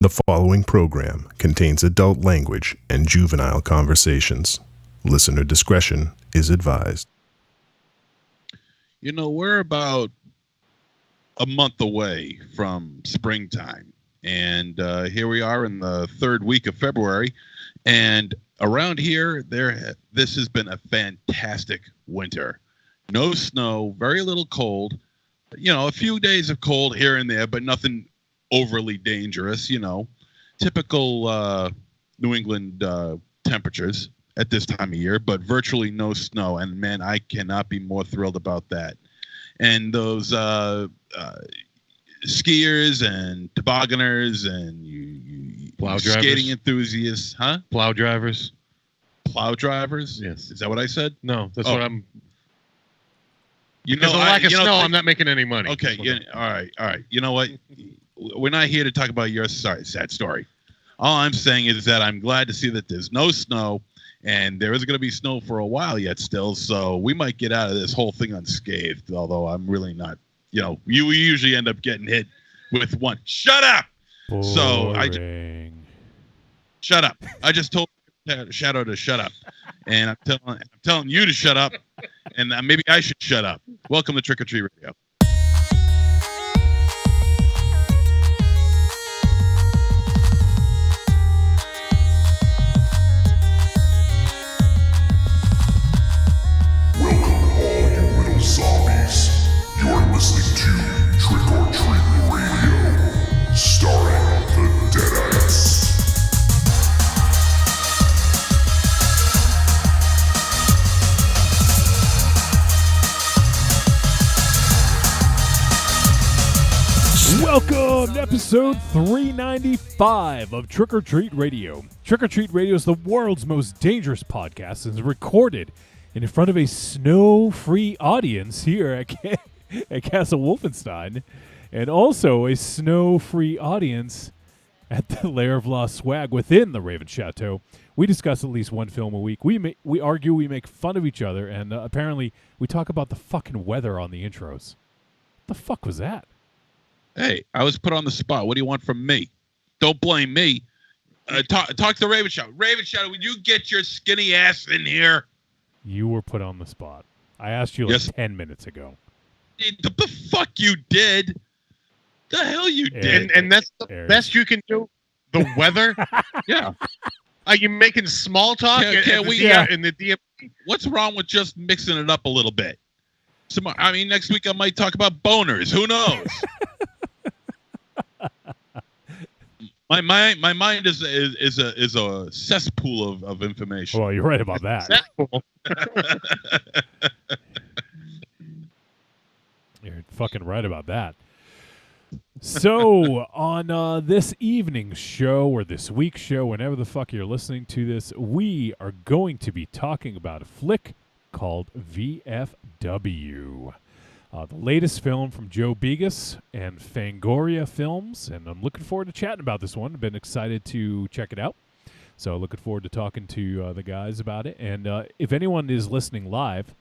The following program contains adult language and juvenile conversations. Listener discretion is advised. You know, we're about a month away from springtime, and here we are in the third week of February, and around here, this has been a fantastic winter. No snow, very little cold, you know, a few days of cold here and there, but nothing overly dangerous, you know, typical New England temperatures at this time of year, but virtually no snow. And man, I cannot be more thrilled about that. And those skiers and tobogganers and you plow skating drivers. Enthusiasts, huh? Plow drivers. Plow drivers? Yes. Is that what I said? No, that's what I'm. You know, Because of lack of snow, I'm not making any money. Okay. All right. You know what? We're not here to talk about your sad story. All I'm saying is that I'm glad to see that there's no snow, and there isn't going to be snow for a while yet still, so we might get out of this whole thing unscathed, although I'm really not. You know, you usually end up getting hit with one. Shut up! Boring. So shut up. I just told Shadow to shut up, and I'm telling you to shut up, and maybe I should shut up. Welcome to Trick or Treat Radio. Zombies. You're listening to Trick or Treat Radio, starring the Deadites. Welcome to episode 395 of Trick or Treat Radio. Trick or Treat Radio is the world's most dangerous podcast and is recorded in front of a snow-free audience here at Castle Wolfenstein, and also a snow-free audience at the Lair of Lost Swag within the Raven Chateau. We discuss at least one film a week. We argue, we make fun of each other, and apparently we talk about the fucking weather on the intros. What the fuck was that? Hey, I was put on the spot. What do you want from me? Don't blame me. Talk to the Raven Shadow. Raven Shadow, would you get your skinny ass in here? You were put on the spot. I asked you 10 minutes ago. The fuck you did? The hell you did? And that's the best you can do? The weather? Yeah. Are you making small talk in the DMP? What's wrong with just mixing it up a little bit? I mean, next week I might talk about boners. Who knows? My mind is a cesspool of information. Well, you're right about that. You're fucking right about that. So, on this evening's show or this week's show, whenever the fuck you're listening to this, we are going to be talking about a flick called VFW. The latest film from Joe Begas and Fangoria Films, and I'm looking forward to chatting about this one. I've been excited to check it out, so looking forward to talking to the guys about it. And if anyone is listening live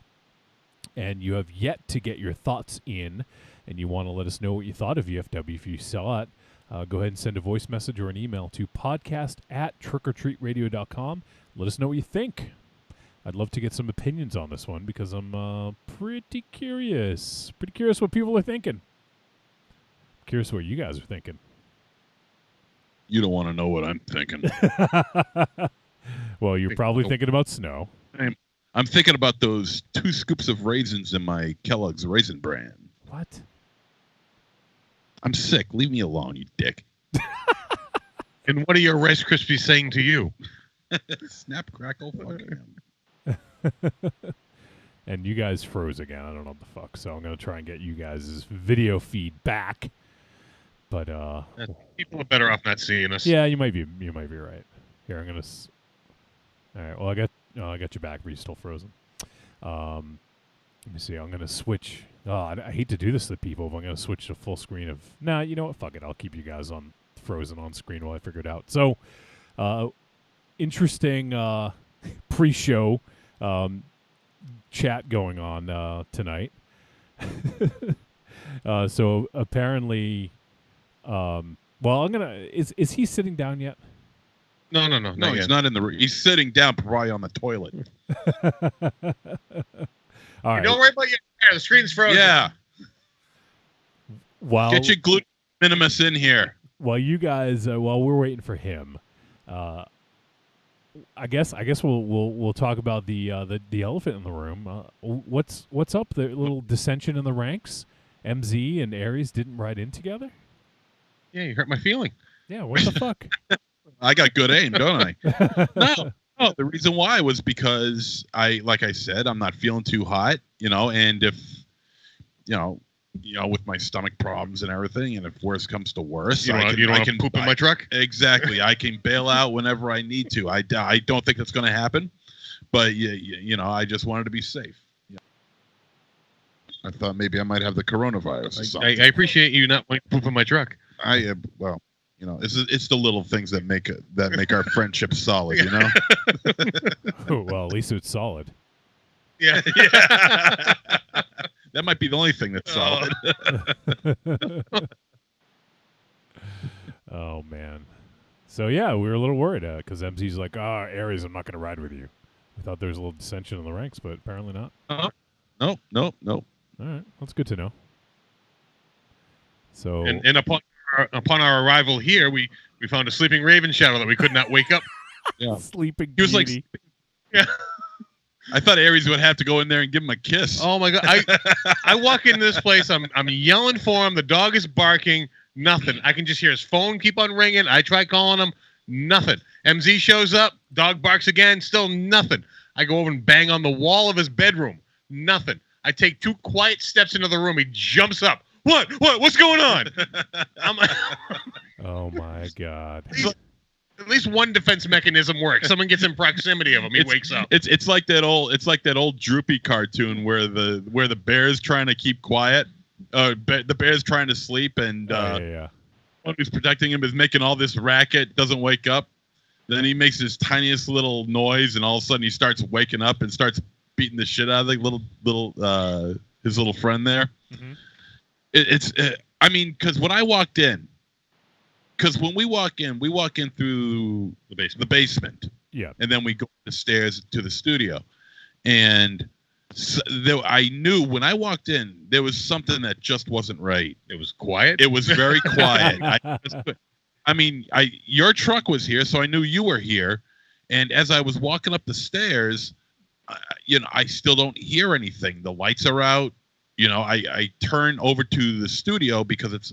and you have yet to get your thoughts in and you want to let us know what you thought of VFW if you saw it, go ahead and send a voice message or an email to podcast@trickortreatradio.com. Let us know what you think. I'd love to get some opinions on this one because I'm pretty curious. Pretty curious what people are thinking. Curious what you guys are thinking. You don't want to know what I'm thinking. Well, you're probably thinking about snow. I'm thinking about those 2 scoops of raisins in my Kellogg's Raisin Bran. What? I'm sick. Leave me alone, you dick. And what are your Rice Krispies saying to you? Snap, crackle, fuck him. And you guys froze again. I don't know what the fuck. So I'm going to try and get you guys' video feed back. But people are better off not seeing us. Yeah, you might be right. Here, I'm going to all right. Well, I got you back, but you're still frozen. Let me see. I'm going to switch. I hate to do this to people, but I'm going to switch to full screen of. Nah, you know what? Fuck it. I'll keep you guys on frozen on screen while I figure it out. So, interesting pre-show chat going on tonight. So apparently Well, I'm gonna. Is he sitting down yet? No, He's not in the room. He's sitting down, probably on the toilet. All right. Don't worry about your hair. The screen's frozen. Yeah. While Get your gluten minimus in here. while you guys, while we're waiting for him, I guess we'll talk about the elephant in the room. What's up? The little dissension in the ranks. MZ and Aries didn't ride in together. Yeah, you hurt my feeling. Yeah, what the fuck? I got good aim, don't I? No. The reason why was because like I said, I'm not feeling too hot, and if, with my stomach problems and everything, and if worse comes to worse, you don't want to poop in my truck? Exactly. I can bail out whenever I need to. I don't think that's going to happen, but I just wanted to be safe. I thought maybe I might have the coronavirus or something. I appreciate you not wanting to poop in my truck. It's the little things that make our friendship solid, Well, at least it's solid. Yeah. That might be the only thing that's solid. Oh man. So yeah, we were a little worried because MZ's like, Aries, I'm not going to ride with you. We thought there was a little dissension in the ranks, but apparently not. Nope. All right, that's good to know. So and upon our arrival here, we found a sleeping raven shadow that we could not wake up. Yeah. Sleeping He was like, Beauty. Yeah. I thought Aries would have to go in there and give him a kiss. Oh my god! I walk into this place. I'm yelling for him. The dog is barking. Nothing. I can just hear his phone keep on ringing. I try calling him. Nothing. MZ shows up. Dog barks again. Still nothing. I go over and bang on the wall of his bedroom. Nothing. I take 2 quiet steps into the room. He jumps up. What? What's going on? I'm like, Oh my god. at least one defense mechanism works. Someone gets in proximity of him. He wakes up. It's like that old Droopy cartoon where the bear's trying to keep quiet. The bear's trying to sleep, and one who's protecting him is making all this racket. Doesn't wake up. Then he makes his tiniest little noise, and all of a sudden he starts waking up and starts beating the shit out of the his little friend there. Mm-hmm. Because when I walked in, when we walk in through the basement. Yeah. And then we go up the stairs to the studio. And I knew when I walked in, there was something that just wasn't right. It was quiet. It was very quiet. Your truck was here, so I knew you were here. And as I was walking up the stairs, I still don't hear anything. The lights are out. I turn over to the studio because it's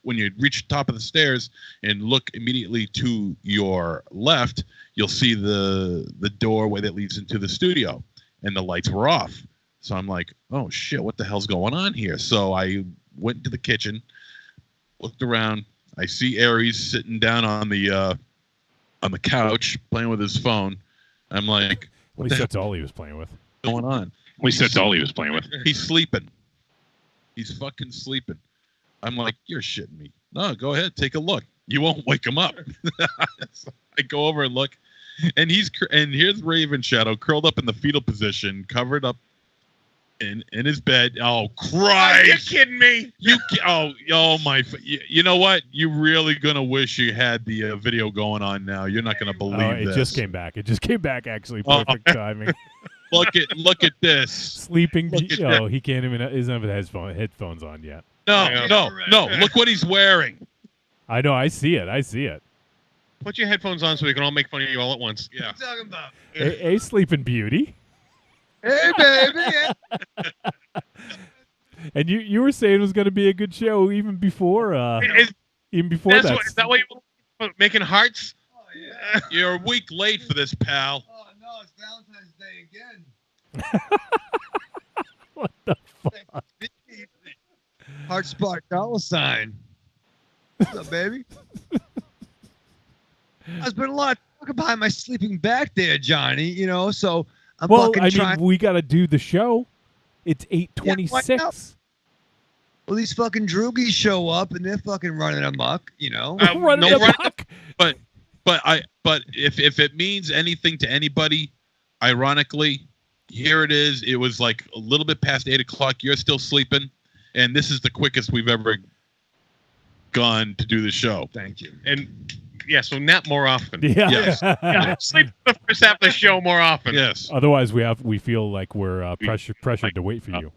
when you reach the top of the stairs and look immediately to your left, you'll see the doorway that leads into the studio, and the lights were off. So I'm like, oh shit, what the hell's going on here? So I went to the kitchen, looked around. I see Aries sitting down on the couch playing with his phone. I'm like, At least that's all he was playing with. what's going on? At least that's all he was playing with. He's sleeping. He's fucking sleeping. I'm like, you're shitting me. No, go ahead, take a look. You won't wake him up. So I go over and look, and here's Raven Shadow curled up in the fetal position, covered up in his bed. Oh Christ! You're kidding me? You know what? You're really gonna wish you had the video going on now. You're not gonna believe this. It just came back. Actually, perfect timing. Look at this. Sleeping. He can't even. He doesn't have headphones on yet. No. Look what he's wearing. I know. I see it. Put your headphones on so we can all make fun of you all at once. Yeah. What are you talking about? A Sleeping Beauty. Hey, baby. And you were saying it was going to be a good show even before. Is that why you were making hearts? Oh, yeah. You're a week late for this, pal. Oh, no, it's Valentine's Day again. What the fuck? Heart Spark $sign. What's up, baby? There's been a lot of talk about my sleeping back there, Johnny, so I'm fucking trying. We got to do the show. It's 8:26. Yeah, well, these fucking droogies show up and they're fucking running amok, Running amok? But if it means anything to anybody, ironically, here it is. It was like a little bit past 8 o'clock. You're still sleeping, and this is the quickest we've ever gone to do the show. Thank you. And yeah, so nap more often. Yeah. Yes. Yeah, sleep the first half of the show more often. Yes. Otherwise, we feel like we're pressured to wait for you.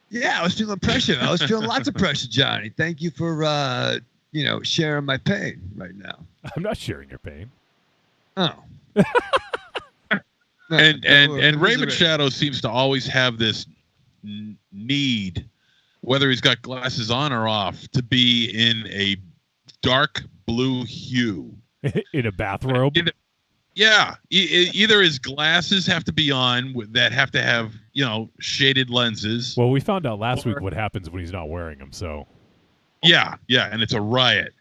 Yeah, I was feeling pressure. I was feeling lots of pressure, Johnny. Thank you for sharing my pain right now. I'm not sharing your pain. Oh. And Raven Shadow seems to always have this need, whether he's got glasses on or off, to be in a dark blue hue. In a bathrobe? Yeah. Either his glasses have to be on that have to have, shaded lenses. Well, we found out last week what happens when he's not wearing them, so. Yeah, and it's a riot.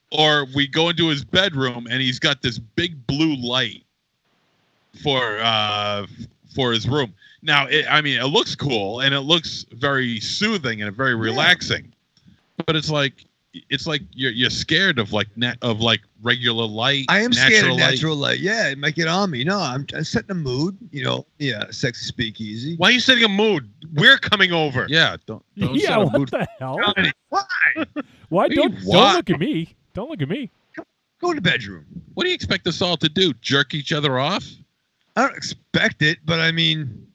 Or we go into his bedroom and he's got this big blue light for his room. Now, it looks cool and it looks very soothing and very relaxing, but it's like you're scared of regular light. I am scared of light. natural light. Yeah, it might get on me. No, I'm setting a mood. Sexy speakeasy. Why are you setting a mood? We're coming over. Yeah, don't Yeah, set a what mood. the hell? Why? Why? Don't look at me. Don't look at me. Go in the bedroom. What do you expect us all to do? Jerk each other off? I don't expect it, but I mean,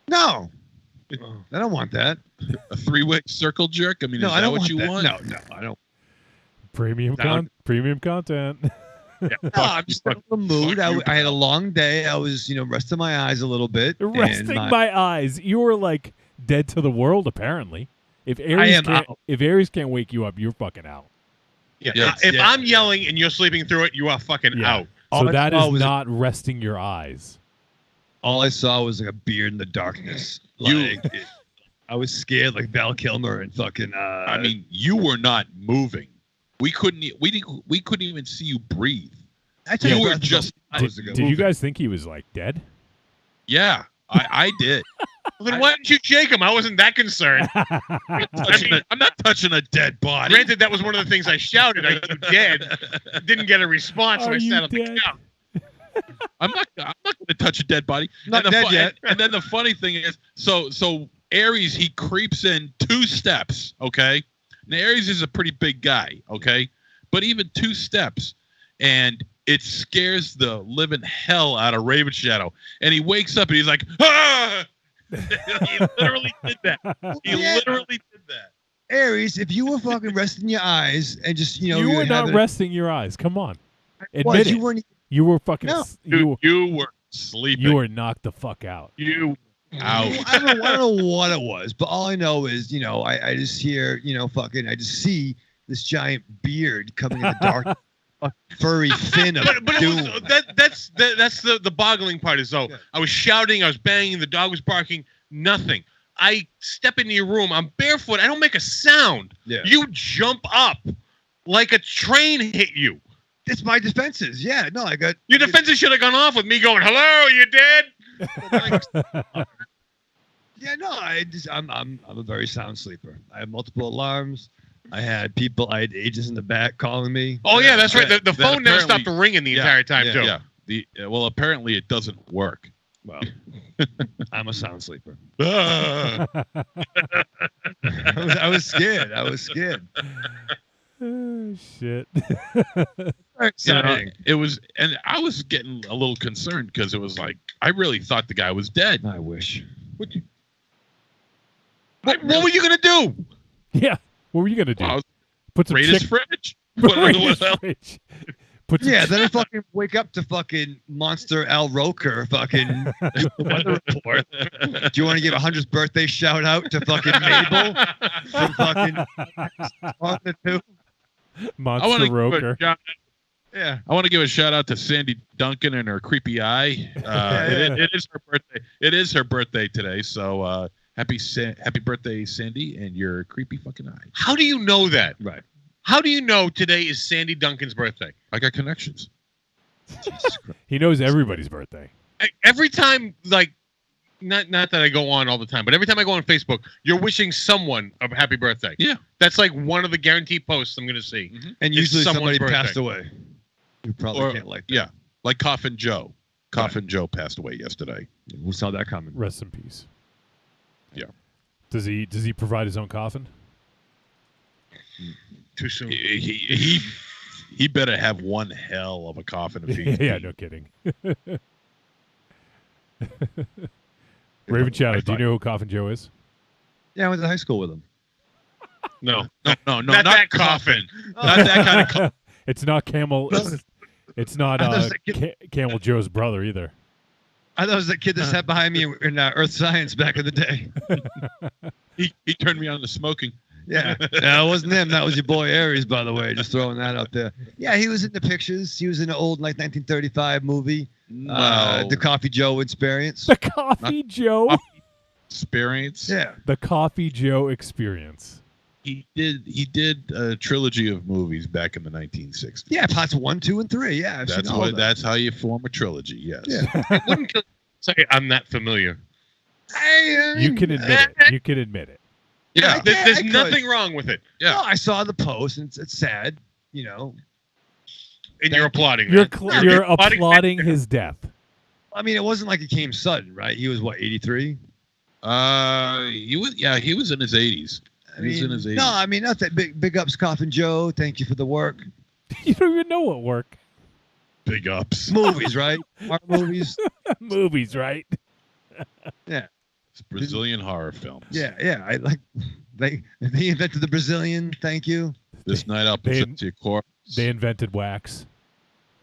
no. I don't want that. A three-way circle jerk? I mean, No, is I that don't what want you that. want? No, I don't. Premium content. No, I'm just in a mood. I had a long day. I was, resting my eyes a little bit. Resting my eyes. You were like dead to the world, apparently. If Aries can't wake you up, you're fucking out. Yeah. If I'm yelling and you're sleeping through it, you are fucking out. So that is not resting your eyes. All I saw was like a beard in the darkness. I was scared like Val Kilmer and fucking. You were not moving. We couldn't even see you breathe. You were just. Did you guys think he was like dead? Yeah, I did. Well, then why didn't you shake him? I wasn't that concerned. I'm not touching a dead body. Granted, that was one of the things I shouted. Are you dead? Didn't get a response, so I sat on the couch. I'm not going to touch a dead body. Not dead yet. And then the funny thing is, so Aries, he creeps in 2 steps. Okay, now Aries is a pretty big guy. Okay, but even 2 steps, and it scares the living hell out of Raven Shadow, and he wakes up and he's like, ah! He literally did that. Literally did that. Aries, if you were fucking resting your eyes and just, you were not resting your eyes. Come on. Admit it. You were fucking. No. You were sleeping. You were knocked the fuck out. You out. I don't know what it was, but all I know is, I just hear, I just see this giant beard coming in the dark, furry fin of doom. That's the boggling part is though. Yeah. I was shouting, I was banging, the dog was barking, nothing. I step into your room, I'm barefoot, I don't make a sound. Yeah. You jump up like a train hit you. It's my defenses. Yeah, no, I got your defenses should have gone off with me going, "Hello, you dead?" Yeah, no, I'm a very sound sleeper. I have multiple alarms. I had agents in the back calling me. Oh yeah, that's right. The phone never stopped ringing the entire time too. Yeah. Well, apparently it doesn't work. Well, I'm a sound sleeper. Ah. I was scared. Oh, shit. It was, and I was getting a little concerned because it was like I really thought the guy was dead. I wish. What were you gonna do? Yeah, what were you gonna do? Put some his fridge. Then I fucking wake up to fucking Monster Al Roker fucking weather report. Do you want to give a 100th birthday shout out to fucking Mabel from fucking Monster Roker? Yeah, I want to give a shout out to Sandy Duncan and her creepy eye. It is her birthday. It is her birthday today. So happy birthday, Sandy, and your creepy fucking eye. How do you know that? Right. How do you know today is Sandy Duncan's birthday? I got connections. He knows everybody's birthday. Every time, like, not that I go on all the time, but every time I go on Facebook, you're wishing someone a happy birthday. Yeah. That's like one of the guaranteed posts I'm going to see. Mm-hmm. And usually somebody birthday. passed away. You probably can't like that. Yeah, like Coffin Joe. Coffin Joe passed away yesterday. Who saw that coming? Rest in peace. Yeah. Does he provide his own coffin? Too soon. He better have one hell of a coffin if he's Yeah, no kidding. Raven Shadow, do you know who Coffin Joe is? Yeah, I went to high school with him. No. no, Not that coffin. Not that kind of coffin. It's not Camel. It's not Camel Joe's brother either. I thought it was that kid that sat behind me in Earth Science back in the day. He turned me on to smoking. Yeah. No, it wasn't him. That was your boy Aries, by the way. Just throwing that out there. Yeah, he was in the pictures. He was in an old, 1935 movie. No. The Coffee Joe Experience. The Coffee Joe. Experience. Yeah. The Coffee Joe Experience. He did a trilogy of movies back in the 1960s. Yeah, parts 1, 2, and 3. Yeah, I've seen all of that. That's how you form a trilogy. Yes. Yeah. I wouldn't say I'm that familiar. You can admit it. You can admit it. Yeah. There's nothing wrong with it. Yeah. No, I saw the post, and it's sad, you know. And you're applauding. You're that. you're applauding his death. I mean, it wasn't like it came sudden, right? He was, what, 83? He was in his 80s. He was in his 80s. No, I mean, not that big ups, Coffin Joe. Thank you for the work. You don't even know what work. Big ups. Movies, right? Art movies. Movies, right? Yeah. It's Brazilian horror films. Yeah. I like they invented the Brazilian. Thank you. This night I'll present to your corpse. They invented wax.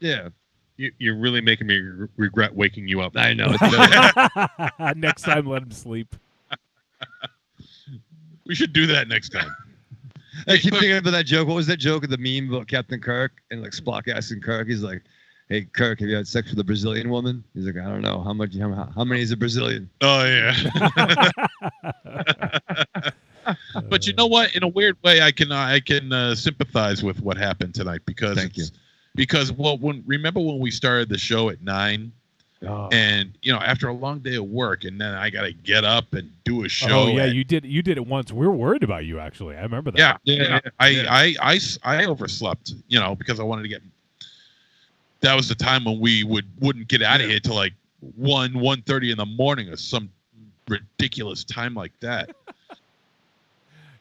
Yeah. You're really making me regret waking you up. I know. Next time, let him sleep. We should do that next time. I keep thinking about that joke. What was that joke of the meme about Captain Kirk and like Spock asking Kirk? He's like, "Hey Kirk, have you had sex with a Brazilian woman?" He's like, "I don't know. How many is a Brazilian?" Oh yeah. But you know what? In a weird way, I can sympathize with what happened tonight because remember when we started the show at 9. Oh. And after a long day of work, and then I got to get up and do a show. Oh yeah, you did it once. We were worried about you actually. I remember that. Yeah. I overslept, because I wanted to get. That was the time when we wouldn't get out of here till like 1:30 in the morning or some ridiculous time like that.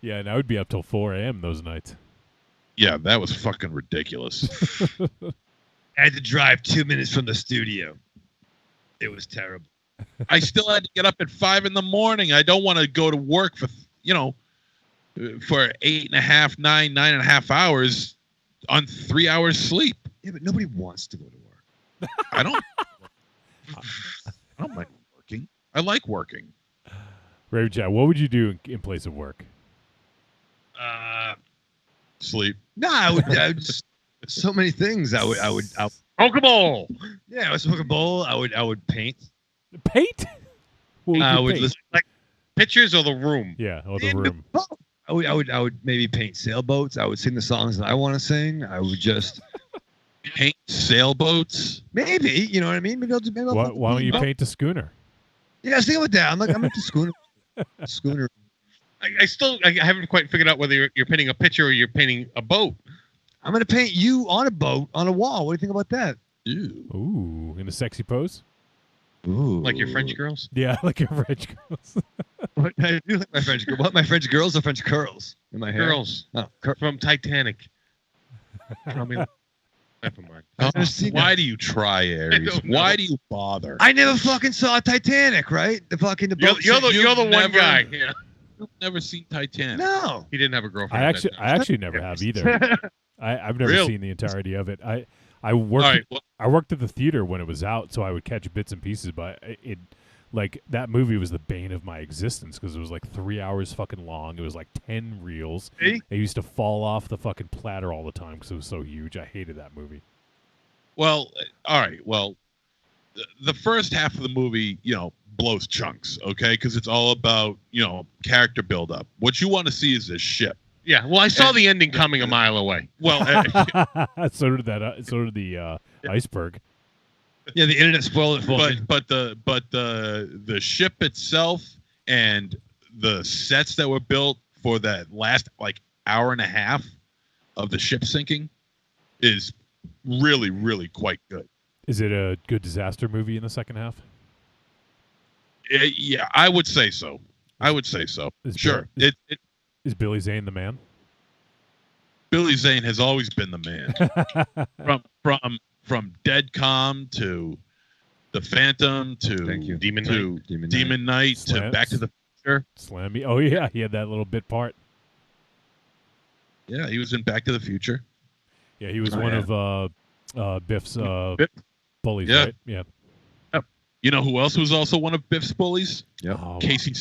Yeah, and I would be up till 4 a.m. those nights. Yeah, that was fucking ridiculous. I had to drive 2 minutes from the studio. It was terrible. I still had to get up at 5 in the morning. I don't want to go to work for 8.5, 9.5 hours on 3 hours sleep. Yeah, but nobody wants to go to work. I don't like working. I like working. Raven Chat, what would you do in place of work? Sleep. No, I would so many things. I would Smoke a bowl. yeah, I would smoke a bowl. I would paint. Paint? What would I you would paint? listen. Pictures or the room? Yeah, or the room. I would maybe paint sailboats. I would sing the songs that I want to sing. I would just Paint sailboats. maybe, you know what I mean? Maybe I'll do. Why don't you paint a schooner? Yeah, I was thinking about that. I'm into schooner. Schooner. I haven't quite figured out whether you're painting a picture or you're painting a boat. I'm gonna paint you on a boat on a wall. What do you think about that? Ew. Ooh, in a sexy pose? Ooh, Like your French girls? Yeah, like your French girls. What, I do like my French girl. What, my French girls or French curls in my hair? Girls. Oh, From Titanic. I mean, never mind. I've never seen Why that. do you try, Aries? don't know. Why do you bother? I never fucking saw Titanic, right? The boat. You're the one never- guy. Yeah. You've never seen Titanic. No. He didn't have a girlfriend. I at that actually time. never have either. I've never Really? seen the entirety of it. I All worked right. Well, I worked at the theater when it was out, so I would catch bits and pieces. But it like that movie was the bane of my existence because it was like 3 hours fucking long. It was like 10 reels. See? They used to fall off the fucking platter all the time because it was so huge. I hated that movie. Well, all right. Well, the first half of the movie, blows chunks, okay? Because it's all about, character buildup. What you want to see is this ship. yeah. Well, I saw the ending coming a mile away. Well, So did that. So did the iceberg. Yeah, the internet spoiled it for me. but the ship itself and the sets that were built for that last like hour and a half of the ship sinking is really, really quite good. Is it a good disaster movie in the second half? Yeah, I would say so. I would say so. Is Sure. Bill- It Is Billy Zane the man? Billy Zane has always been the man. From Dead Calm to The Phantom to Thank you. Demon to Knight. Demon Knight to Slams. Back to the Future. Slammy. Oh yeah, he had that little bit part. Yeah, he was in Back to the Future. Yeah, he was Oh, one yeah. of Biff's Biff. bullies, Yeah. right? Yeah. You know who else was also one of Biff's bullies? Yep. Oh, Casey.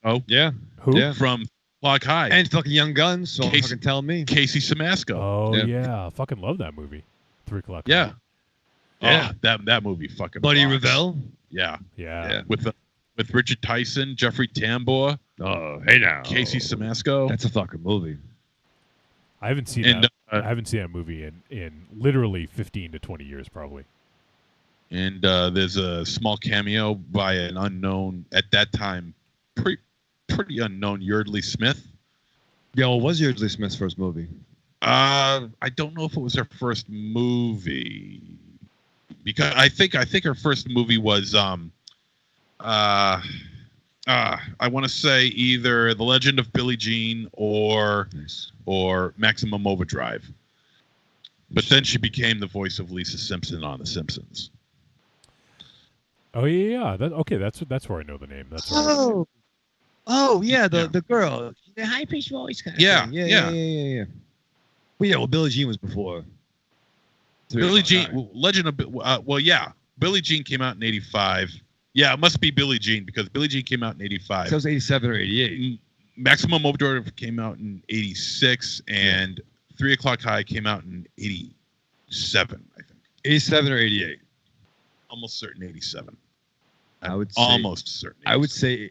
Oh, Yeah. who? Yeah. from Clock High. And fucking Young Guns, so Casey- fucking tell me. Casey Simasco. Oh Yeah. yeah, I fucking love that movie. 3 o'clock. Yeah. Yeah. Oh, that movie fucking Buddy rocks. Revell. Yeah. Yeah. With Richard Tyson, Jeffrey Tambor, Oh, hey now. Casey Simasco. That's a fucking movie. I haven't seen And, that. I haven't seen that movie in literally 15 to 20 years, probably. And there's a small cameo by an unknown, at that time, pretty unknown Yeardley Smith. Yeah, what was Yeardley Smith's first movie? I don't know if it was her first movie, because I think her first movie was I want to say either The Legend of Billie Jean or Maximum Overdrive. But then she became the voice of Lisa Simpson on The Simpsons. Oh yeah. That's where I know the name. That's where Oh yeah, Yeah. the girl, the high pitched voice kind of Yeah, thing. yeah. Yeah. Well, Billie Jean was before. Billie Jean, Legend of Billie Jean came out in '85. Yeah, it must be Billie Jean because Billie Jean came out in '85. So it was 87 or 88. Maximum Overdrive came out in '86, and 3 O'clock High came out in '87, I think. 87 or 88. Almost certain '87. I would say. Almost certain. I would say.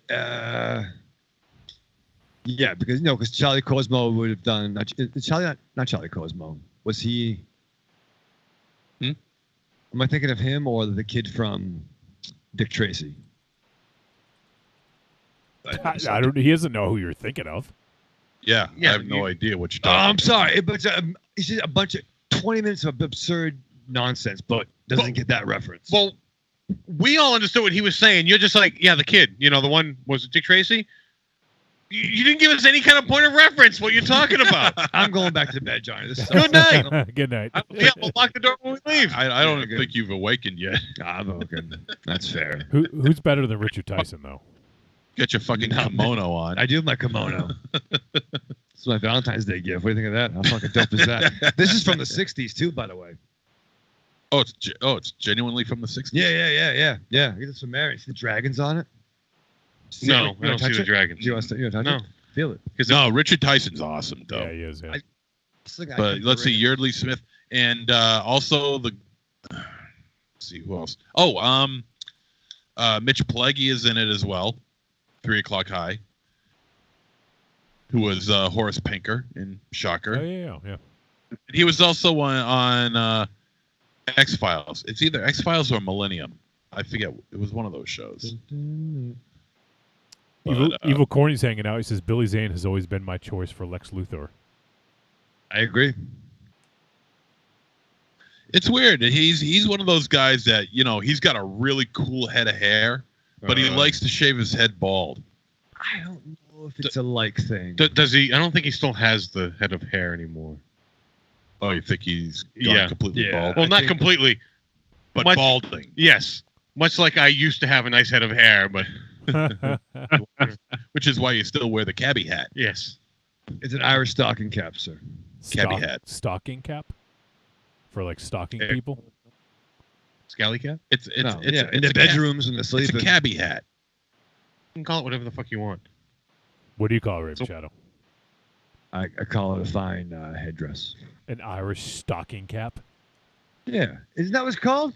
Yeah, because Charlie Cosmo would have done. Not Charlie Cosmo. Was he? Hmm? Am I thinking of him or the kid from Dick Tracy? I don't. He doesn't know who you're thinking of. Yeah, Yeah, I have no idea what you're Oh, talking I'm sorry, but it's just a bunch of 20 minutes of absurd nonsense, but doesn't get that reference. Well, we all understood what he was saying. You're just like, yeah, the kid. You know, the one, was it Dick Tracy? You didn't give us any kind of point of reference what you're talking about. I'm going back to bed, Johnny. This Good night. Good night. Yeah, we'll lock the door when we leave. I don't Yeah, good. think you've awakened yet. I'm okay. That's fair. Who's better than Richard Tyson though? Get your fucking kimono on. I do have my kimono. It's my Valentine's Day gift. What do you think of that? How fucking dope is that? This is from the 60s, too, by the way. Oh, it's genuinely from the '60s. Yeah. You get some marriage. See the dragons on it? No, You I don't wanna see touch the it? dragons. You want to touch No. it? Feel it. No, Richard Tyson's awesome, though. Yeah, he is. Yeah. But let's see, Yeardley Smith, and also the. Let's see who else. Oh, Mitch Pileggi is in it as well. 3 O'clock High, who was Horace Pinker in Shocker. Oh yeah. He was also on X-Files. It's either X-Files or Millennium. I forget. It was one of those shows. Evil Corny's hanging out. He says Billy Zane has always been my choice for Lex Luthor. I agree. It's weird. He's one of those guys that, he's got a really cool head of hair, but he likes to shave his head bald. I don't know if it's a like thing. Does he? I don't think he still has the head of hair anymore. Oh, you think he's gone Yeah. completely Yeah. bald? Well, not think- completely. But much- balding. Yes. Much like I used to have a nice head of hair, but Which is why you still wear the cabbie hat. yes. It's an Irish stocking cap, sir. Cabbie hat. Stocking cap for like stocking Yeah. people. Scally cat? It's In it's the a bedrooms when they're It's a sleeping. cabbie hat. You can call it whatever the fuck you want. What do you call it, Raven Shadow? I call it a fine headdress. An Irish stocking cap. Yeah. Isn't that what it's called?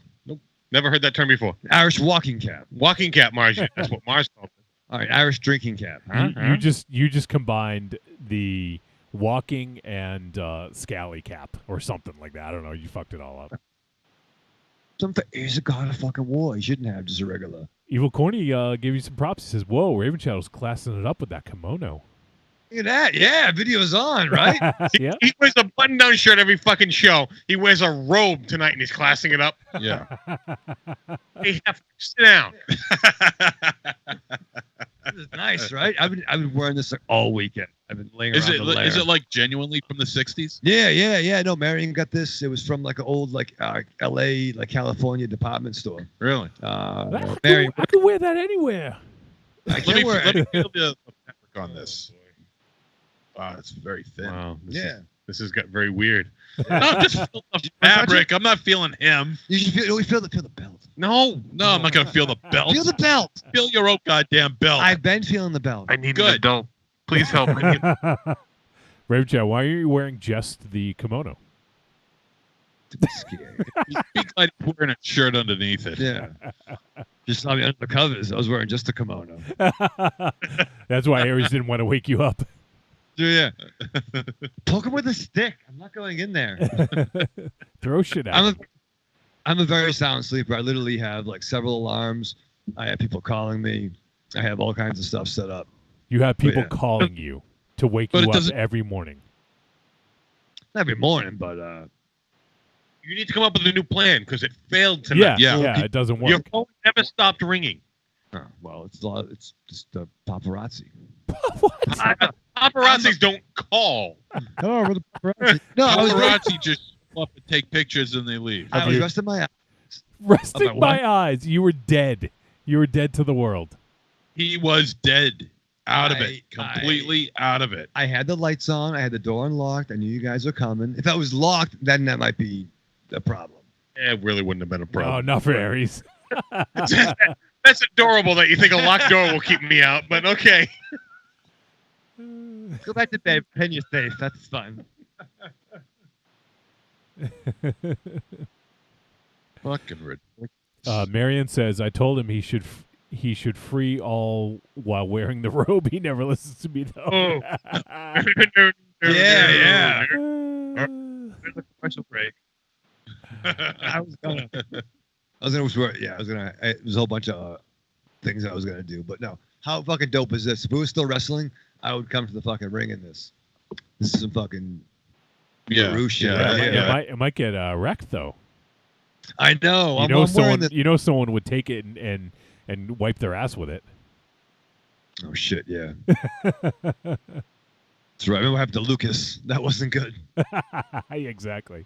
Never heard that term before. Irish walking cap. Walking cap, Margie. That's what Mars called it. All right, Irish drinking cap. You just combined the walking and scally cap or something like that. I don't know. You fucked it all up. He's a god of fucking war. He shouldn't have just a regular. Evil Corny gave you some props. He says, "Whoa, Raven Shadow's classing it up with that kimono." Look at that. Yeah, video's on, right? Yeah. He wears a button-down shirt every fucking show. He wears a robe tonight, and he's classing it up. Yeah. Hey, sit down. This is nice, right? I've been wearing this like all weekend. I've been laying around the lair. Is it like genuinely from the 60s? Yeah. No, Marion got this. It was from like an old like L.A. like California department store. Really? Marion, I could wear that anywhere. Let me feel the fabric on this. Wow, it's very thin. Wow. This has got very weird. No, just feel the fabric. I'm not feeling him. You should feel the belt. No, I'm not gonna feel the belt. Feel the belt. Feel your own goddamn belt. I've been feeling the belt. I need Good. an adult. Please help me. Raven Chat, why are you wearing just the kimono? To be scared. You speak like wearing a shirt underneath it. Yeah. Just saw me under the covers. I was wearing just a kimono. That's why Aries didn't want to wake you up. Yeah. Poke him with a stick. I'm not going in there. Throw shit out. I'm a very sound sleeper. I literally have like several alarms. I have people calling me. I have all kinds of stuff set up. You have people yeah. calling you to wake But you it up doesn't- every morning. Not every morning, but You need to come up with a new plan because it failed tonight. Yeah. It doesn't Your work. phone never stopped ringing. well, it's just the paparazzi. Paparazzis don't call. Hello, the paparazzi. No, Paparazzi just show up and take pictures and they leave. I was resting my eyes. Resting About my eyes. You were dead. You were dead to the world. He was dead. Out of it. Completely out of it. I had the lights on. I had the door unlocked. I knew you guys were coming. If I was locked, then that might be a problem. It really wouldn't have been a No, problem. not for Aries. That's adorable that you think a locked door will keep me out, but okay. Go back to bed. Pretend you're safe. That's fine. Fucking ridiculous. Marion says, I told him he should free all while wearing the robe. He never listens to me, though. Oh. Yeah. Uh, There's a commercial break. I was gonna swear. Yeah, there's a whole bunch of things I was gonna do, but no. How fucking dope is this? If we were still wrestling, I would come to the fucking ring in this. This is some fucking roosh shit right here. It might get wrecked, though. I know. You I'm know wearing someone. the. You know someone would take it and wipe their ass with it. Oh shit! Yeah. That's right. I remember what happened to Lucas. That wasn't good. Exactly.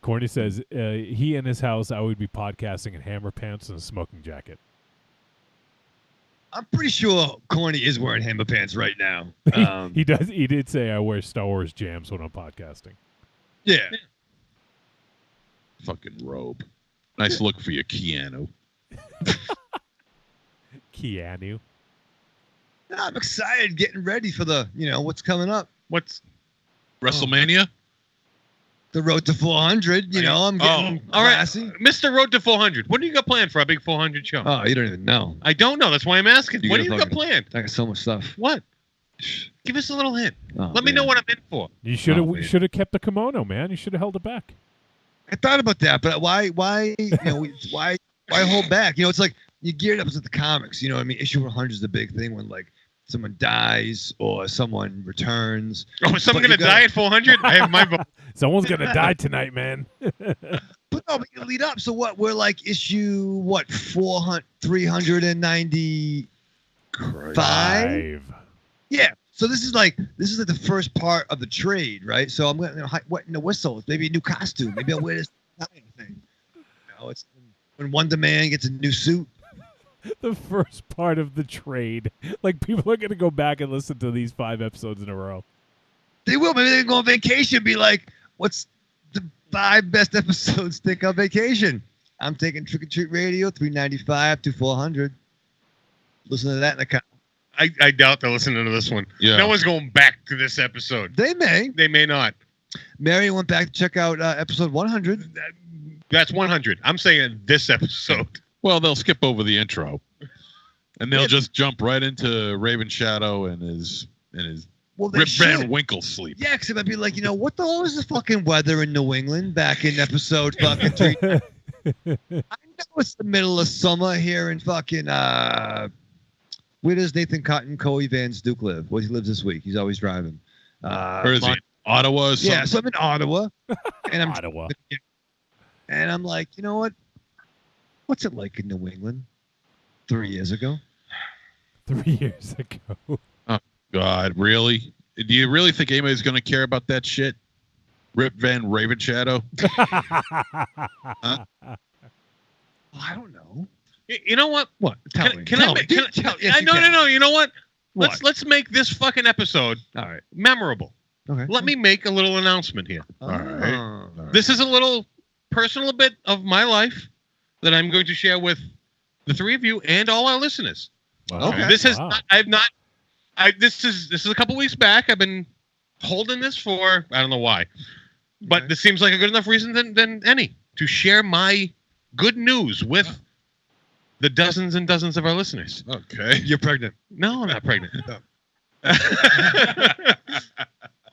Corny says he in his house. I would be podcasting in hammer pants and a smoking jacket. I'm pretty sure Corny is wearing hammer pants right now. He does. He did say I wear Star Wars jams when I'm podcasting. Yeah. Fucking robe. Nice look for you, Keanu. Keanu. I'm excited, getting ready for the what's coming up. What's WrestleMania? The road to 400. I'm getting all right, classy. Mr. Road to 400. What do you got planned for our big 400 show? Oh, you don't even know. I don't know. That's why I'm asking. You What do gotta you got fucking- planned? I got so much stuff. What? Give us a little hint. Oh, Let me know what I'm in for. You should have man. should have kept the kimono, man. You should have held it back. I thought about that, but why why hold back? It's like you geared up with the comics. You know what I mean? Issue 100 is the big thing when like someone dies or someone returns. Oh, is someone But you going to die at 400? I have my vote. Someone's gonna die tonight, man. But no, but you lead up. So what? We're like issue 395. Five. Yeah. So this is like the first part of the trade, right? So I'm going to wet in the whistle. Maybe a new costume. Maybe I'll wear this thing. It's when Wonder Man gets a new suit. The first part of the trade. Like people are gonna go back and listen to these 5 episodes in a row. They will. Maybe they can go on vacation and be like, what's the 5 best episodes to take on vacation? I'm taking Trick or Treat Radio, 395 to 400. Listen to that in the car. I doubt they're listening to this one. Yeah. No one's going back to this episode. They may. They may not. Mary went back to check out episode 100. That's 100. I'm saying this episode. Well, they'll skip over the intro, and they'll just jump right into Raven Shadow and his Well, they Rip Van should. Winkle sleep. Yeah, because it might be like, what the hell is the fucking weather in New England back in episode fucking 3? I know it's the middle of summer here in fucking where does Nathan Cotton Coe Vance Duke live? Where he lives this week? He's always driving. Where is he? Ottawa or something? Yeah, so I'm in Ottawa, and I'm Ottawa. and I'm like, you know what? What's it like in New England 3 years ago? 3 years ago. God, really? Do you really think anybody's going to care about that shit? Rip Van Ravenshadow? I don't know. You know what? What? Tell me. Can I make? Yes, you No. can. You know what? What? Let's make this fucking episode All right. memorable. Okay. Let me make a little announcement here. All right. This is a little personal bit of my life that I'm going to share with the three of you and all our listeners. Okay. This has Wow. this is a couple weeks back. I've been holding this for I don't know why, but Okay. this seems like a good enough reason than any to share my good news with the dozens and dozens of our listeners. Okay. You're pregnant. No, I'm not pregnant.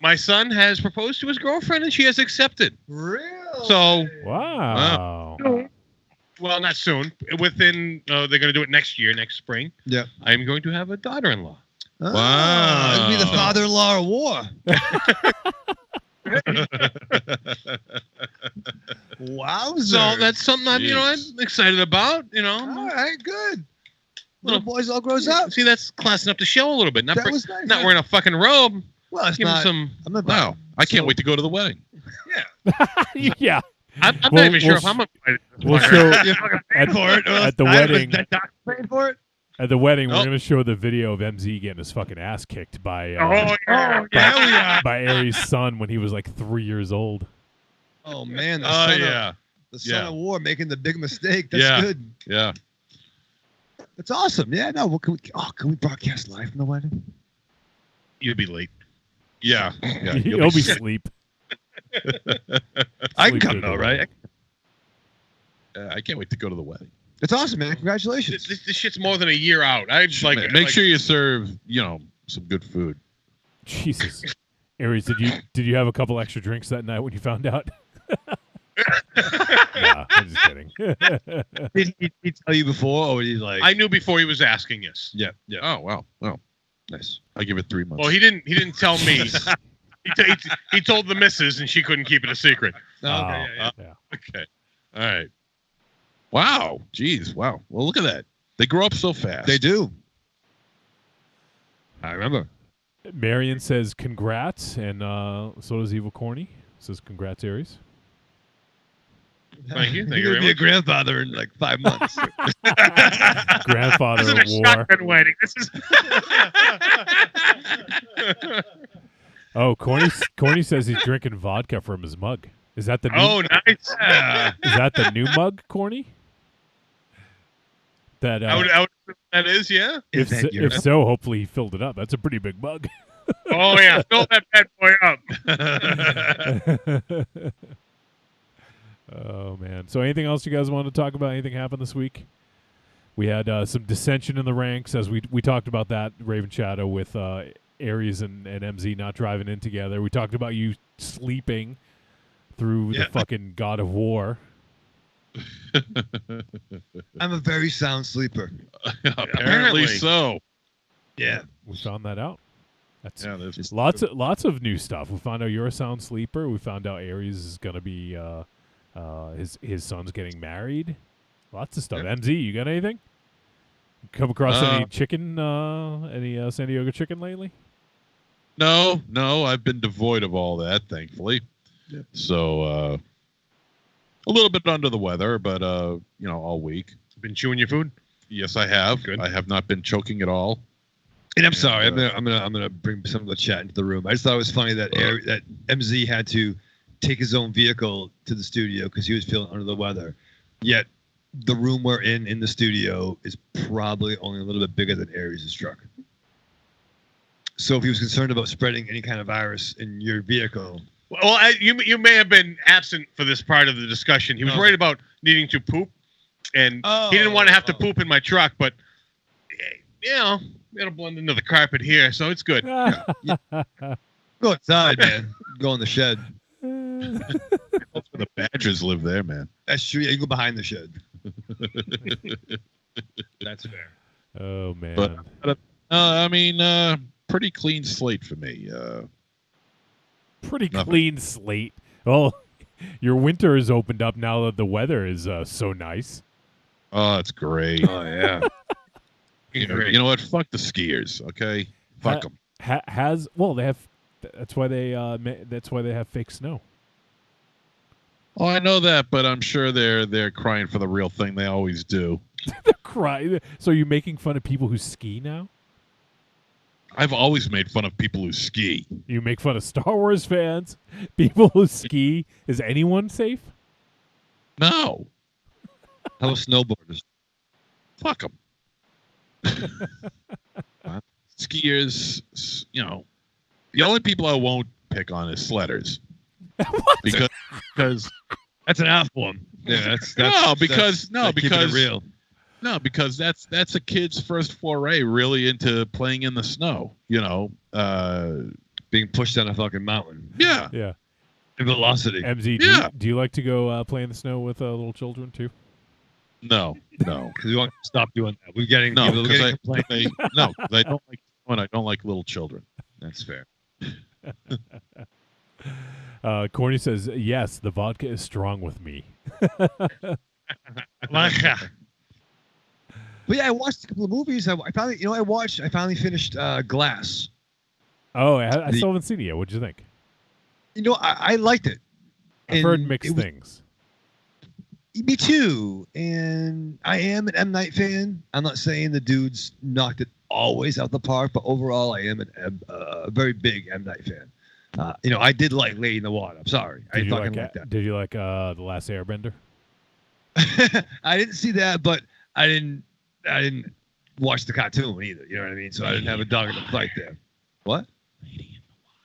My son has proposed to his girlfriend and she has accepted. Real? So, Wow. well, not soon. Within, they're going to do it next year, next spring. Yeah. I'm going to have a daughter-in-law. Wow. It'd be the father-in-law of war. Wowza. So that's something I'm Jeez. excited about. all right, good. Little Little boys all grows up. See, that's classing up the show a little bit. Not, That was nice. not wearing a fucking robe. Well, it's Give him not. some. I'm not. Wow. I can't wait to go to the wedding. Yeah. I'm We'll- not even sure we'll if I'm a. We'll show You're fucking at, paying for it. at the wedding. That doctor paid for it. At the wedding, we're Oh. gonna show the video of MZ getting his fucking ass kicked by yeah, we are. by Aries' son when he was like 3 years old. Oh man, the Oh, son, yeah. the son Yeah. of war making the big mistake. That's Yeah. good. Yeah. That's awesome. Yeah, no. What can we broadcast live from the wedding? You'd be late. Yeah. Yeah. He'll be asleep. I Sleep can come through the though, right? I can't wait to go to the wedding. It's awesome, man. Congratulations. This shit's more than a year out. I just like Make sure you serve, some good food. Jesus. Aries, did you have a couple extra drinks that night when you found out? Nah, I'm just kidding. Did he tell you before, or he's like? I knew before he was asking us. Yeah. Yeah. Oh, wow. Well, Nice. I give it 3 months. Well, he didn't tell me. he told the missus, and she couldn't keep it a secret. Okay. Oh, Yeah. yeah. Okay. All right. Wow. Jeez. Wow. Well, look at that. They grow up so fast. They do. I remember. Marion says congrats, and so does Evil Corny. Says congrats, Aries. Thank you. Thank you You're very gonna be a much. grandfather in like 5 months. Grandfather This of is a war. shotgun wedding. This is. Oh, Corny says he's drinking vodka from his mug. Is that the new? Oh, nice. Is that the new mug, Corny? That I would assume that is, yeah. if Is so, that your- if so, hopefully he filled it up. That's a pretty big mug. Oh yeah, fill that bad boy up. Oh man! So, anything else you guys want to talk about? Anything happened this week? We had some dissension in the ranks, as we talked about that Raven Shadow with Aries and MZ not driving in together. We talked about you sleeping through the fucking God of War. I'm a very sound sleeper. Apparently so. Yeah. We found that out. That's Yeah, there's lots of new stuff. We found out you're a sound sleeper. We found out Aries is gonna be his son's getting married. Lots of stuff. MZ, you got anything? Come across any chicken? Any San Diego chicken lately? No, I've been devoid of all that, thankfully. Yeah. So a little bit under the weather, but all week. Been chewing your food? Yes, I have. Good. I have not been choking at all. And I'm sorry, I'm gonna bring some of the chat into the room. I just thought it was funny that that MZ had to take his own vehicle to the studio because he was feeling under the weather. Yet the room we're in the studio is probably only a little bit bigger than Aries' truck. So if he was concerned about spreading any kind of virus in your vehicle, Well, you may have been absent for this part of the discussion. He was Okay. worried about needing to poop, and he didn't want to have to poop in my truck. But it'll blend into the carpet here, so it's good. go outside, man. Go in the shed. The badgers live there, man. That's true. Yeah, you go behind the shed. That's fair. Oh man! But pretty clean slate for me. Pretty nothing. clean slate. Well, your winter is opened up now that the weather is so nice. Oh, it's great. Oh yeah. Great. You know what? Fuck the skiers. Okay, fuck them. They have. That's why they. That's why they have fake snow. Oh, I know that, but I'm sure they're crying for the real thing. They always do. They're crying. So you're making fun of people who ski now? I've always made fun of people who ski. You make fun of Star Wars fans, people who ski. Is anyone safe? No, How about snowboarders? fuck them. Skiers, you know, the only people I won't pick on is sledders. What? Because That's an out one. Yeah, because keeping it real. No, because that's a kid's first foray really into playing in the snow. You know, Being pushed down a fucking mountain. yeah. Yeah. Velocity. MZ, Yeah. do you like to go play in the snow with little children too? No, Because we want to stop doing that. We're getting no, people. We're because getting complaints. I don't like when I don't like little children. That's fair. Corny says, yes, the vodka is strong with me. But yeah, I watched a couple of movies. I finally finished Glass. Oh, I still haven't seen it yet. What'd you think? I liked it. I've heard mixed things. Me too. And I am an M. Night fan. I'm not saying the dude's knocked it always out the park, but overall, I am a very big M. Night fan. I did like Lady in the Water. I'm sorry. I fucking like that. Did you like The Last Airbender? I didn't see that, but I didn't watch the cartoon either. You know what I mean? So I didn't have a dog in the fight there. What? Lady in the Water.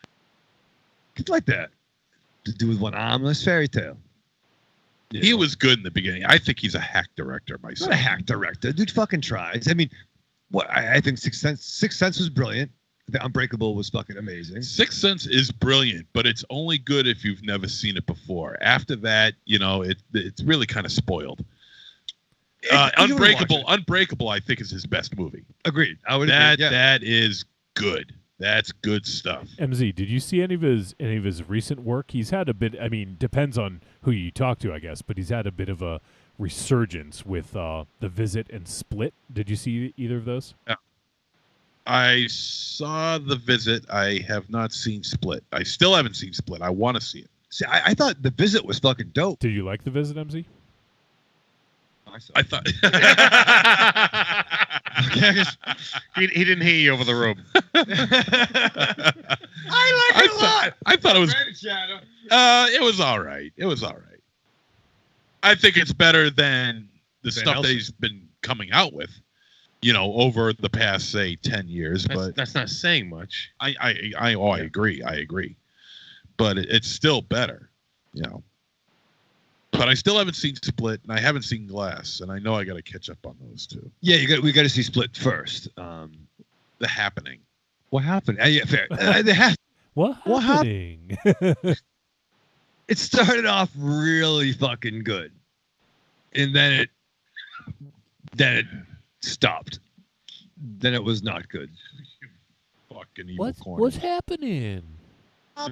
It's like that. To do with one armless fairy tale. He was good in the beginning. I think he's a hack director Not myself. a hack director. Dude fucking tries. I mean, I think Sixth Sense was brilliant. The Unbreakable was fucking amazing. Sixth Sense is brilliant, but it's only good if you've never seen it before. After that, it's really kind of spoiled. Unbreakable, I think, is his best movie. Agreed. I would agree. Yeah. That is good. That's good stuff. MZ, did you see any of his recent work? He's had a bit. I mean, depends on who you talk to, I guess, but he's had a bit of a resurgence with The Visit and Split. Did you see either of those? Yeah. I saw The Visit. I have not seen Split. I still haven't seen Split. I want to see it. See, I thought The Visit was fucking dope. Did you like The Visit, MZ? I thought he didn't hear you over the room. I like it a lot. I thought it was. It was all right. It was all right. I think it's better than the stuff that he's been coming out with, over the past, say, 10 years. But that's not saying much. I agree. I agree. But it's still better, But I still haven't seen Split, and I haven't seen Glass, and I know I got to catch up on those two. Yeah, we got to see Split first. The Happening. What happened? Yeah, fair. What happening? It started off really fucking good, and then it stopped. Then it was not good. Fucking evil corny. What's happening? Oh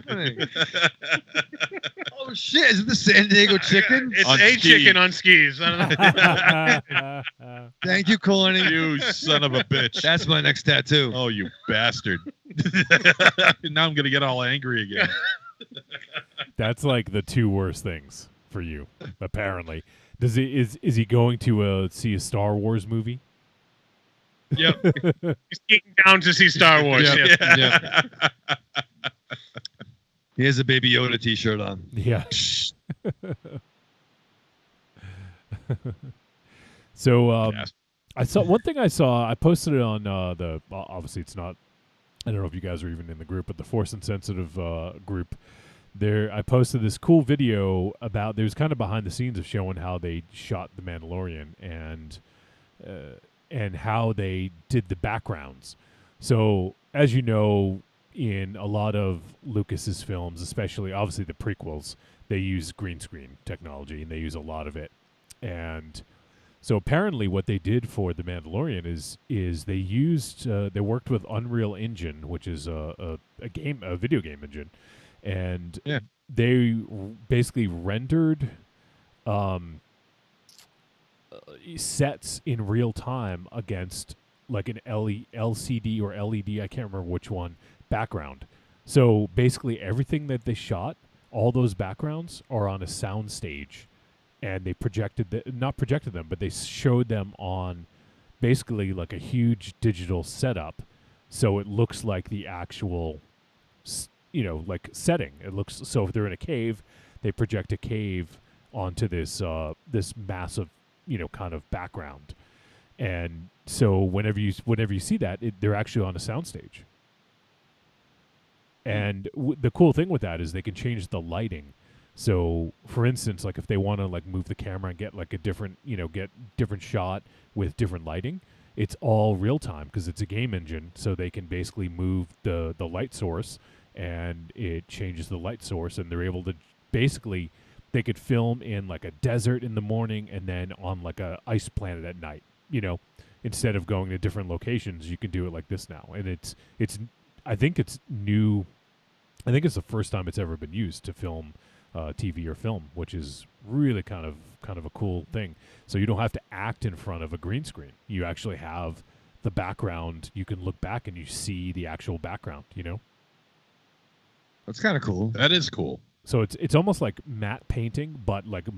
shit! Is it the San Diego Chicken? It's On a skis. chicken on skis. I don't know. Thank you, Corny. You son of a bitch. That's my next tattoo. Oh, you bastard. Now I'm going to get all angry again. That's like the two worst things for you, apparently. Is he going to see a Star Wars movie? Yep. He's getting down to see Star Wars. Yeah. He has a Baby Yoda t-shirt on. Yeah. So I saw one thing. I posted it on obviously it's not. I don't know if you guys are even in the group, but the Force Insensitive group. There, I posted this cool video about. There's kind of behind the scenes of showing how they shot The Mandalorian and how they did the backgrounds. So as you know, in a lot of Lucas's films, especially obviously the prequels, they use green screen technology and they use a lot of it. And so apparently what they did for The Mandalorian is they used they worked with Unreal Engine, which is a video game engine, and they basically rendered sets in real time against like an LCD or LED, I can't remember which one, background. So basically everything that they shot, all those backgrounds are on a sound stage, and they not projected them, but they showed them on basically like a huge digital setup, so it looks like the actual, like setting. It looks, so if they're in a cave, they project a cave onto this this massive, kind of background, and so whenever you see that, they're actually on a soundstage. And the cool thing with that is they can change the lighting. So, for instance, like if they want to like move the camera and get like a different, get different shot with different lighting, it's all real time because it's a game engine. So they can basically move the light source, and it changes the light source, and they're able to basically, they could film in like a desert in the morning and then on like a ice planet at night. Instead of going to different locations, you can do it like this now, and it's. I think it's new. I think it's the first time it's ever been used to film TV or film, which is really kind of a cool thing. So you don't have to act in front of a green screen. You actually have the background. You can look back and you see the actual background. That's kind of cool. That is cool. So it's almost like matte painting, but like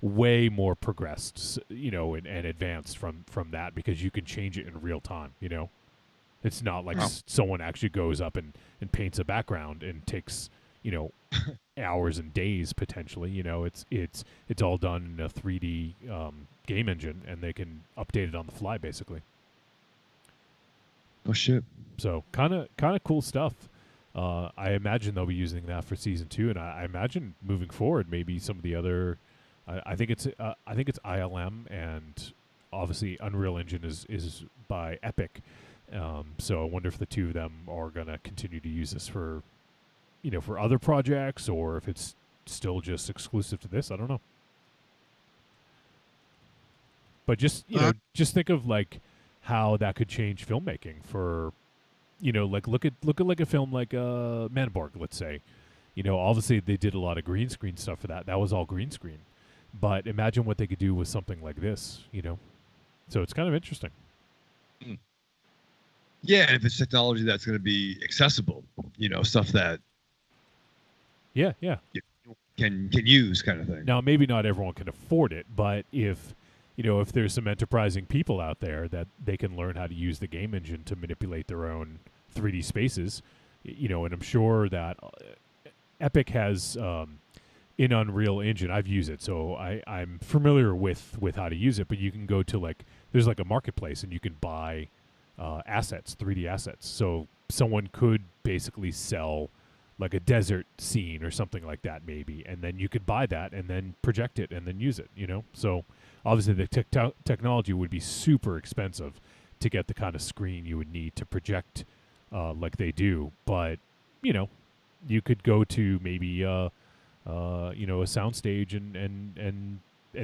way more progressed, and advanced from that, because you can change it in real time. It's not like someone actually goes up and paints a background and takes, hours and days potentially. It's all done in a 3D game engine, and they can update it on the fly basically. Oh shit! So kind of cool stuff. I imagine they'll be using that for season 2, and I imagine moving forward maybe some of the other. I think it's ILM, and obviously Unreal Engine is by Epic. So I wonder if the two of them are going to continue to use this for, for other projects, or if it's still just exclusive to this. I don't know. But just, just think of like how that could change filmmaking for, like look at like a film like Manborg, let's say. Obviously they did a lot of green screen stuff for that. That was all green screen. But imagine what they could do with something like this, So it's kind of interesting. Yeah, and if it's technology that's going to be accessible, stuff that yeah can use, kind of thing. Now, maybe not everyone can afford it, but if there's some enterprising people out there that they can learn how to use the game engine to manipulate their own 3D spaces, and I'm sure that Epic has in Unreal Engine. I've used it, so I'm familiar with how to use it. But you can go to there's like a marketplace, and you can buy assets, 3D assets. So someone could basically sell like a desert scene or something like that, maybe, and then you could buy that and then project it and then use it. So obviously the technology would be super expensive to get the kind of screen you would need to project like they do. But you could go to maybe a soundstage and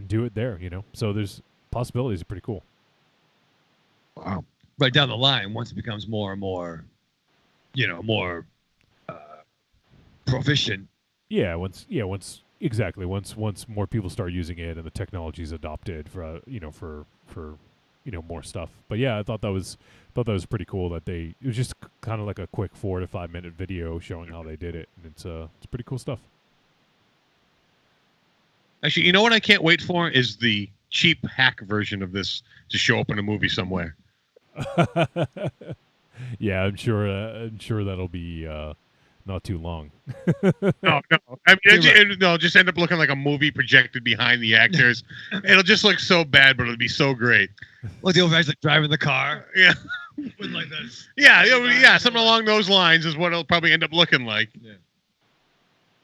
do it there. So there's possibilities are pretty cool. Wow. Right down the line, once it becomes more and more, more proficient. Once more people start using it and the technology is adopted for more stuff. But yeah, I thought that was pretty cool that it was just kind of like a quick 4 to 5 minute video showing how they did it, and it's pretty cool stuff. Actually, you know what I can't wait for is the cheap hack version of this to show up in a movie somewhere. Yeah, I'm sure that'll be not too long. No. I mean, it'll just end up looking like a movie projected behind the actors. It'll just look so bad, but it'll be so great. Well, the old guy's like driving the car. Yeah. With like this. Yeah, something along those lines is what it'll probably end up looking like.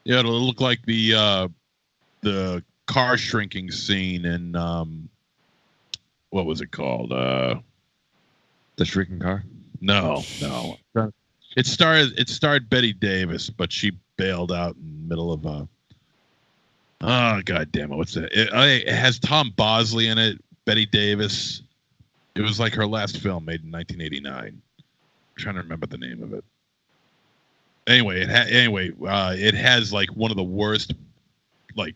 Yeah, it'll look like the car shrinking scene in what was it called? The shrinking car? No. It starred Betty Davis, but she bailed out in the middle of oh god damn it, what's that? It has Tom Bosley in it, Betty Davis. It was like her last film, made in 1989. I'm trying to remember the name of it. Anyway, it has like one of the worst like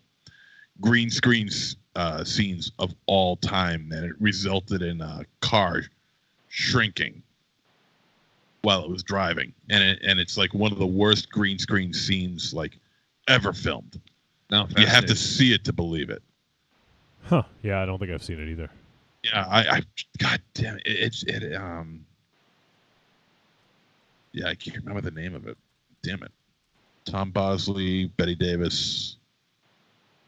green screens scenes of all time, and it resulted in a car shrinking while it was driving, and it's like one of the worst green screen scenes like ever filmed. No, You have to see it to believe it. Huh. Yeah, I don't think I've seen it either. Yeah, I God damn it, yeah, I can't remember the name of it. Damn it. Tom Bosley, Betty Davis.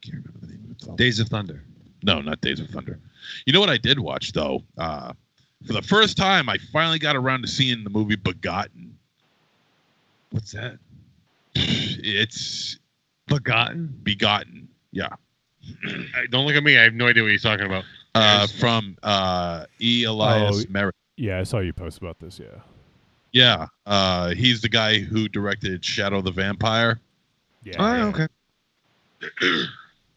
Can't remember the name of it. Days of Thunder. No, not Days of Thunder. You know what I did watch though? For the first time, I finally got around to seeing the movie Begotten. What's that? It's Begotten. Yeah. Don't look at me. I have no idea what he's talking about. From E. Elias Merritt. Yeah, I saw you post about this. Yeah. Yeah. He's the guy who directed Shadow the Vampire. Yeah. Oh, okay.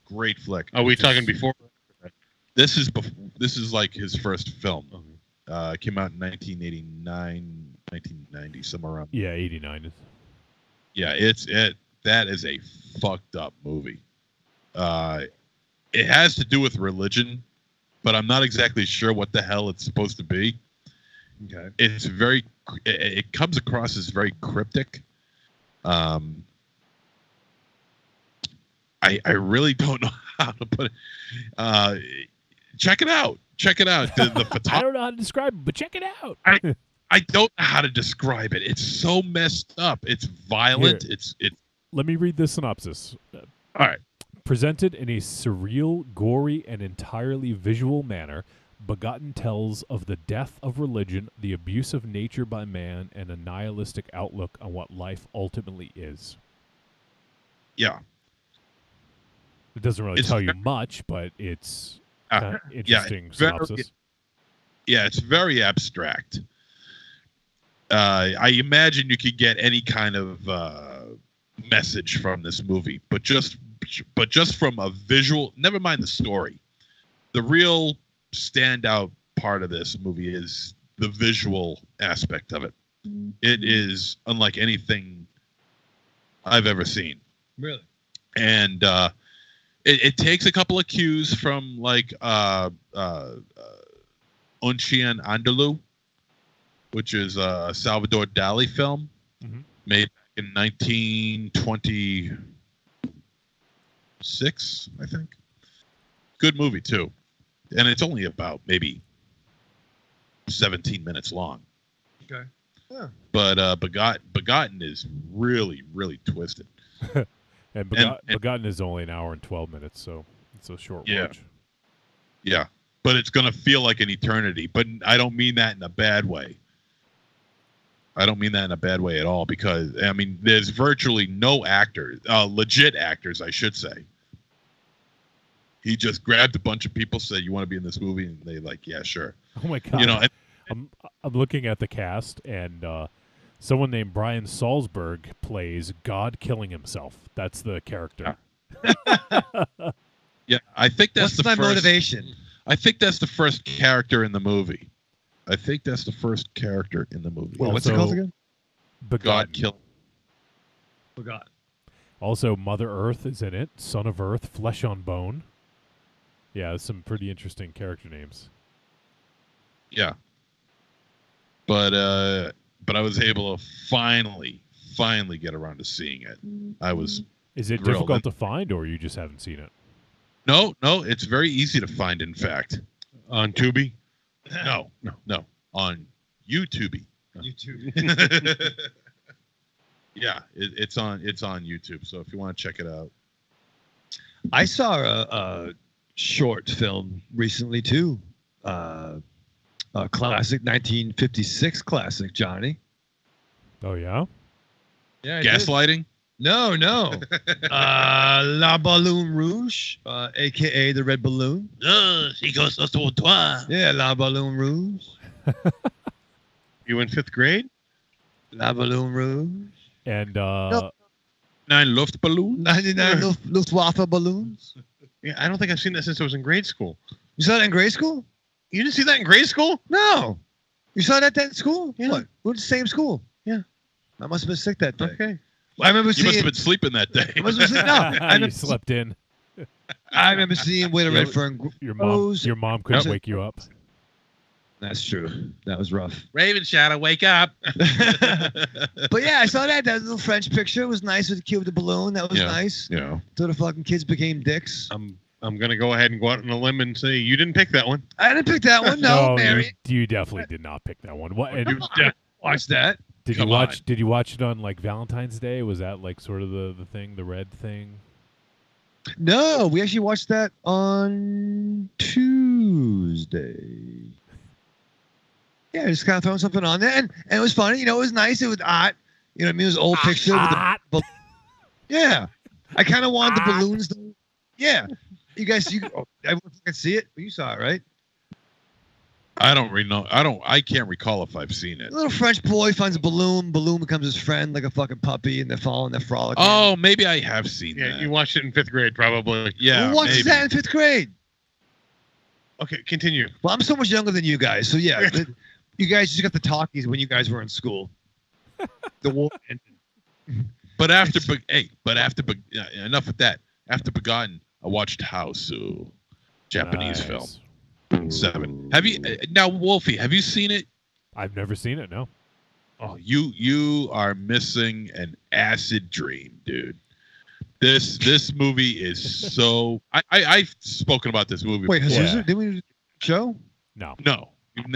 Great flick. Are we talking before? This is like his first film. Came out in 1989, 1990, somewhere around. Yeah, 89. Yeah, that is a fucked up movie. It has to do with religion, but I'm not exactly sure what the hell it's supposed to be. Okay. It comes across as very cryptic. I really don't know how to put it. Check it out. The I don't know how to describe it, but check it out. I don't know how to describe it. It's so messed up. It's violent. Here. It's Let me read the synopsis. all right. Presented in a surreal, gory, and entirely visual manner, Begotten tells of the death of religion, the abuse of nature by man, and a nihilistic outlook on what life ultimately is. Yeah. It doesn't really It's tell you much, but it's kind of interesting synopsis. It's very abstract. I imagine you could get any kind of message from this movie, but just from a visual, never mind the story. The real standout part of this movie is the visual aspect of it. It is unlike anything I've ever seen. Really? And it takes a couple of cues from like Un Chien Andalou, which is a Salvador Dali film made in 1926, I think. Good movie too, and it's only about maybe 17 minutes long. Okay. Yeah. But Begotten is really, really twisted. And Begotten is only an hour and 12 minutes, so it's a short watch. Yeah, but it's going to feel like an eternity. But I don't mean that in a bad way. I don't mean that in a bad way at all, because, I mean, there's virtually no actors, legit actors, I should say. He just grabbed a bunch of people, said, "You want to be in this movie?" And they like, "Yeah, sure." Oh my god! You know, I'm looking at the cast, and someone named Brian Salzberg plays God killing himself. That's the character. Yeah, I think that's What's my motivation? I think that's the first character in the movie. What's it Also, called again? God Begotten. killing. Forgot. Also, Mother Earth is in it. Son of Earth, Flesh on Bone. Yeah, some pretty interesting character names. Yeah. But I was able to finally get around to seeing it. I was Is it thrilled. difficult to find, or you just haven't seen it? No, it's very easy to find, in fact. On Tubi? No. On YouTube. YouTube. Yeah, it's on YouTube. So if you want to check it out. I saw a short film recently too. A classic 1956 classic, Johnny. Oh yeah. Yeah. Gaslighting? No. La Balloon Rouge, aka the Red Balloon. Yeah, La Balloon Rouge. You in 5th grade? La Balloon Rouge. And 9 Luftballon? 99 Luftwaffe balloons. Yeah, I don't think I've seen that since I was in grade school. You saw that in grade school? You didn't see that in grade school? No. You saw that in school? Yeah. What? We're in the same school. Yeah. I must have been sick that day. Okay. I remember You seeing. must have been sleeping that day. I must have been sick. No, I you remember, slept in. I remember seeing where the red fern Your grows. mom couldn't Yep. wake you up. That's true. That was rough. Raven Shadow, wake up. But yeah, I saw that little French picture. It was nice with the kid with the balloon. That was Yeah. nice. Yeah. So the fucking kids became dicks. I'm gonna go ahead and go out on a limb and say you didn't pick that one. I didn't pick that one. No, Mary. you definitely did not pick that one. What? And Come on. Watch that. did you Come watch? on. Did you watch it on like Valentine's Day? Was that like sort of the thing, the red thing? No, we actually watched that on Tuesday. Yeah, just kind of throwing something on there, and it was funny. You know, it was nice. It was hot. You know what I mean? It was an old picture with the. Yeah, I kind of wanted the balloons. Yeah, you guys, everyone can see it. You saw it, right? I don't really know. I can't recall if I've seen it. A little French boy finds a balloon. Balloon becomes his friend, like a fucking puppy, and they're following, they're frolicking. Oh, maybe I have seen Yeah, that. you watched it in 5th grade, probably. Yeah, Who watches maybe. that in 5th grade? Okay, continue. Well, I'm so much younger than you guys, so yeah, you guys just got the talkies when you guys were in school. The war ended. But after enough with that. After Begotten, I watched House, Japanese Nice. film. 7. Have you now, Wolfie? Have you seen it? I've never seen it. No. Oh, you are missing an acid dream, dude. This movie is so. I've spoken about this movie. Wait, before. Hazuzu, did we do a show? No. No,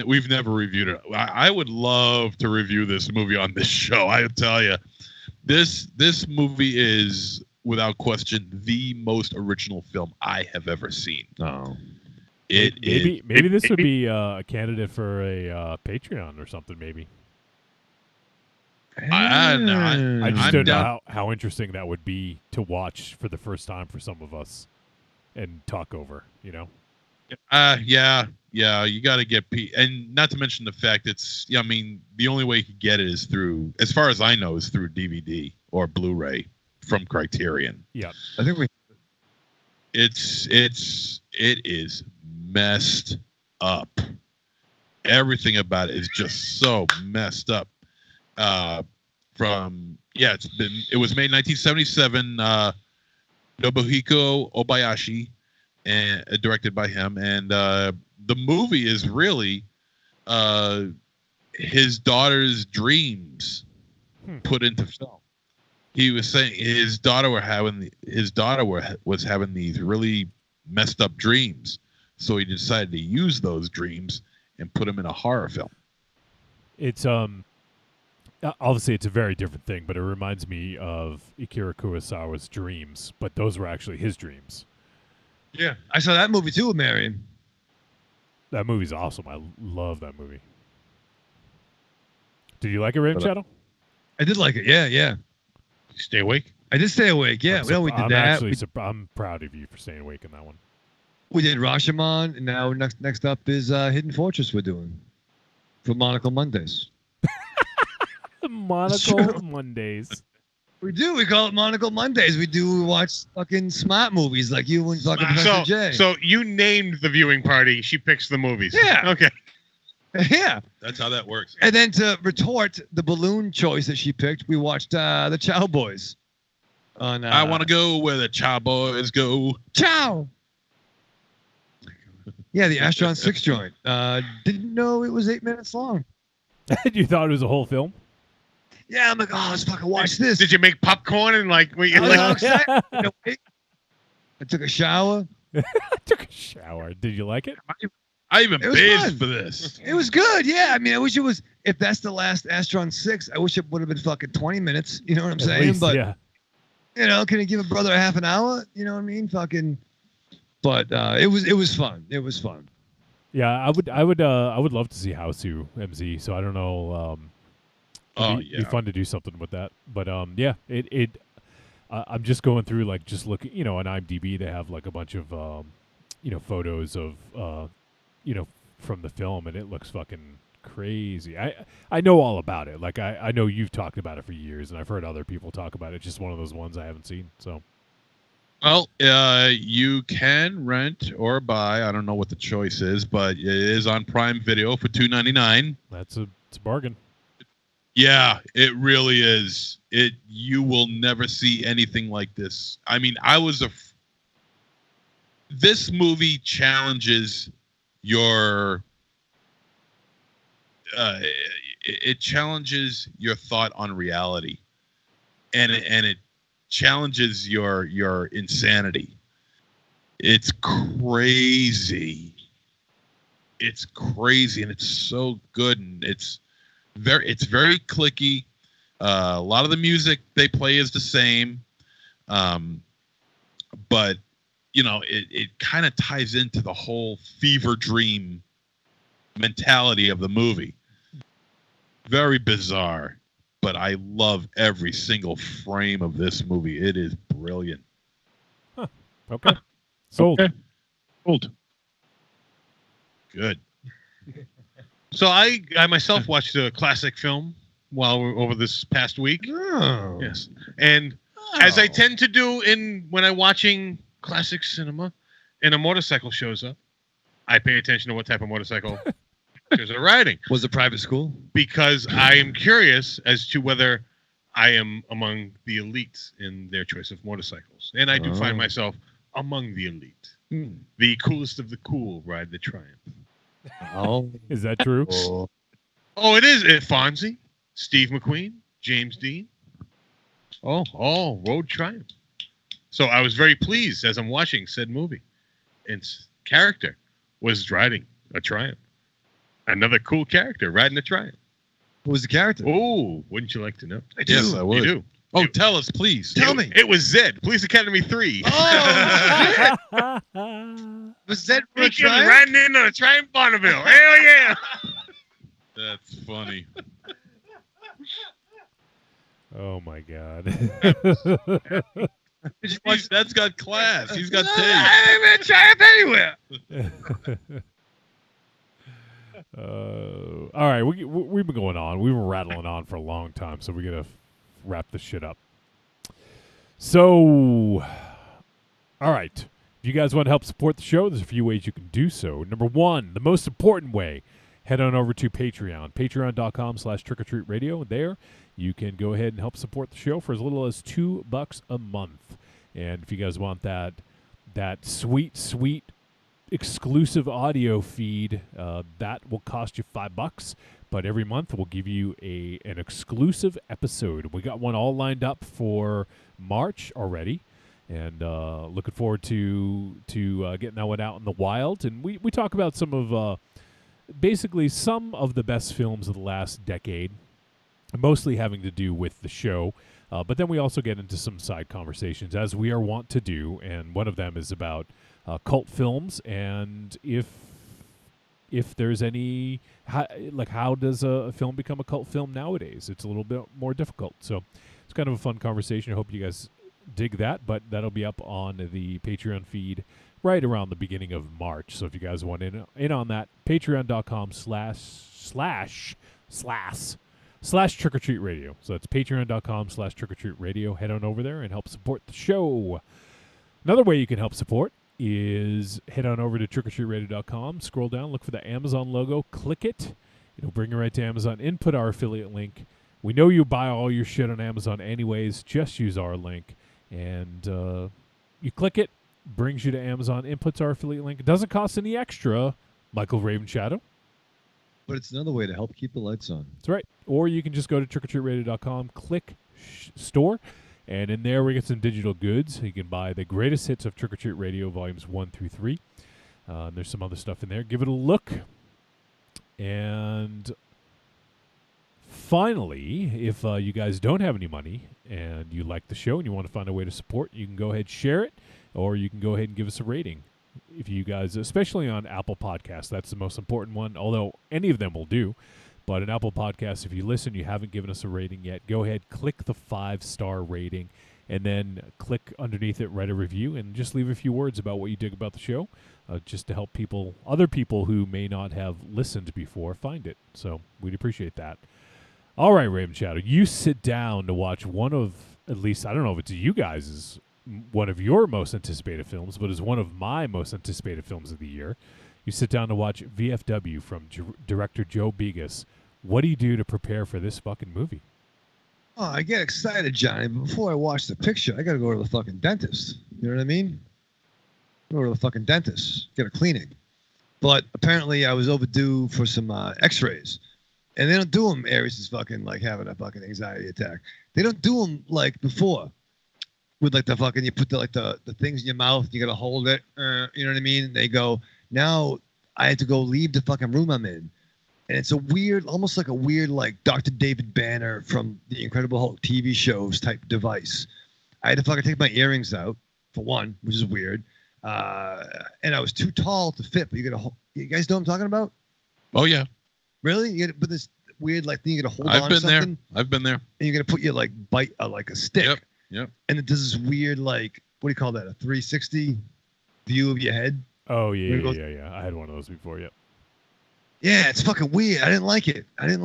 we've never reviewed it. I would love to review this movie on this show. I tell you, this movie is without question the most original film I have ever seen. No. Maybe this would be a candidate for a Patreon or something. Maybe. I I just I'm don't know down- how interesting that would be to watch for the first time for some of us and talk over. You know. Yeah. You got to get and not to mention the fact it's. I mean, the only way you could get it is through, as far as I know, is through DVD or Blu-ray from Criterion. Yeah. I think we. It is messed up. Everything about it is just so messed up. It was made in 1977. Nobuhiko Obayashi, and directed by him, and the movie is really his daughter's dreams put into film. He was saying his daughter was having these really messed up dreams, so he decided to use those dreams and put them in a horror film. It's obviously it's a very different thing, but it reminds me of Akira Kurosawa's dreams, but those were actually his dreams. Yeah, I saw that movie too with Marion. That movie's awesome. I love that movie. Did you like it, Raven Shadow? I did like it. Yeah. Stay awake. I did stay awake. Yeah, we did I'm that. actually I'm proud of you for staying awake in that one. We did Rashomon, and now next up is Hidden Fortress. We're doing for Monocle Mondays. Monocle Mondays. We do. We call it Monocle Mondays. We watch fucking smart movies like you and fucking Professor J. So you named the viewing party. She picks the movies. Yeah. Okay. Yeah. That's how that works. And then to retort the balloon choice that she picked, we watched the Chow Boys. On I want to go where the Chow Boys go. Chow. Yeah, the Astron 6 joint. Didn't know it was 8 minutes long. You thought it was a whole film? Yeah, I'm like, oh, let's fucking watch this. Did you make popcorn and like? Were you I was like all excited. You know, I took a shower. I took a shower. Did you like it? I even It was bathed fun. for this. It was good. Yeah, I mean, I wish it was. If that's the last Astron 6, I wish it would have been fucking 20 minutes. You know what I'm At saying? least, But yeah. you know, can I give a brother a half an hour? You know what I mean? Fucking. But it was fun. It was fun. Yeah, I would love to see Houseu MZ. So I don't know. It'd be fun to do something with that. But yeah, I'm just going through like just looking. You know, on IMDb they have like a bunch of photos of from the film, and it looks fucking crazy. I know all about it. Like I know you've talked about it for years, and I've heard other people talk about it. It's just one of those ones I haven't seen. So. Well, you can rent or buy. I don't know what the choice is, but it is on Prime Video for $2.99. It's a bargain. Yeah, it really is. You will never see anything like this. I mean, this movie challenges your it challenges your thought on reality, and it challenges your insanity. It's crazy. It's crazy, and it's so good, and it's very clicky. A lot of the music they play is the same, but it kind of ties into the whole fever dream mentality of the movie. Very bizarre, but I love every single frame of this movie. It is brilliant. Okay. Sold. Okay. Old. Good. So I myself watched a classic film over this past week. Oh. Yes, and as I tend to do when I'm watching classic cinema, and a motorcycle shows up, I pay attention to what type of motorcycle there's a riding. Was it private school? Because I am curious as to whether I am among the elites in their choice of motorcycles, and I do find myself among the elite. The coolest of the cool ride the Triumph. Oh, Is that true? Oh, it is. Fonzie, Steve McQueen, James Dean. Oh, all road Triumph. So I was very pleased as I'm watching said movie. Its character was riding a Triumph. Another cool character riding a Triumph. who was the character? Oh, wouldn't you like to know? I do. Yes, I would. You do. Oh, tell us, please. Tell me. It was Zed, Police Academy 3. Oh, was that for a He was Triumph? riding in on a Triumph Bonneville. Hell yeah. That's funny. Oh my God. That's got class. He's got taste. I ain't been Triumph anywhere. All right, we've been going on. We were rattling on for a long time, so we're gonna wrap this shit up. So, all right, if you guys want to help support the show, there's a few ways you can do so. Number one, the most important way, head on over to Patreon, patreon.com/trickortreatradio. There, you can go ahead and help support the show for as little as $2 a month. And if you guys want that sweet exclusive audio feed, that will cost you $5. But every month we'll give you an exclusive episode. We got one all lined up for March already, and looking forward to getting that one out in the wild. And we talk about some of basically some of the best films of the last decade, mostly having to do with the show. But then we also get into some side conversations, as we are wont to do, and one of them is about cult films, and if there's any, how does a film become a cult film nowadays? It's a little bit more difficult. So it's kind of a fun conversation. I hope you guys dig that, but that'll be up on the Patreon feed right around the beginning of March. So if you guys want in on that, patreon.com/trickortreatradio. So that's patreon.com/trickortreatradio. Head on over there and help support the show. Another way you can help support is head on over to trickortreatradio.com, scroll down, look for the Amazon logo, click it. It'll bring you right to Amazon. Input our affiliate link. We know you buy all your shit on Amazon anyways. Just use our link. And you click it, brings you to Amazon, inputs our affiliate link. It doesn't cost any extra, Michael Raven Shadow. But it's another way to help keep the lights on. That's right. Or you can just go to trickortreatradio.com, click store, and in there we get some digital goods. You can buy the greatest hits of Trick or Treat Radio volumes 1 through 3. There's some other stuff in there. Give it a look. And finally, if you guys don't have any money and you like the show and you want to find a way to support, you can go ahead and share it, or you can go ahead and give us a rating. If you guys, especially on Apple Podcasts, that's the most important one, although any of them will do. But in Apple Podcasts, if you listen, you haven't given us a rating yet, go ahead, click the 5-star rating, and then click underneath it, write a review, and just leave a few words about what you dig about the show, just to help other people who may not have listened before, find it. So we'd appreciate that. All right, Raven Shadow, you sit down to watch one of, at least, I don't know if it's you guys' one of your most anticipated films, but is one of my most anticipated films of the year. You sit down to watch VFW from director Joe Begas. What do you do to prepare for this fucking movie? Oh, I get excited, Johnny, but before I watch the picture, I got to go to the fucking dentist. You know what I mean? Go to the fucking dentist, get a cleaning. But apparently I was overdue for some x-rays. And they don't do them, Aries is fucking like having a fucking anxiety attack. They don't do them like before. With like the fucking, you put the things in your mouth, you gotta hold it, you know what I mean? And they go, now I had to go leave the fucking room I'm in. And it's a weird, almost like a weird like Dr. David Banner from the Incredible Hulk TV shows type device. I had to fucking take my earrings out, for one, which is weird. And I was too tall to fit, but you guys know what I'm talking about? Oh, yeah. Really? You gotta put this weird like thing, you gotta hold on to something. I've been there. And you're gonna put your like bite like a stick. Yep. And it does this weird like, what do you call that? A 360 view of your head. Oh yeah. I had one of those before. Yep. Yeah, it's fucking weird. I didn't like it. And then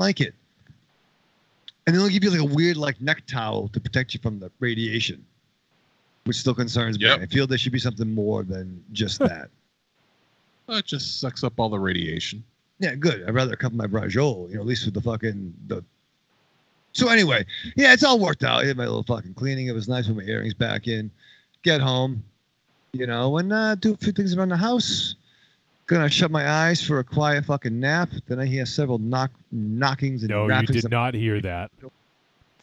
they'll give you like a weird like neck towel to protect you from the radiation, which still concerns me. I feel there should be something more than just that. Well, it just sucks up all the radiation. Yeah, good. I'd rather cover my braciole, at least with the fucking So anyway, yeah, it's all worked out. I did my little fucking cleaning. It was nice with my earrings back in. Get home, and do a few things around the house. Gonna shut my eyes for a quiet fucking nap. Then I hear several knockings and No, rappings. you did not hear that.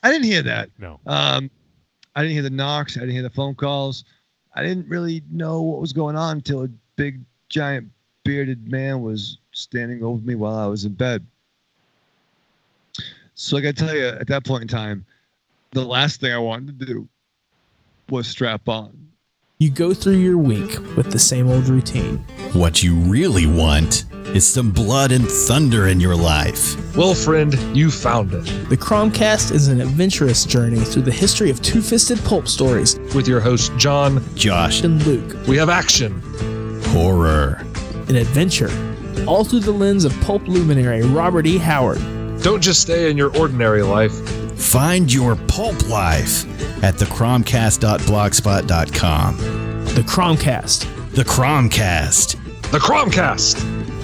I didn't hear that. No. I didn't hear the knocks. I didn't hear the phone calls. I didn't really know what was going on until a big, giant, bearded man was standing over me while I was in bed. So I got to tell you, at that point in time, the last thing I wanted to do was strap on. You go through your week with the same old routine. What you really want is some blood and thunder in your life. Well, friend, you found it. The Cromcast is an adventurous journey through the history of two-fisted pulp stories. With your hosts, John, Josh, and Luke. We have action, horror, and adventure, all through the lens of pulp luminary Robert E. Howard. Don't just stay in your ordinary life. Find your pulp life at thecromcast.blogspot.com. The Cromcast. The Cromcast. The Cromcast.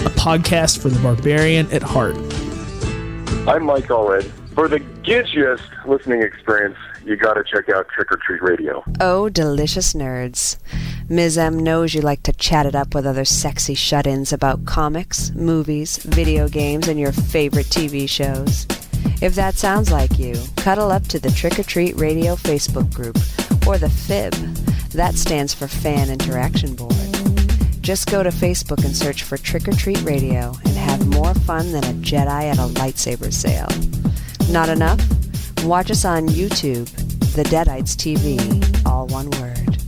A podcast for the barbarian at heart. I'm Mike Allred. For the gidgiest listening experience, you gotta check out Trick or Treat Radio. Oh, delicious nerds. Ms. M knows you like to chat it up with other sexy shut-ins about comics, movies, video games, and your favorite TV shows. If that sounds like you, cuddle up to the Trick or Treat Radio Facebook group, or the FIB. That stands for Fan Interaction Board. Just go to Facebook and search for Trick or Treat Radio and have more fun than a Jedi at a lightsaber sale. Not enough? Watch us on YouTube, The Deadites TV, all one word.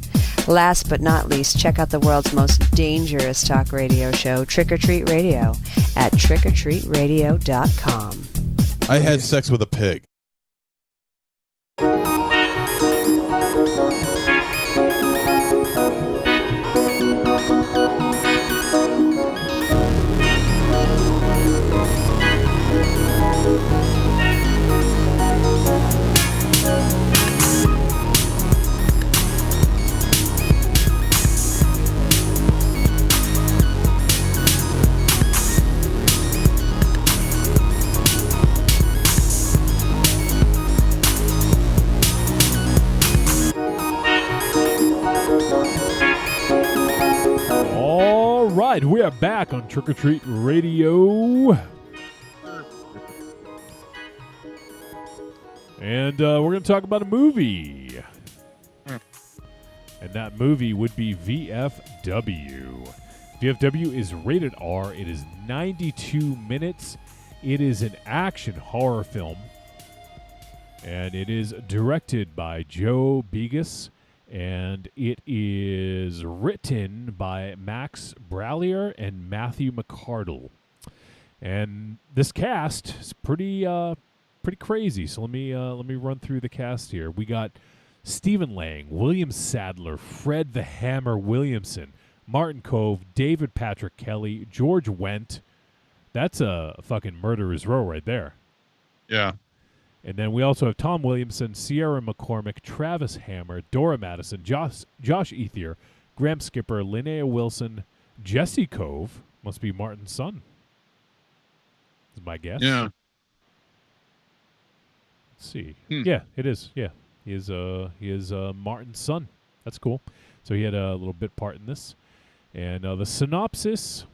Last but not least, check out the world's most dangerous talk radio show, Trick or Treat Radio, at trickortreatradio.com. I had sex with a pig. Right, we are back on Trick or Treat Radio. And we're going to talk about a movie. And that movie would be VFW. VFW is rated R. It is 92 minutes. It is an action horror film. And it is directed by Joe Begas. And it is written by Max Brallier and Matthew McCardle. And this cast is pretty crazy. So let me run through the cast here. We got Stephen Lang, William Sadler, Fred the Hammer Williamson, Martin Cove, David Patrick Kelly, George Wendt. That's a fucking murderer's row right there. Yeah. And then we also have Tom Williamson, Sierra McCormick, Travis Hammer, Dora Madison, Josh Ethier, Graham Skipper, Linnea Wilson, Jesse Cove. Must be Martin's son. Is my guess. Yeah. Let's see. Yeah, it is. Yeah. He is Martin's son. That's cool. So he had a little bit part in this. And the synopsis: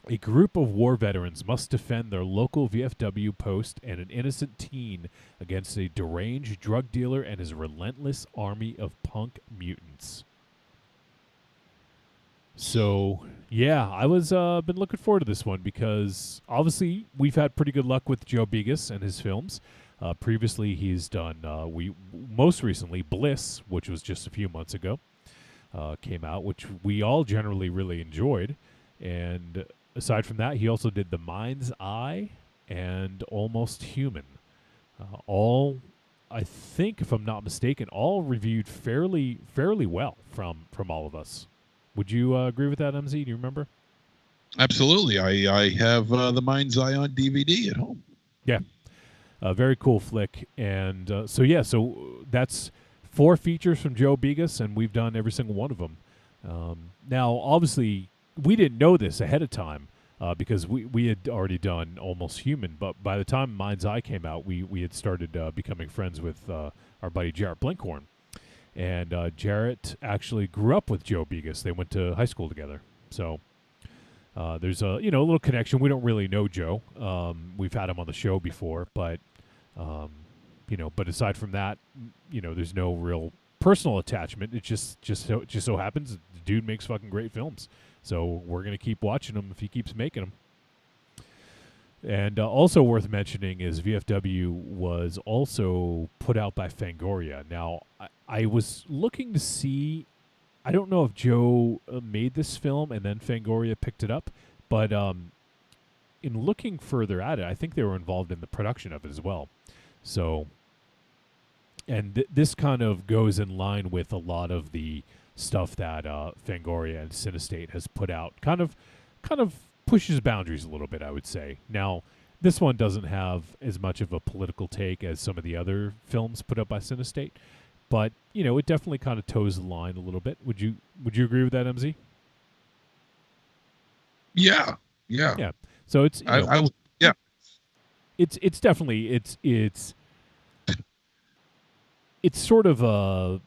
a group of war veterans must defend their local VFW post and an innocent teen against a deranged drug dealer and his relentless army of punk mutants. So, yeah, I was been looking forward to this one because obviously we've had pretty good luck with Joe Bigas and his films. Previously, he's done most recently Bliss, which was just a few months ago, came out, which we all generally really enjoyed. And aside from that, he also did The Mind's Eye and Almost Human. All, I think, if I'm not mistaken, all reviewed fairly well from all of us. Would you agree with that, MZ? Do you remember? Absolutely. I have The Mind's Eye on DVD at home. Yeah. Very cool flick. And so that's 4 features from Joe Bigas, and we've done every single one of them. Now, obviously, we didn't know this ahead of time because we had already done Almost Human, but by the time Mind's Eye came out, we had started becoming friends with our buddy Jarrett Blinkhorn. And Jarrett actually grew up with Joe Bigas. They went to high school together. So there's a little connection. We don't really know Joe. We've had him on the show before, but but aside from that, there's no real personal attachment. It just so happens the dude makes fucking great films. So we're gonna keep watching him if he keeps making them. And also worth mentioning is VFW was also put out by Fangoria. Now, I was looking to see, I don't know if Joe made this film and then Fangoria picked it up, but in looking further at it, I think they were involved in the production of it as well. So, and this kind of goes in line with a lot of the stuff that Fangoria and Cinestate has put out. Kind of pushes boundaries a little bit, I would say. Now, this one doesn't have as much of a political take as some of the other films put up by Cinestate, but it definitely kind of toes the line a little bit. Would you agree with that, MZ? Yeah. So it's yeah. It's definitely it's sort of a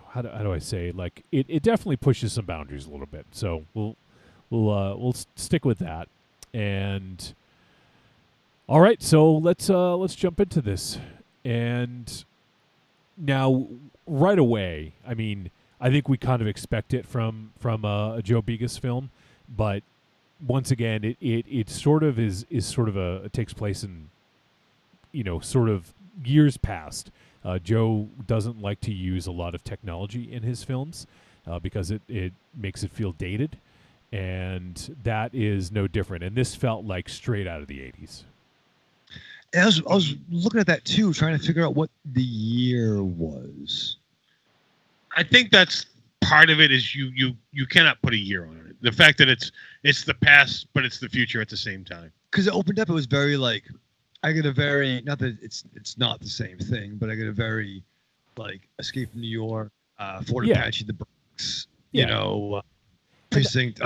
how do I say, like it definitely pushes some boundaries a little bit. So we'll stick with that. And all right, so let's jump into this. And now right away, I mean, I think we kind of expect it from a Joe Bigas film, but once again, it sort of is sort of it takes place in sort of years past. Joe doesn't like to use a lot of technology in his films because it makes it feel dated. And that is no different. And this felt like straight out of the 80s. I was looking at that too, trying to figure out what the year was. I think that's part of it. Is you cannot put a year on it. The fact that it's the past, but it's the future at the same time. Because it opened up, it was very like, I get a very, not that it's not the same thing, but I get a very like Escape from New York, Fort Apache, The Bronx, Precinct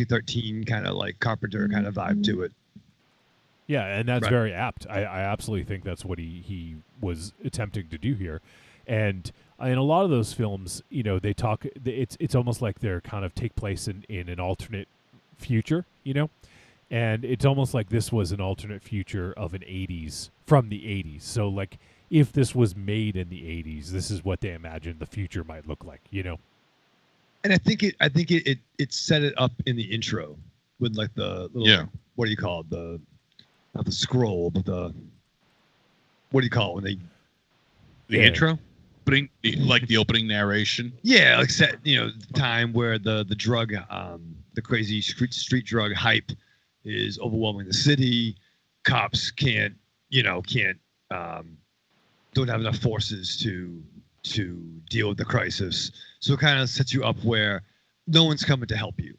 13 kind of like Carpenter kind of vibe to it. Yeah, and that's very apt. I absolutely think that's what he was attempting to do here. And in a lot of those films, they talk, it's almost like they're kind of take place in an alternate future, and it's almost like this was an alternate future of an 80s, from the 80s. So like if this was made in the 80s, this is what they imagined the future might look like, And I think it set it up in the intro with like the little, what do you call it? Not the scroll, but what do you call it when the intro? Like the opening narration. Yeah, like set, the time where the drug, the crazy street drug hype is overwhelming the city. Cops don't have enough forces to deal with the crisis. So it kind of sets you up where no one's coming to help you,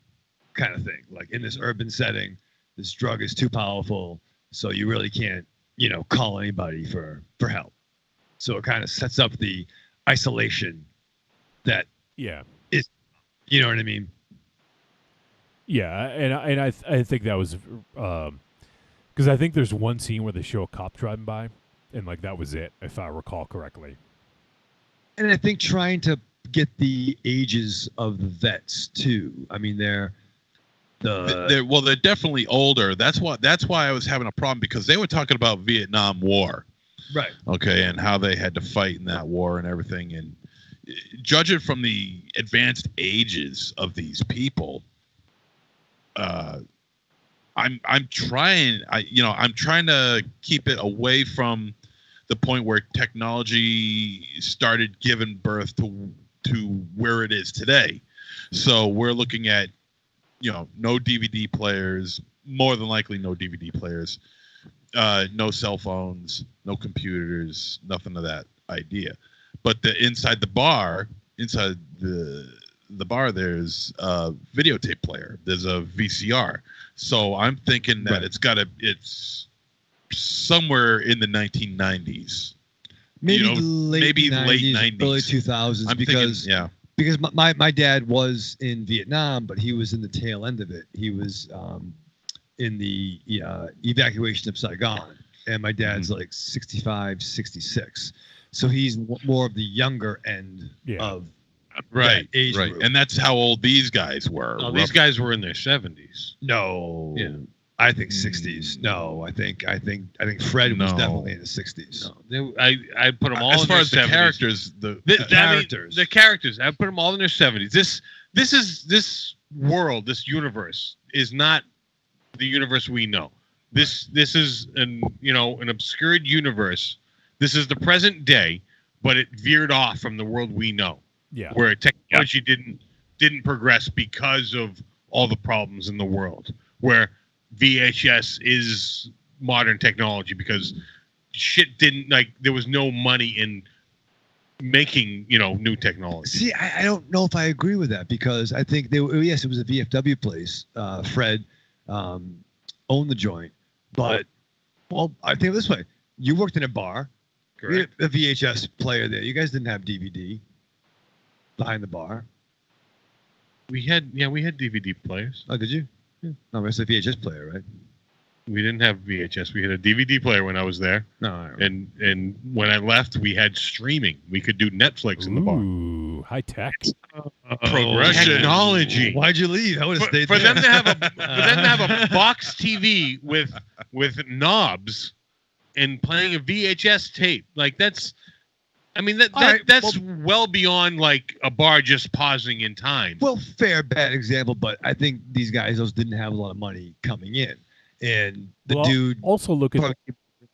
kind of thing. Like in this urban setting, this drug is too powerful, so you really can't, call anybody for help. So it kind of sets up the isolation that is, you know what I mean? Yeah, and I think that was because I think there's one scene where they show a cop driving by, and like that was it, if I recall correctly. And I think trying to get the ages of the vets too. I mean, they're definitely older. That's why I was having a problem, because they were talking about Vietnam War, right? Okay, and how they had to fight in that war and everything. And judging from the advanced ages of these people, I'm trying to keep it away from the point where technology started giving birth to where it is today. So we're looking at, no DVD players, more than likely no DVD players, no cell phones, no computers, nothing of that idea. But inside the bar, there's a videotape player. There's a VCR. So I'm thinking that it's somewhere in the 1990s. Maybe late 90s, early 2000s, because my dad was in Vietnam, but he was in the tail end of it. He was in the evacuation of Saigon, and my dad's like 65, 66. So he's more of the younger end of that age group. And that's how old these guys were. No, these guys were in their 70s. No. Yeah. I think 60s. No, I think Fred was definitely in the 60s. No, I put them all as in far their as 70s. the characters, the characters. I put them all in their 70s. This world, this universe is not the universe we know. This is an obscured universe. This is the present day, but it veered off from the world we know. Yeah. Where technology didn't progress because of all the problems in the world. Where VHS is modern technology because shit there was no money in making, new technology. See, I don't know if I agree with that, because I think it was a VFW place. Fred owned the joint, but I think this way: you worked in a bar, you had a VHS player there. You guys didn't have DVD behind the bar. We had DVD players. Oh, did you? Yeah. No, it's a VHS player, right? We didn't have VHS. We had a DVD player when I was there. No, and when I left, we had streaming. We could do Netflix in the bar. Ooh, high tech. Progression. Technology. Why'd you leave? I would have stayed for there. them to have a box TV with knobs and playing a VHS tape, that's well beyond like a bar just pausing in time. Well, bad example, but I think these guys didn't have a lot of money coming in, and the dude also look at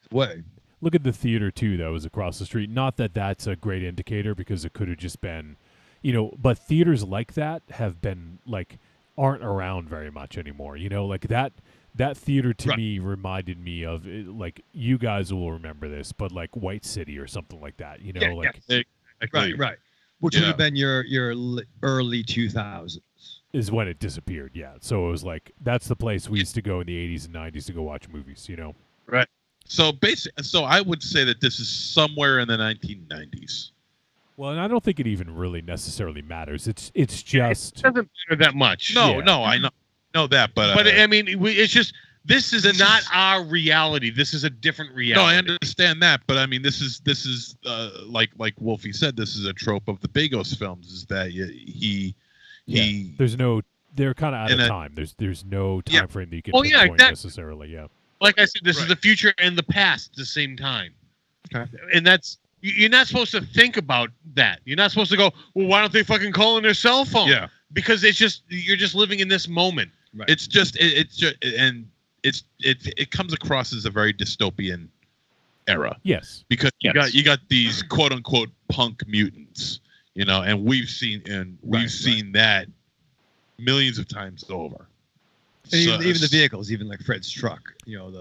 the theater too that was across the street. Not that that's a great indicator, because it could have just been, but theaters like that have been aren't around very much anymore. That theater to me reminded me of, you guys will remember this, but White City or something like that. Right. Which would have been your early 2000s. Is when it disappeared. Yeah. So it was that's the place we used to go in the 80s and 90s to go watch movies. Right. So I would say that this is somewhere in the 1990s. Well, and I don't think it even really necessarily matters. It's just it doesn't matter that much. No, I know that, but it's just this is not our reality. This is a different reality. No, I understand that, but this is like Wolfie said, this is a trope of the Bagos films, is that they're kind of out of time. There's no time frame that you can pinpoint necessarily. Yeah. Like I said, this is the future and the past at the same time. Okay. And you're not supposed to think about that. You're not supposed to go, well, why don't they fucking call on their cell phone? Yeah. Because you're just living in this moment. Right. It comes across as a very dystopian era. Yes. Because you got these quote unquote punk mutants, and we've seen that millions of times over. And even the vehicles, even like Fred's truck, and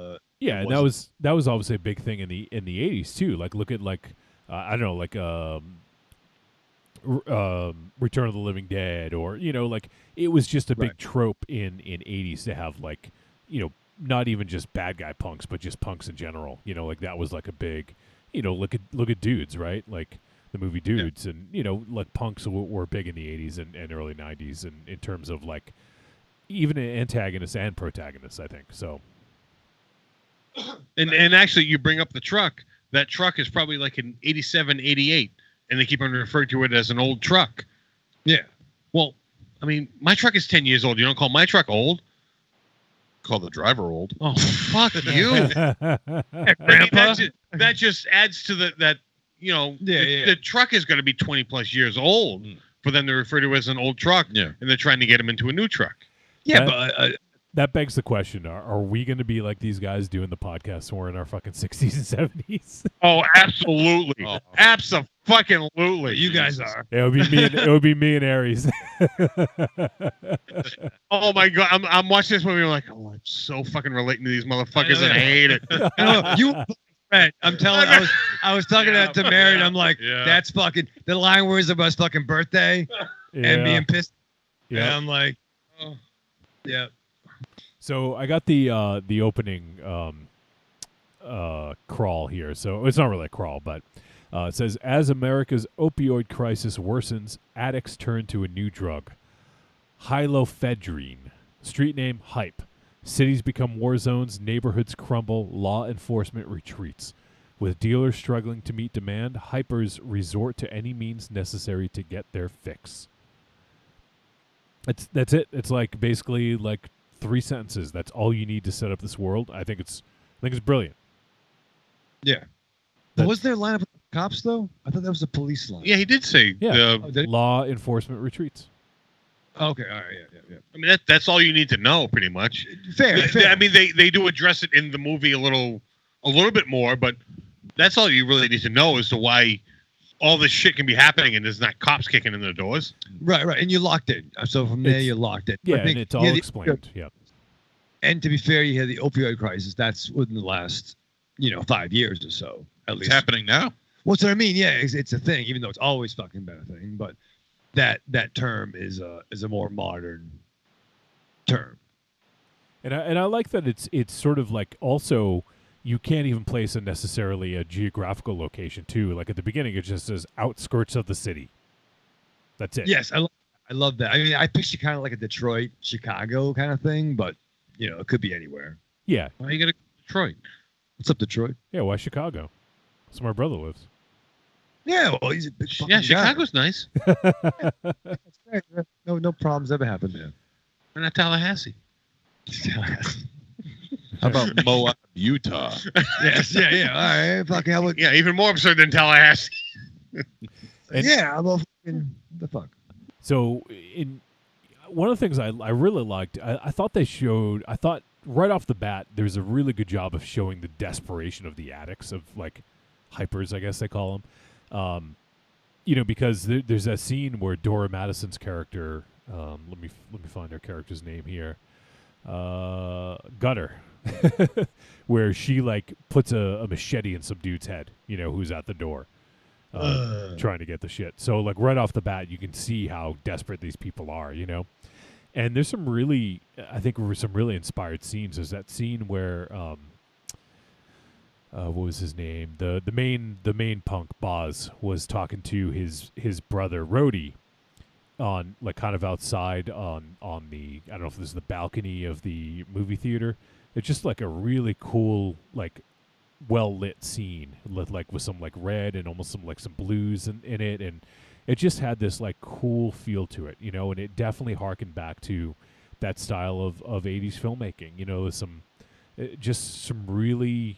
that was obviously a big thing in the 80s too. Look at I don't know, Return of the Living Dead, or it was just a big trope in 80s to have not even just bad guy punks, but just punks in general. That was a big, look at Dudes, right? The movie Dudes, and punks were big in the 80s and early 90s, and in terms of even antagonists and protagonists, I think so. And actually, you bring up the truck. That truck is probably an 87, 88. and they keep on referring to it as an old truck. Yeah. Well, I mean, my truck is 10 years old. You don't call my truck old? Call the driver old. Oh, fuck you. Grandpa. That just adds to that, the truck is going to be 20 plus years old for them to refer to as an old truck. Yeah. And they're trying to get them into a new truck. Yeah, but that begs the question: Are we going to be like these guys doing the podcast when we're in our fucking 60s and 70s? Oh, absolutely, absolutely. You guys are. It would be me. It would be me and Aries. Oh my god, I'm watching this movie. I'm like, I'm so fucking relating to these motherfuckers, and I hate it. Fred, I'm telling. I was talking to Mary, and I'm like, that's fucking the line where it's about his fucking birthday and being pissed. Yeah, and I'm like, yeah. So I got the opening crawl here. So it's not really a crawl, but it says, as America's opioid crisis worsens, addicts turn to a new drug, hylofedrine. Street name, Hype. Cities become war zones, neighborhoods crumble, law enforcement retreats. With dealers struggling to meet demand, hypers resort to any means necessary to get their fix. That's it. It's like basically like 3 sentences. That's all you need to set up this world. I think it's brilliant. Yeah. But was there a line of cops though? I thought that was a police line. Yeah, he did say law enforcement retreats. Okay, all right, yeah. I mean, that's all you need to know, pretty much. Fair. I mean, they do address it in the movie a little bit more, but that's all you really need to know as to why all this shit can be happening and there's not cops kicking in the doors. Right, and you locked it. So from there, you're locked in. Yeah, and it's all explained. Yeah. And to be fair, you had the opioid crisis. That's within the last, 5 years or so, at least. It's happening now. What's what I mean? Yeah, it's a thing, even though it's always fucking been a thing. But that term is a more modern term. And I like that it's sort of like also you can't even place necessarily a geographical location too. Like at the beginning, it just says outskirts of the city. That's it. Yes, I love that. I mean, I picture kind of like a Detroit, Chicago kind of thing, but it could be anywhere. Yeah. Why you got to go to Detroit? What's up, Detroit? Yeah, why Chicago? That's where my brother lives. Yeah, well, he's a big fucking Chicago's nice. That's right. No problems ever happened there. We're not Tallahassee. How about Moab, Utah? Yes, yeah. All right, fucking hell. Yeah, even more absurd than Tallahassee. Yeah, I'm all fucking the fuck. So, in one of the things I really liked, I thought they showed. I thought right off the bat, there's a really good job of showing the desperation of the addicts, of like hypers, I guess they call them. Because there's that scene where Dora Madison's character. Let me find her character's name here. Gutter, where she like puts a machete in some dude's head, who's at the door, trying to get the shit. So like right off the bat, you can see how desperate these people are, And there's some really, I think, some really inspired scenes. There's that scene where, what was his name? The main punk Boz was talking to his brother Rhodey on like kind of outside on the, I don't know if this is the balcony of the movie theater. It's just like a really cool, like well lit scene, like with some like red and almost some blues in it, and it just had this like cool feel to it, and it definitely harkened back to that style of 80s filmmaking, just some really,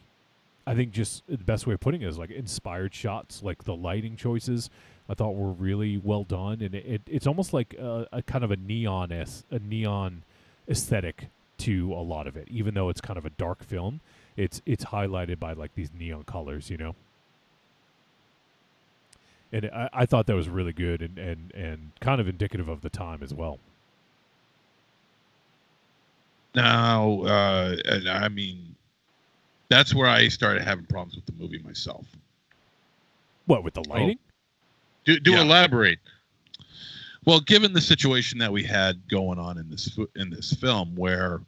I think just the best way of putting it is like inspired shots, like the lighting choices I thought were really well done, and it's almost like a kind of a neon aesthetic to a lot of it, even though it's kind of a dark film. It's highlighted by like these neon colors, And I thought that was really good and kind of indicative of the time as well. Now, I mean, that's where I started having problems with the movie myself. What, with the lighting? Do elaborate. Well, given the situation that we had going on in this film, where,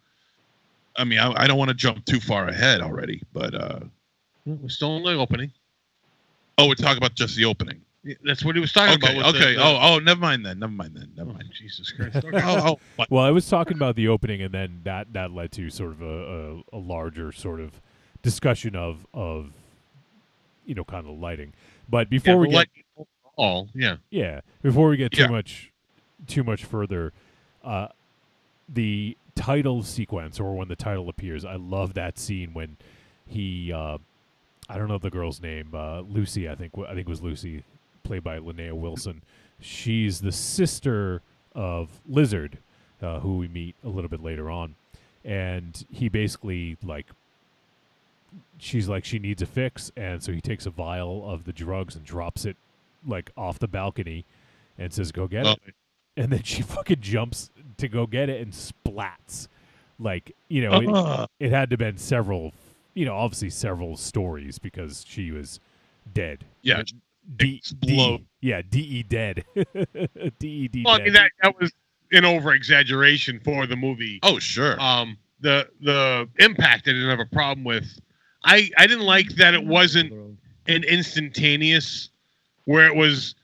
I mean, I don't want to jump too far ahead already, but we're still in the opening. Oh, we're talking about just the opening. That's what he was talking about. Okay. Never mind then. Jesus Christ. Well, I was talking about the opening, and then that led to sort of a larger sort of discussion of kind of lighting. But before we get all. Yeah. Yeah. Before we get Yeah. too much further, the title sequence, or when the title appears, I love that scene when he, I don't know the girl's name, Lucy, I think it was Lucy, played by Linnea Wilson. She's the sister of Lizard, who we meet a little bit later on, and he basically she's like, she needs a fix, and so he takes a vial of the drugs and drops it off the balcony and says, go get it. And then she fucking jumps to go get it and splats. It had to have been several, obviously several stories because she was dead. Yeah. Explode. D.E. dead. D.E.D. Well, dead. I mean, that was an over-exaggeration for the movie. Oh, sure. The impact I didn't have a problem with. I didn't like that it wasn't an instantaneous where it was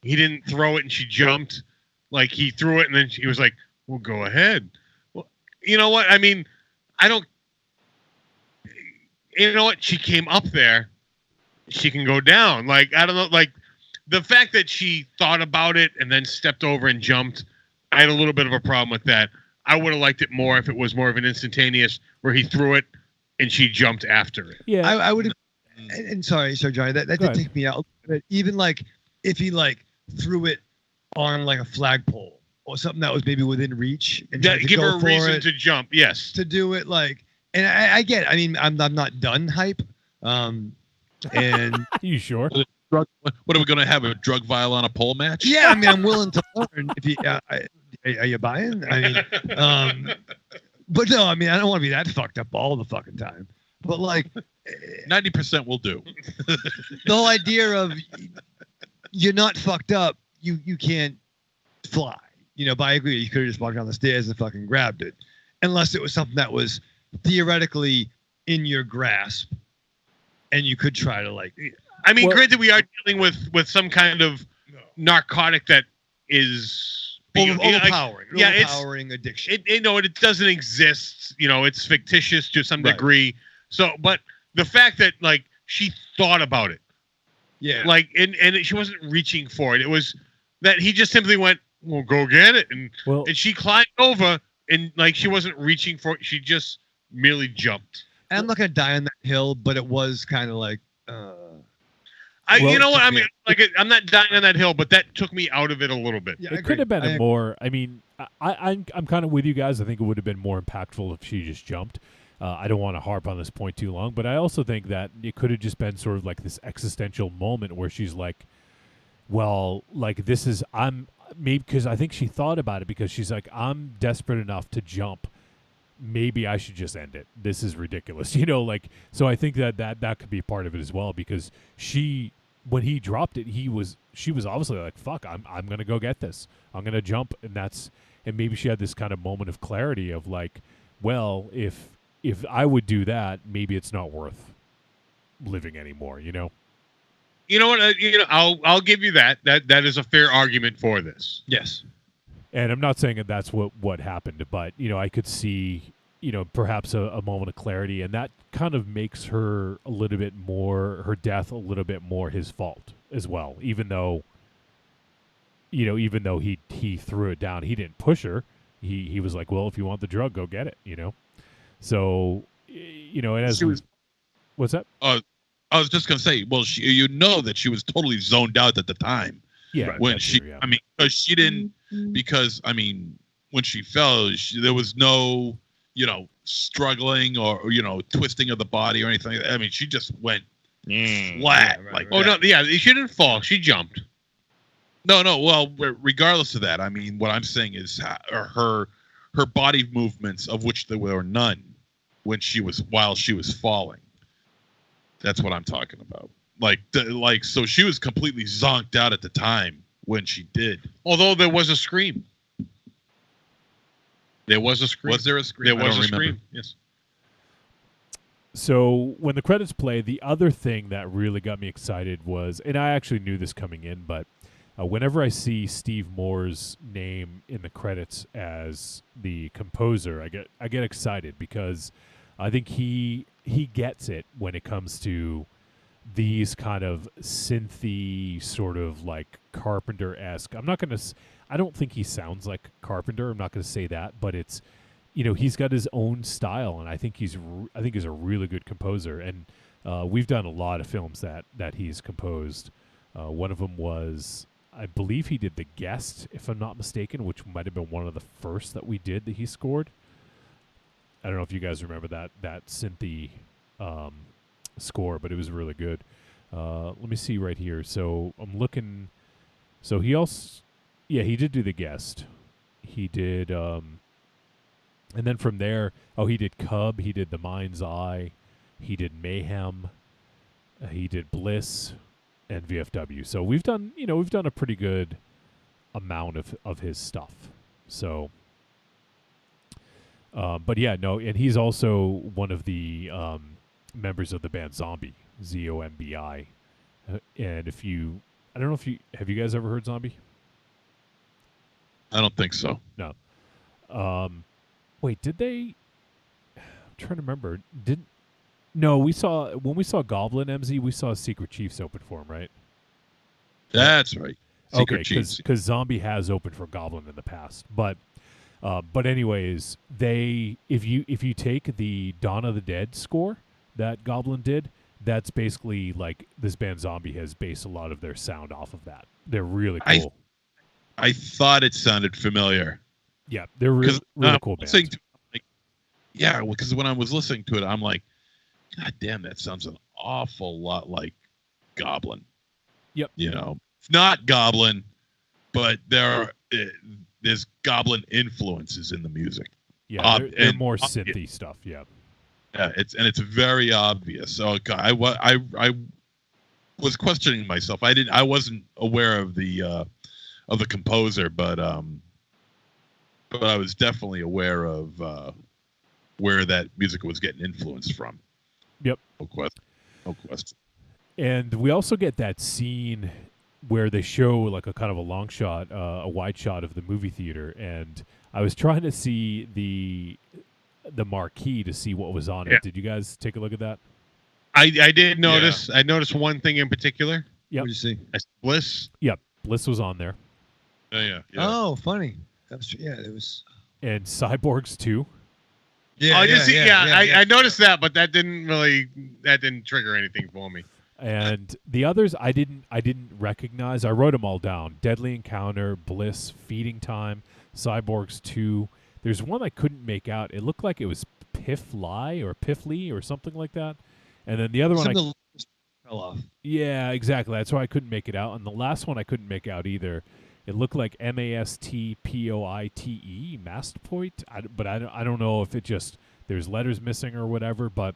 he didn't throw it and she jumped. Like, he threw it and then he was like, well, go ahead. Well, you know what? I mean, you know what? She came up there. She can go down. Like, I don't know. Like, the fact that she thought about it and then stepped over and jumped, I had a little bit of a problem with that. I would have liked it more if it was more of an instantaneous where he threw it and she jumped after it. Yeah. I would have. And sorry, Johnny, that did take me out. But even if he threw it on a flagpole or something that was maybe within reach, and give her a reason to jump. Yes, to do it and I get it. I mean, I'm not done hype. And you sure? What are we going to have, a drug vial on a pole match? Yeah, I mean, I'm willing to learn. If you are you buying? I mean, but no, I mean, I don't want to be that fucked up all the fucking time. But 90% will do. The whole idea of you're not fucked up, you can't fly. But I agree. You could have just walked down the stairs and fucking grabbed it, unless it was something that was theoretically in your grasp, and you could try to I mean, granted, we are dealing with some kind of narcotic that is overpowering. It's overpowering addiction. It doesn't exist. It's fictitious to some degree. So, but the fact that she thought about it, and she wasn't reaching for it. It was that he just simply went, "Well, go get it," and she climbed over, and she wasn't reaching for it. She just merely jumped. And I'm not gonna die on that hill, but it was kind of you know what I mean? I'm not dying on that hill, but that took me out of it a little bit. Yeah, it could have been a more. I mean, I'm kind of with you guys. I think it would have been more impactful if she just jumped. I don't want to harp on this point too long, but I also think that it could have just been sort of this existential moment where she's like, well, this is maybe because I think she thought about it because she's like, I'm desperate enough to jump. Maybe I should just end it. This is ridiculous, So I think that could be part of it as well because when he dropped it, she was obviously like, fuck, I'm gonna go get this. I'm gonna jump, and maybe she had this kind of moment of clarity of well, if I would do that, maybe it's not worth living anymore. You know what? I'll give you that. That is a fair argument for this. Yes. And I'm not saying that that's what happened, but I could see perhaps a moment of clarity, and that kind of makes her her death a little bit more his fault as well. Even though he threw it down, he didn't push her. He was like, well, if you want the drug, go get it. So and as what's that? I was just gonna say, well, that she was totally zoned out at the time. Yeah, when she, true, yeah. I mean, because she didn't, when she fell, there was no, struggling or twisting of the body or anything. I mean, she just went flat. She didn't fall. She jumped. No. Well, regardless of that, I mean, what I'm saying is her body movements, of which there were none, while she was falling. That's what I'm talking about. So she was completely zonked out at the time when she did. Although there was a scream. There was a scream. Was there a scream? There was a scream. Yes. So when the credits play, the other thing that really got me excited was, and I actually knew this coming in, but whenever I see Steve Moore's name in the credits as the composer, I get excited because I think he gets it when it comes to these kind of synthy sort of Carpenter-esque. I don't think he sounds like Carpenter. I'm not going to say that, but it's, he's got his own style, and I think he's a really good composer. And we've done a lot of films that he's composed. One of them was, I believe he did The Guest, if I'm not mistaken, which might have been one of the first that we did that he scored. I don't know if you guys remember that synthy score, but it was really good. Let me see right here. So I'm looking. So he also, he did do The Guest. He did, and then from there, he did Cub. He did The Mind's Eye. He did Mayhem. He did Bliss, and VFW. So we've done a pretty good amount of his stuff. So, but yeah, no, and he's also one of the members of the band Zombie, Zombi. And I don't know if have you guys ever heard Zombie? I don't think so. No. Wait, did they? I'm trying to remember. No, when we saw Goblin MZ, we saw Secret Chiefs open for him, right? That's right. Secret Chiefs. Because Zombie has opened for Goblin in the past, but anyways, if you take the Dawn of the Dead score that Goblin did, that's basically like this band Zombie has based a lot of their sound off of that. They're really cool. I thought it sounded familiar. Yeah, they're really cool bands. Because when I was listening to it, I'm like, God damn, that sounds an awful lot like Goblin. Yep. It's not Goblin, but there's Goblin influences in the music. Yeah, they're more synthy stuff. Yeah. Yeah, it's very obvious. So I was questioning myself. I wasn't aware of the composer, but I was definitely aware of where that music was getting influenced from. Yep. No question. And we also get that scene where they show like a kind of a long shot, a wide shot of the movie theater, and I was trying to see the marquee to see what was on it. Did you guys take a look at that? I did notice. Yeah. I noticed one thing in particular. Yep. What did you see? Bliss. Yep. Bliss was on there. Yeah. Oh, funny. It was. And Cyborgs too. Yeah. I noticed that, but that didn't trigger anything for me. And the others I didn't recognize. I wrote them all down. Deadly Encounter, Bliss, Feeding Time, Cyborgs 2. There's one I couldn't make out. It looked like it was Piffly or something like that. And then the other one fell off. Yeah, exactly. That's why I couldn't make it out. And the last one I couldn't make out either. It looked like Mastpoite, Mastpoint. But I don't know if it just there's letters missing or whatever. But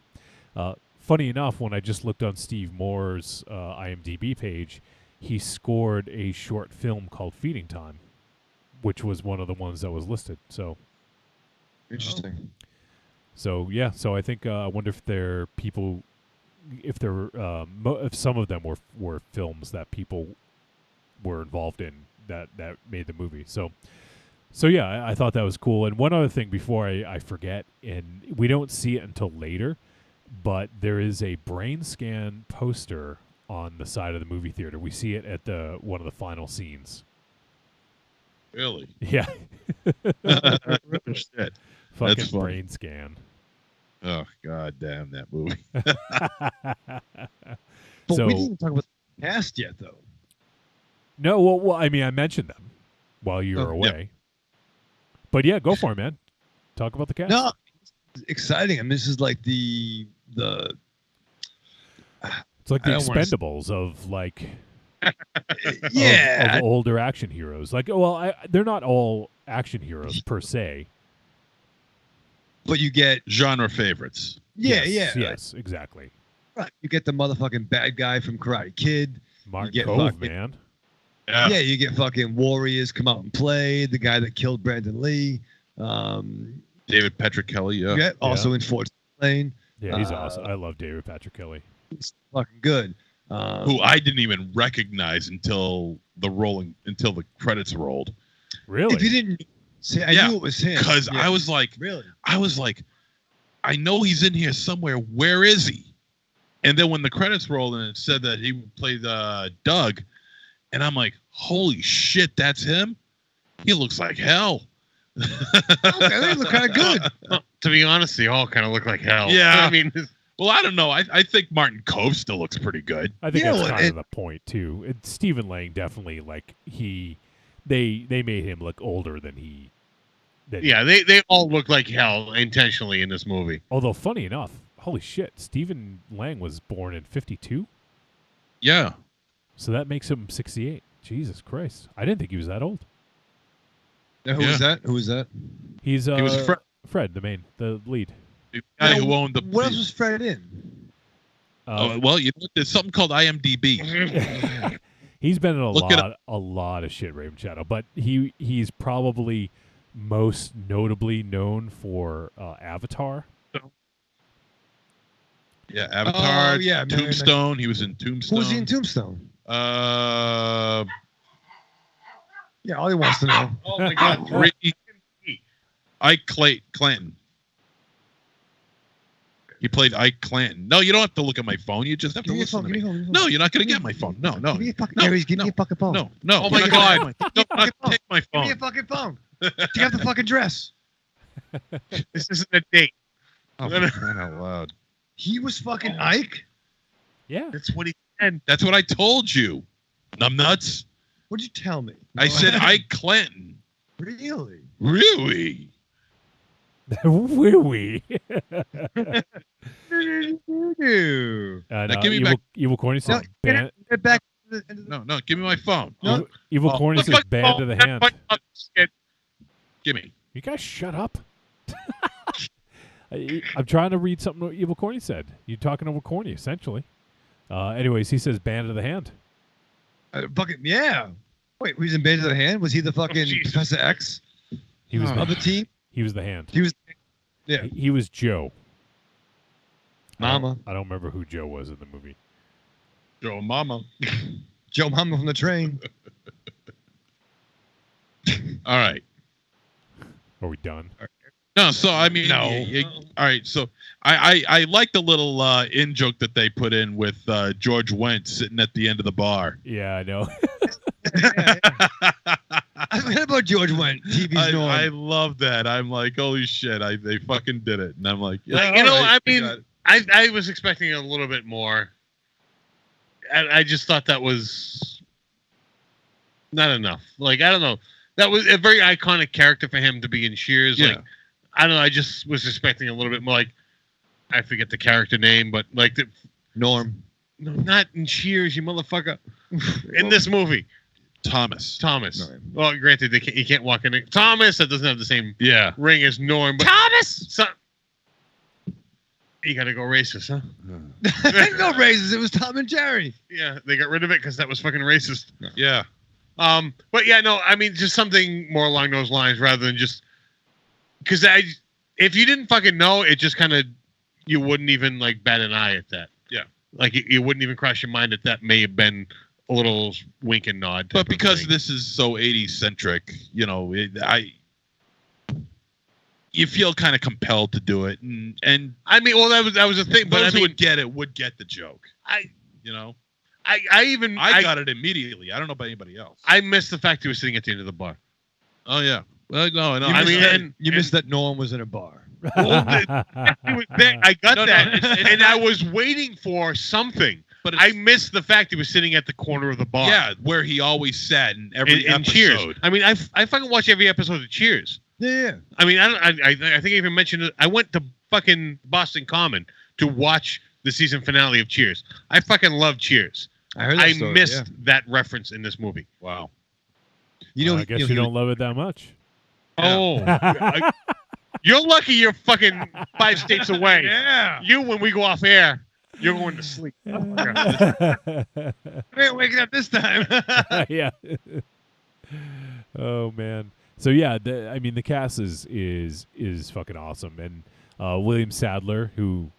funny enough, when I just looked on Steve Moore's IMDb page, he scored a short film called Feeding Time, which was one of the ones that was listed. So interesting. So yeah, so I think I wonder if they're people, if some of them were films that people were involved in that made the movie. So yeah, I thought that was cool. And one other thing before I forget, and we don't see it until later, but there is a brain scan poster on the side of the movie theater. We see it at one of the final scenes. Really? Yeah. Shit. Fucking brain scan. Oh, god damn that movie. But we didn't talk about the cast yet, though. No, well, I mean, I mentioned them while you were away. Yeah. But yeah, go for it, man. Talk about the cast. No, it's exciting. I mean, this is like the. It's like the Expendables of like. Yeah. Of older action heroes. Like, well, they're not all action heroes per se. But you get genre favorites. Yes, exactly. Right. You get the motherfucking bad guy from Karate Kid. Martin Cove, man. Yeah, you get fucking Warriors come out and play. The guy that killed Brandon Lee. David Patrick Kelly, yeah. Also in Fort Lane. Yeah, he's awesome. I love David Patrick Kelly. He's fucking good. Who I didn't even recognize until the credits rolled. Really? If you didn't see, I knew it was him. Because I was like, really? I know he's in here somewhere. Where is he? And then when the credits rolled and it said that he played Doug, and I'm like, holy shit, that's him. He looks like hell. They look kind of good. Well, to be honest, they all kind of look like hell. Yeah. I mean, Well, I don't know. I think Martin Cove still looks pretty good. I think Yeah, that's well, kind of the point too. Stephen Lang definitely they made him look older than he. yeah, they all look like hell intentionally in this movie. Although funny enough, holy shit, Stephen Lang was born in 52, Yeah. so that makes him 68. Jesus Christ, I didn't think he was that old. Now, who Yeah. was that? Who was that? He's He was Fred, the lead. the guy Now, who owned the. What else was Fred in? Well, you know, there's something called IMDb. He's been in Look it a lot of shit, Raven Shadow, but he's probably most notably known for Avatar. Yeah, Avatar. Oh, yeah, Tombstone. He was in Who Tombstone. was he in Tombstone? Yeah, all he wants to know. Oh my God, Ike Clanton. He played Ike Clanton. No, you don't have to look at my phone. You just have to Give me your listen phone. to Give me. me your phone. No, you're not going to get my phone. No. Give me your fucking, No, Aries, give no, me your fucking phone. No. Oh my you're not God. gonna get my- No, not take my Give me phone. your fucking phone. Do you have the fucking dress? this isn't a date. Oh, for crying out loud. He was fucking Ike? Yeah, That's what he said. That's what I told you. Numbnuts. What'd you tell me? I said Ike Clanton. Really? Really? Wee. Now give me back. Evil Corny says band. Get back. No, give me my phone. Evil Corny says band to the hand. Give me. You guys shut up. I'm trying to read something what Evil Corny said. You're talking over Corny, essentially. Anyways, he says band of the hand. Fucking yeah. Wait, he's in Band of the Hand? Was he the fucking Professor X He was of the team? He was the hand. He was. Yeah. He was Joe. Mama. I don't remember who Joe was in the movie. Joe Mama. Joe Mama from the train. All right. Are we done? No, so I mean, No. All right, so I like the little in joke that they put in with George Wendt sitting at the end of the bar. Yeah, I know. I forgot about George Wendt. TV's Norm. I love that. I'm like, holy shit! They fucking did it, and I'm like, yeah, Like, you know, all right, I we mean, got it. I was expecting a little bit more. I just thought that was not enough. Like, I don't know. That was a very iconic character for him to be in Cheers. Yeah. Like, I don't know. I just was expecting a little bit more. Like, I forget the character name, but like the Norm. no, not in Cheers, you motherfucker. In this movie, Thomas. Thomas. Well, granted, he can't walk in. Thomas, that doesn't have the same Yeah. ring as Norm. But Thomas. You gotta go racist, huh? No raises. It was Tom and Jerry. Yeah, they got rid of it because that was fucking racist. Yeah. But yeah, no, I mean, just something more along those lines rather than just because if you didn't fucking know, it just kind of you wouldn't even like bat an eye at that. Yeah. Like it wouldn't even cross your mind that may have been a little wink and nod. But because this is so 80s centric, you know, you feel kind of compelled to do it, and I mean, well, that was a thing. But those I who mean, would get the joke. You know, I got it immediately. I don't know about anybody else. I missed the fact he was sitting at the end of the bar. Oh yeah. Well, no. You missed that Norm was in a bar. He was there. I got No, that, it's and I was waiting for something. But I missed the fact he was sting at the corner of the bar. Yeah, where he always sat in every in episode. Cheers. I mean, I fucking watch every episode of Cheers. Yeah. I mean, I think I even mentioned it. I went to fucking Boston Common to watch the season finale of Cheers. I fucking love Cheers. I heard that I story, missed yeah. that reference in this movie. Wow. You know, I guess you don't love it that much. Oh, you're lucky you're fucking 5 states away. Yeah. You, when we go off air, you're going to sleep. I ain't waking up this time. Yeah. Oh man. So yeah, I mean the cast is fucking awesome, and William Sadler, who,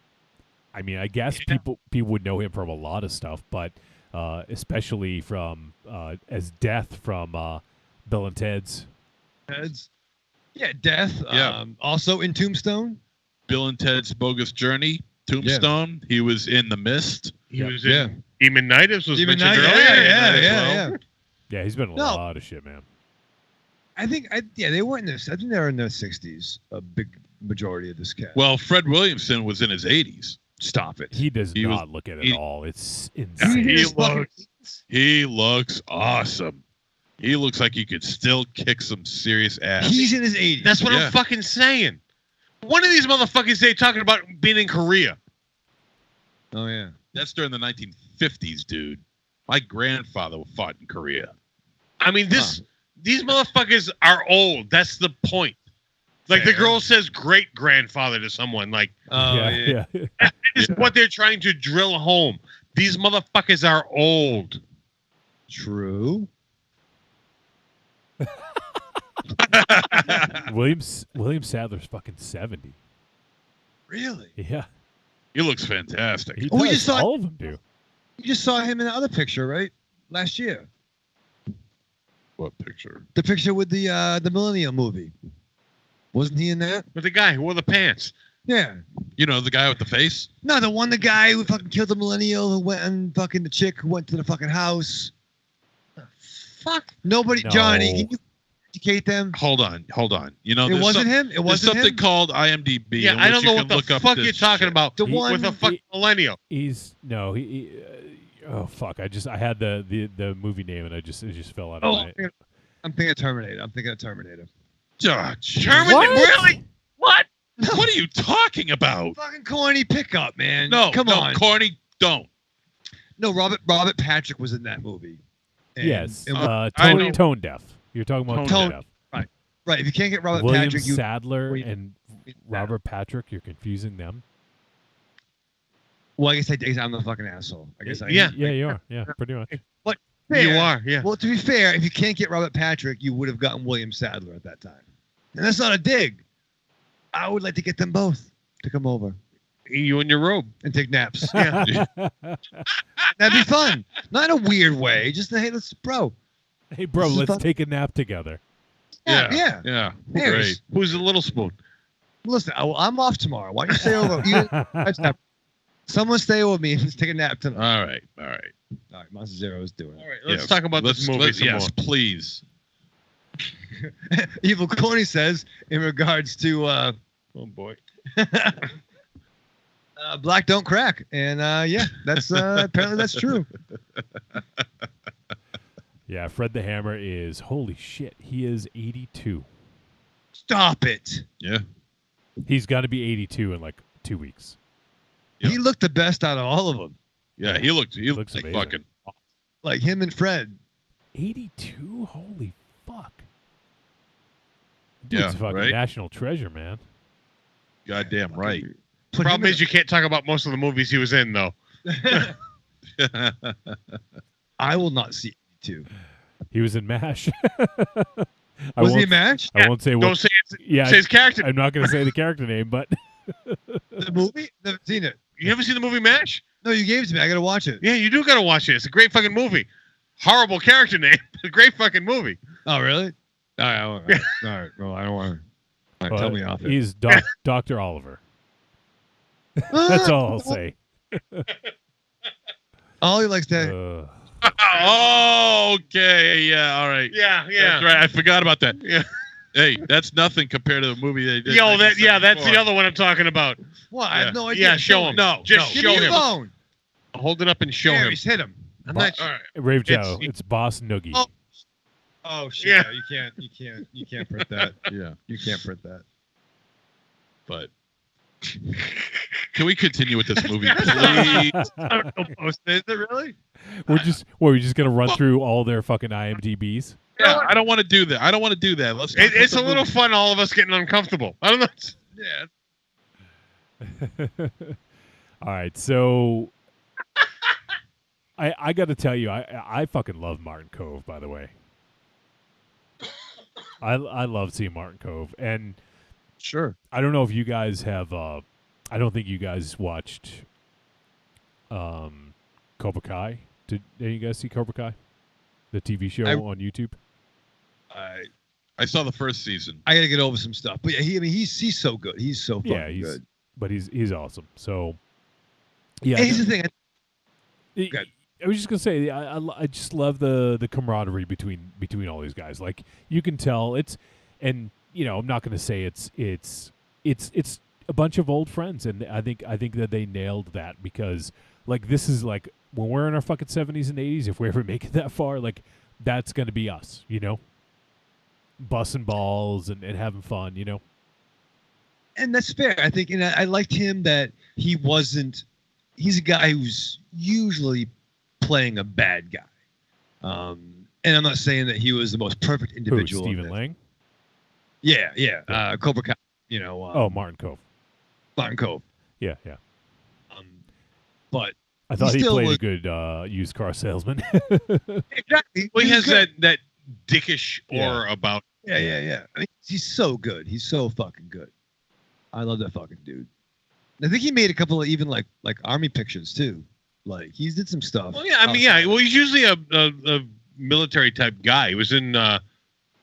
I mean, I guess people would know him from a lot of stuff, but especially from as Death from Bill and Ted's. Yeah, Death. Yeah. Also in Tombstone. Bill and Ted's Bogus Journey, Tombstone. Yeah. He was in The Mist. He was in Demon Night, as was mentioned earlier. Yeah. Yeah, he's been in a lot of shit, man. I think they were in this. I think they were in their 60s. A big majority of this cast. Well, Fred Williamson was in his 80s. Stop it. He does not look it at all. It's insane. He looks awesome. He looks like he could still kick some serious ass. He's in his 80s. That's what I'm fucking saying. One of these motherfuckers they talking about being in Korea. Oh yeah. That's during the 1950s, dude. My grandfather fought in Korea. I mean, these motherfuckers are old. That's the point. Like the girl says great grandfather to someone. Like, yeah. That is what they're trying to drill home. These motherfuckers are old. True. William Sadler's fucking 70. Really? Yeah. He looks fantastic. He we does. just saw All of them do. You just saw him in the other picture, right? Last year. What picture? The picture with the Millennium movie. Wasn't he in that? With the guy who wore the pants. Yeah. You know, the guy with the face? No, the guy who fucking killed the millennial who went and fucking the chick who went to the fucking house. Fuck. Nobody, No. Johnny, can you educate them? Hold on. You know, It wasn't him? It There's wasn't something him? called IMDb. Yeah, in I which don't you know can what look the up fuck this you're talking shit. about. The one with a fucking millennial. Oh fuck! I had the movie name and it just fell out of Oh, my. I'm thinking of Terminator. Terminator? What? Really? What? What are you talking about? Fucking corny pickup, man. No, Come on. corny, don't. No, Robert Patrick was in that movie. And- Yes, and I know. tone deaf. You're talking about tone deaf. right. If you can't get Robert William Patrick, you Sadler and Robert Patrick. You're confusing them. Well, I guess I'm the fucking asshole. I guess I am. Yeah, you are. Yeah, pretty much. But You fair. are, yeah. Well, to be fair, if you can't get Robert Patrick, you would have gotten William Sadler at that time. And that's not a dig. I would like to get them both to come over You in your robe. and take naps. Yeah. That'd be fun. Not in a weird way. Just hey, let's Hey, bro, This is let's fun. take a nap together. Yeah. Yeah. Harris, Great. Who's the little spoon? Listen, I'm off tomorrow. Why don't you stay over? Someone stay over me and just take a nap tonight. All right. All right, Monster Zero is doing All it. right, let's talk about this movie some yes, more. please. Evil Corny says in regards to Oh boy. black don't crack, and yeah, that's apparently that's true. Yeah, Fred the Hammer is holy shit. He is 82. Stop it. Yeah. He's got to be 82 in like 2 weeks. Yeah. He looked the best out of all of them. Yeah, he looks Looks like amazing. fucking. Like him and Fred. 82? Holy fuck. Dude's Yeah, a fucking right? national treasure, man. Goddamn right. Put Problem him in is you can't talk about most of the movies he was in, though. I will not see 82. He was in MASH. Was he a match? I won't say Don't what. say his, Yeah, say his character. I'm not going to say the character name, but The movie? Never seen it. You haven't seen the movie MASH? No, you gave it to me. I gotta watch it. Yeah, you do gotta watch it. It's a great fucking movie. Horrible character name. A great fucking movie. Oh, really? All right. All right. Well, I don't want to. Tell me off it. he's Dr. Oliver. That's all I'll say. All he likes to. Oh, okay. Yeah. All right. Yeah, That's right. I forgot about that. Yeah. Hey, that's nothing compared to the movie they did. Yo, that's the 1974. other one I'm talking about. What? I have no idea. Yeah, show him. No, Just Give show me your him. phone. Hold it up and show him. Harris, hit him. I'm not sure. All right. Rave Joe, it's Boss Noogie. Oh. Oh shit! Yeah. No, you can't print that. Yeah. You can't print that. But can we continue with this movie, please? Is it really? We're just going to run through all their fucking IMDb's. Yeah, I don't want to do that. I don't want to do that. Let's. It's a little fun. All of us getting uncomfortable. I don't know. Yeah. All right, so I got to tell you, I fucking love Martin Cove. By the way, I love seeing Martin Cove, and Sure. I don't know if you guys have. I don't think you guys watched Cobra Kai. Did you guys see Cobra Kai, the TV show on YouTube? I saw the first season. I gotta get over some stuff, but yeah, he's so good. He's so fucking Yeah, good. but he's awesome. So yeah, Hey, here's the thing. I was just gonna say, I just love the camaraderie between all these guys. Like you can tell and I'm not gonna say it's a bunch of old friends, and I think that they nailed that, because like this is like when we're in our fucking 70s and 80s, if we ever make it that far, like that's gonna be us, busting balls and having fun, And that's fair. I think, and I liked him that he's a guy who's usually playing a bad guy. And I'm not saying that he was the most perfect individual. Stephen Lang? Yeah. Cobra Kai, Martin Cove. Martin Cove. Yeah. But I thought he played a good used car salesman. Exactly. Well, he has that dickish aura about. Yeah. I mean, he's so good. He's so fucking good. I love that fucking dude. I think he made a couple of even like army pictures too. Like he did some stuff. Well, yeah. I mean, yeah. Well, he's usually a military type guy. He was in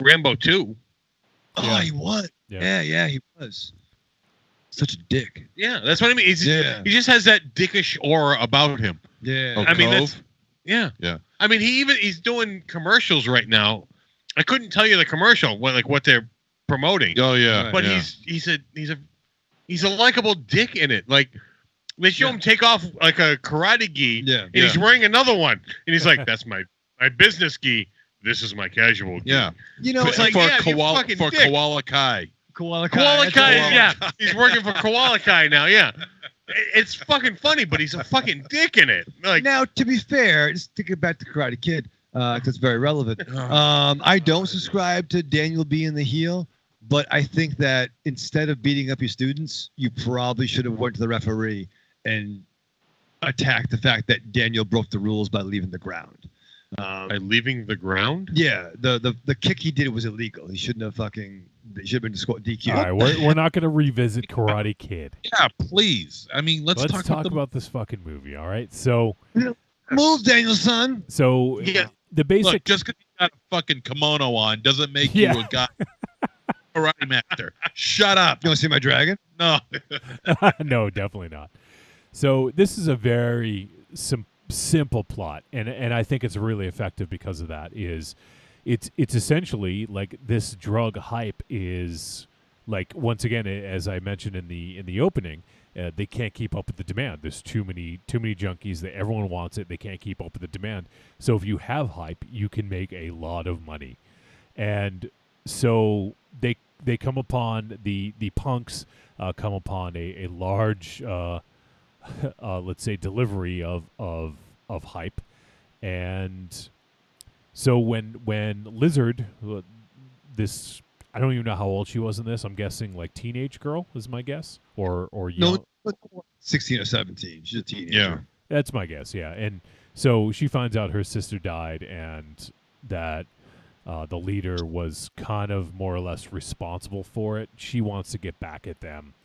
Rambo 2. Oh, he was. Yeah, he was. Such a dick. Yeah, that's what I mean. He just has that dickish aura about him. Yeah. Oh, I mean, Cove? yeah. I mean, he's doing commercials right now. I couldn't tell you the commercial, what they're promoting. Oh yeah. But he's a likable dick in it. Like they show him take off like a karate gi, and he's wearing another one, and he's like, "That's my business gi. This is my casual gi." Yeah. It's like Koala Kai. Koala Kai. Yeah, he's working for Koala Kai now. Yeah, it's fucking funny, but he's a fucking dick in it. Like now, to be fair, just to get back to Karate Kid, because it's very relevant. I don't subscribe to Daniel being the heel, but I think that instead of beating up your students, you probably should have went to the referee and attacked the fact that Daniel broke the rules by leaving the ground. By leaving the ground? Yeah, the kick he did was illegal. He shouldn't have They should have been DQ. All right, we're not going to revisit Karate Kid. Yeah, please. I mean, let's talk about this fucking movie. All right, so move, Daniel-san. So the basic. Look, just because you got a fucking kimono on doesn't make you a guy. Karate master. Shut up. You want to see my dragon? No. No, definitely not. So this is a very simple plot, and I think it's really effective because of that. It's essentially like this drug hype is like, once again, as I mentioned in the opening, they can't keep up with the demand. There's too many junkies that everyone wants it. They can't keep up with the demand. So if you have hype, you can make a lot of money, and so they come upon the punks come upon a large let's say delivery of hype, and so when Lizard, this, I don't even know how old she was in this. I'm guessing like teenage girl is my guess, or young. No, 16 or 17. She's a teenager. Yeah, that's my guess. Yeah, and so she finds out her sister died, and that the leader was kind of more or less responsible for it. She wants to get back at them,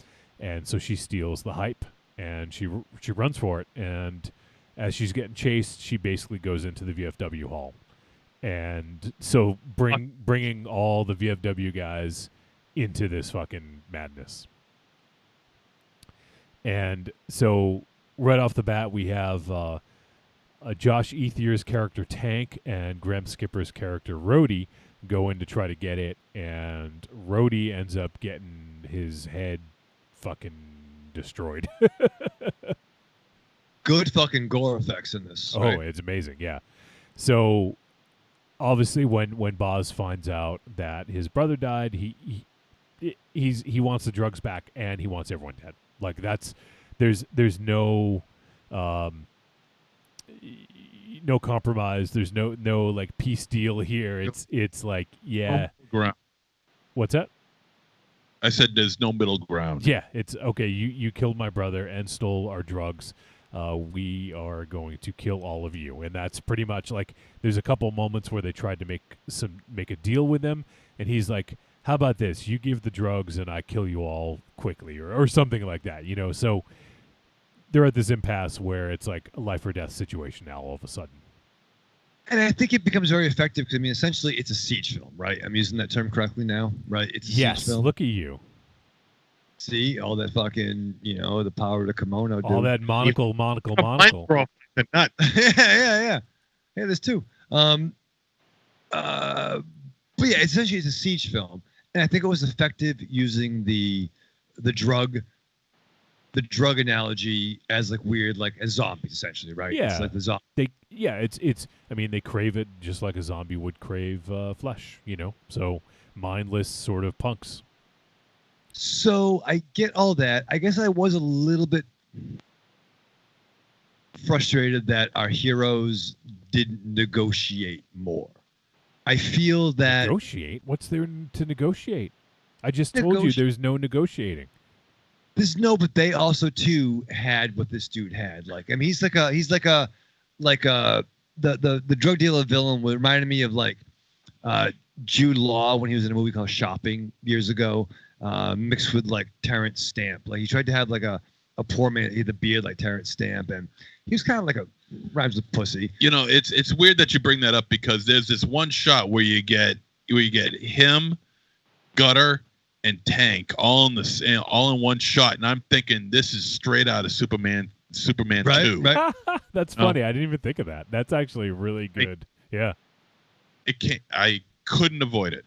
and so she steals the hype, and she runs for it. And as she's getting chased, she basically goes into the VFW hall, and so bringing all the VFW guys into this fucking madness. And so right off the bat, we have Josh Ethier's character Tank and Graham Skipper's character Rhodey go in to try to get it, and Rhodey ends up getting his head fucking destroyed. Good fucking gore effects in this. Oh, it's amazing, yeah. So obviously when Boz finds out that his brother died, he wants the drugs back, and he wants everyone dead. Like there's no no compromise. There's no like peace deal here. It's like, yeah. Ground. What's that? I said there's no middle ground. Yeah, it's okay. You killed my brother and stole our drugs. We are going to kill all of you, and that's pretty much like. There's a couple moments where they tried to make a deal with him, and he's like, "How about this? You give the drugs, and I kill you all quickly," or something like that. So they're at this impasse where it's like a life or death situation now. All of a sudden. And I think it becomes very effective because, I mean, essentially it's a siege film, right? I'm using that term correctly now, right? It's a siege film. Look at you. See all that fucking, the power of the kimono. Dude. All that monocle. The nut. yeah. There's two. But yeah, essentially it's a siege film, and I think it was effective using the drug analogy as like weird, like as zombies essentially, right? Yeah, it's like the zombie. It's. I mean, they crave it just like a zombie would crave flesh. So mindless sort of punks. So I get all that. I guess I was a little bit frustrated that our heroes didn't negotiate more. I feel that negotiate. What's there to negotiate? I just told you there's no negotiating. But they also too had what this dude had. Like, I mean, he's like the drug dealer villain. Reminded me of like Jude Law when he was in a movie called Shopping years ago, mixed with like Terrence Stamp. Like he tried to have like a poor man, he had the beard like Terrence Stamp, and he was kind of like a rhymes with pussy. It's weird that you bring that up because there's this one shot where you get him, Gutter, and Tank all in one shot, and I'm thinking this is straight out of Superman 2. Right. That's funny. I didn't even think of that. That's actually really good. Yeah. I couldn't avoid it.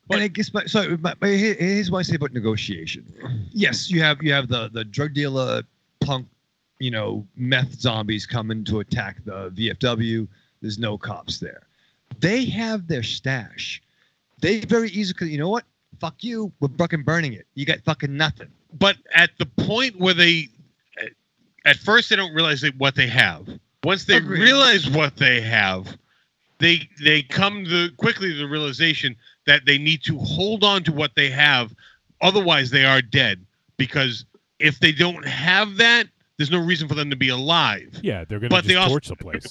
And I guess here's what I say about negotiation. Yes, you have the drug dealer punk, meth zombies coming to attack the VFW. There's no cops there. They have their stash. They very easily, you know what? Fuck you. We're fucking burning it. You got fucking nothing. But at the point where at first they don't realize what they have. Once they realize what they have, they come quickly to the realization that they need to hold on to what they have. Otherwise, they are dead. Because if they don't have that, there's no reason for them to be alive. Yeah, they're going to just torch the place.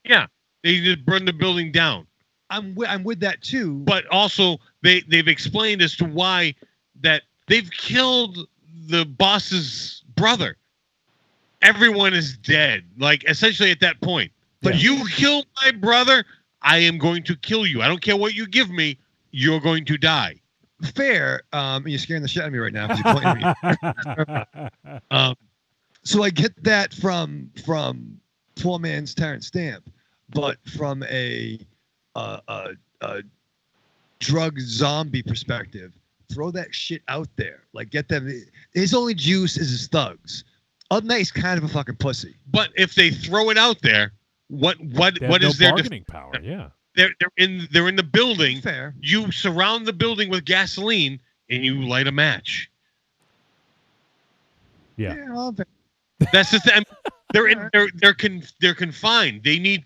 Yeah, they just burn the building down. I'm with that too. But also, they've explained as to why that they've killed the boss's brother. Everyone is dead. Like, essentially at that point. But you killed my brother, I am going to kill you. I don't care what you give me. You're going to die. Fair. You're scaring the shit out of me right now because you're pointing at me. So I get that from poor man's Terrence Stamp, but from a drug zombie perspective, throw that shit out there. Like, get them. His only juice is his thugs. Other than that, he's kind of a fucking pussy. But if they throw it out there, what is their bargaining power? Yeah. They're in the building. Fair. You surround the building with gasoline and you light a match. Yeah. Well, that's just they're confined. They need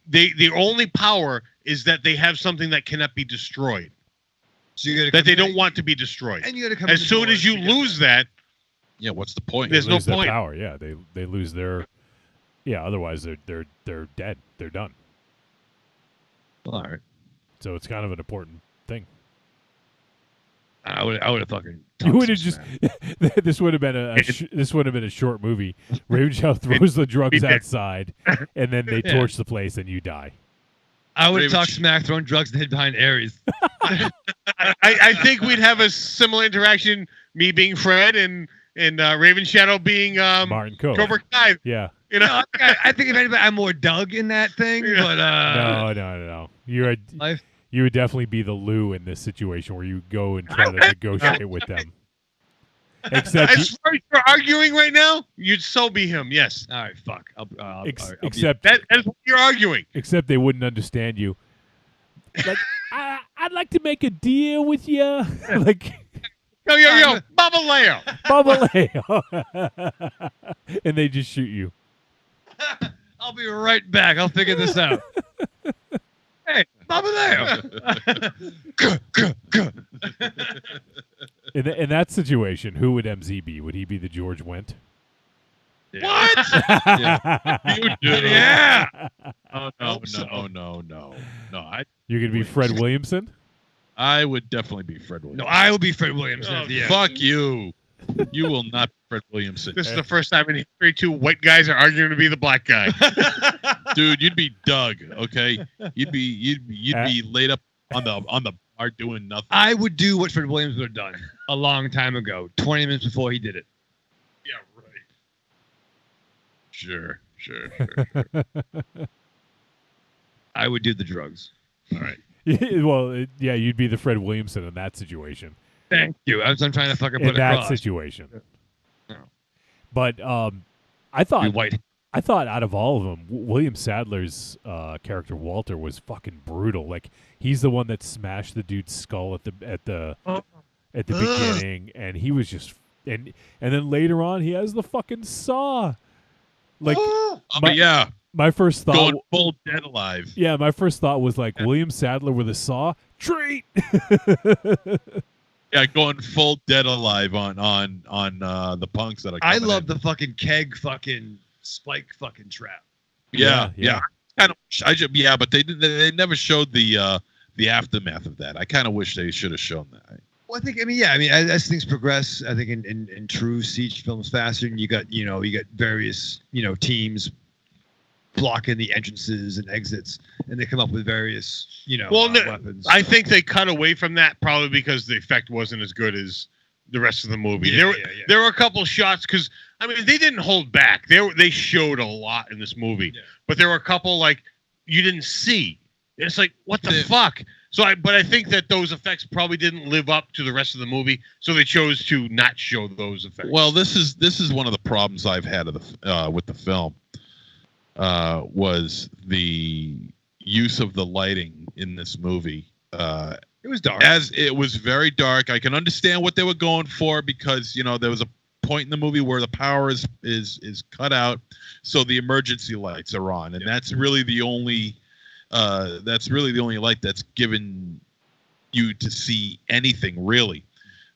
the only power is that they have something that cannot be destroyed. So you that they don't want to be destroyed. And you got to come as soon as you lose that. Yeah, what's the point? There's no lose their point. Power. Yeah, they lose their. Yeah, otherwise they're dead. They're done. All right. So it's kind of an important thing. I would have fucking. You would have just. This would have been a short movie. Raven Shadow throws the drugs outside, and then they torch the place, and you die. I would have talked smack, throwing drugs and hid behind Ares. I think we'd have a similar interaction. Me being Fred and Raven Shadow being Martin Cobra Kai. Yeah. No, I think if anybody, I'm more Doug in that thing. But no. You would definitely be the Lou in this situation where you go and try to negotiate with them. Except as far as you're arguing right now, you'd so be him. Yes. All right. Fuck. Except that's what you're arguing. Except they wouldn't understand you. Like, I'd like to make a deal with you. Like. Yo, Bubba Leo. And they just shoot you. I'll be right back. I'll figure this out. Hey, Bubba Leo. In that situation, who would MZ be? Would he be the George Wendt? Yeah. What? You do. Yeah. Oh no. You're gonna be Fred Williamson? I would definitely be Fred Williamson. No, I will be Fred Williamson. Oh, fuck you. You will not be Fred Williamson. This is the first time in history two white guys are arguing to be the black guy. Dude, you'd be Doug, okay? You'd be laid up on the are doing nothing. I would do what Fred Williams would have done a long time ago, 20 minutes before he did it. Yeah, right. Sure. I would do the drugs. All right. Well, yeah, you'd be the Fred Williamson in that situation. Thank you. I'm trying to fucking In put that across. situation. No. But I thought White. out of all of them, William Sadler's character Walter was fucking brutal. Like he's the one that smashed the dude's skull at the beginning, and he was just and then later on he has the fucking saw. Like my first thought going full dead alive. Yeah, my first thought was like William Sadler with a saw. Treat. Yeah, going full dead alive on the punks that are. I love the fucking keg fucking spike fucking trap. Yeah. Kind of. But they never showed the aftermath of that. I kind of wish they should have shown that. Well, I mean, as things progress, I think in true siege films faster, and you got various teams blocking the entrances and exits, and they come up with various weapons. I think they cut away from that probably because the effect wasn't as good as the rest of the movie. There were a couple shots because they didn't hold back. They showed a lot in this movie, but there were a couple like you didn't see. It's like what the fuck. So I think that those effects probably didn't live up to the rest of the movie, so they chose to not show those effects. Well, this is one of the problems I've had with the film. Was the use of the lighting in this movie. It was dark. As it was very dark. I can understand what they were going for because there was a point in the movie where the power is cut out, so the emergency lights are on, and that's really the only light that's given you to see anything really.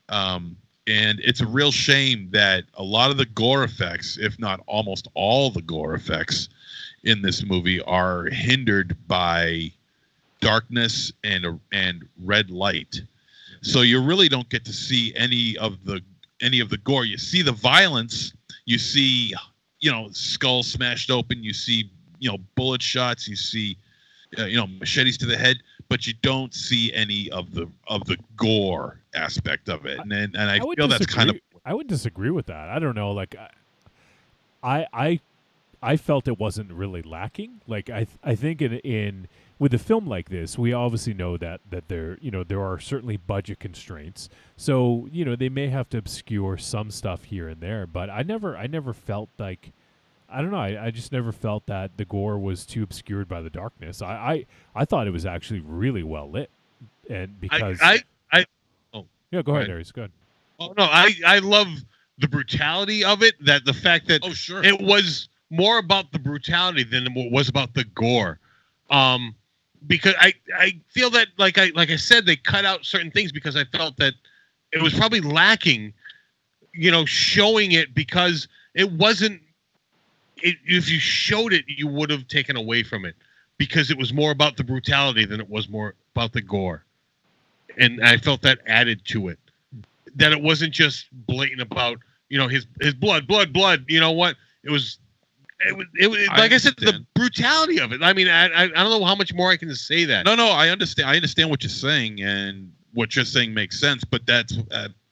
And it's a real shame that a lot of the gore effects, if not almost all the gore effects in this movie, are hindered by darkness and red light. So you really don't get to see any of the gore. You see the violence. You see, skulls smashed open. You see, bullet shots. You see, machetes to the head. But you don't see any of the gore aspect of it, and I feel that's kind of. I would disagree with that. I don't know. Like, I felt it wasn't really lacking. Like, I think in with a film like this, we obviously know that there are certainly budget constraints. So they may have to obscure some stuff here and there. But I never felt like. I don't know. I just never felt that the gore was too obscured by the darkness. I thought it was actually really well lit, and because yeah, go ahead, Darius. Go ahead. Oh no, I love the brutality of it. That the fact that it was more about the brutality than it was about the gore, because I feel that like I said, they cut out certain things because I felt that it was probably lacking, showing it because it wasn't. If you showed it, you would have taken away from it because it was more about the brutality than it was more about the gore. And I felt that added to it. That it wasn't just blatant about, his blood. You know what? It was like I said, the brutality of it. I mean, I don't know how much more I can say that. No, I understand. I understand what you're saying, and what you're saying makes sense, but that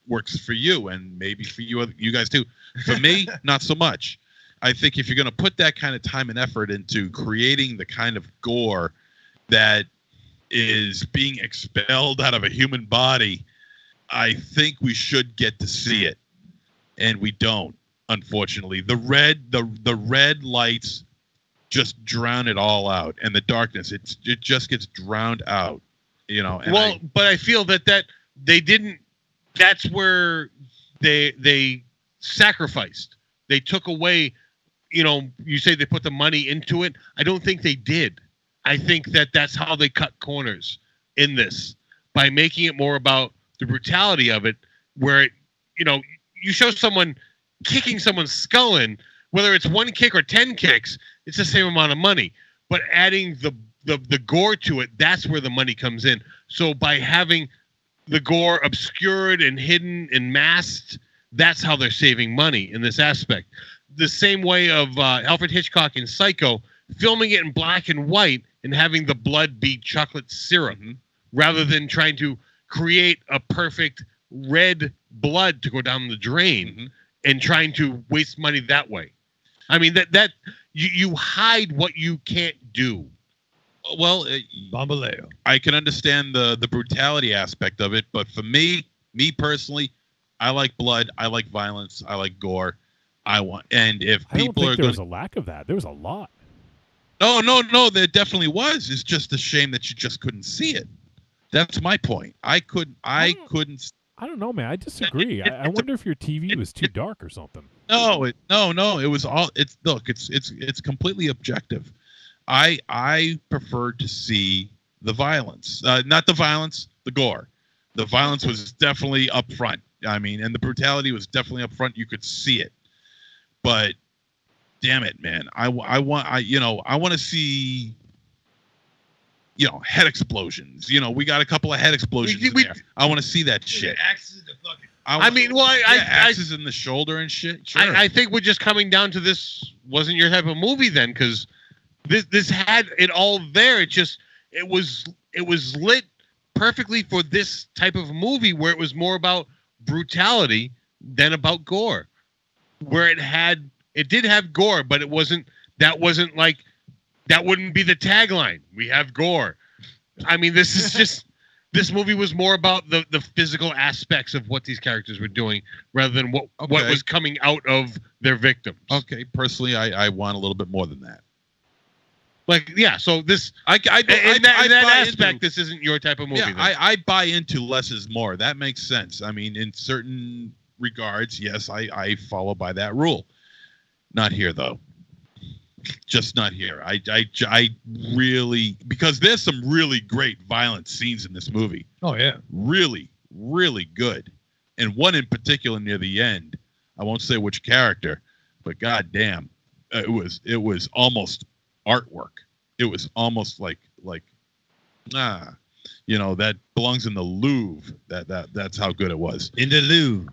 works for you and maybe for you guys too. For me, not so much. I think if you're going to put that kind of time and effort into creating the kind of gore that is being expelled out of a human body, I think we should get to see it, and we don't. Unfortunately, the red lights just drown it all out, and the darkness it just gets drowned out. And but I feel that they didn't. That's where they sacrificed. They took away. You say they put the money into it. I don't think they did. I think that's how they cut corners in this by making it more about the brutality of it, where you show someone kicking someone's skull in, whether it's one kick or 10 kicks, it's the same amount of money. But adding the gore to it, that's where the money comes in. So by having the gore obscured and hidden and masked, that's how they're saving money in this aspect. The same way of Alfred Hitchcock in Psycho, filming it in black and white and having the blood be chocolate syrup. rather than trying to create a perfect red blood to go down the drain and trying to waste money that way. I mean, that you hide what you can't do. Well, Bambaleo. I can understand the brutality aspect of it, but for me personally, I like blood, I like violence, I like gore. And if I don't people think are there going, was a lack of that. There was a lot. no, there definitely was. It's just a shame that you just couldn't see it. That's my point. I couldn't. I don't know, man. I disagree. I wonder if your TV was too dark or something. No. It was all. It's completely objective. I preferred to see the violence, not the violence, the gore. The violence was definitely up front. I mean, and the brutality was definitely up front. You could see it, but damn it, man, I want to see, head explosions. We got a couple of head explosions in there. I want to see that shit. Axes in the fucking. Axes in the shoulder and shit. Sure. I think we're just coming down to this wasn't your type of movie then, because this had it all there. It was lit perfectly for this type of movie where it was more about brutality than about gore. Where it did have gore, but that wasn't like, that wouldn't be the tagline. We have gore. I mean, this movie was more about the physical aspects of what these characters were doing rather than what was coming out of their victims. Okay, personally, I want a little bit more than that. Like, yeah, so this in that aspect, this isn't your type of movie. Yeah, I buy into less is more. That makes sense. I mean, in certain regards, yes, I follow by that rule. Not here, though. Just not here. I really, because there's some really great violent scenes in this movie. Oh yeah, really, really good. And one in particular near the end. I won't say which character, but goddamn, it was almost artwork. It was almost like that belongs in the Louvre. That's how good it was. In the Louvre.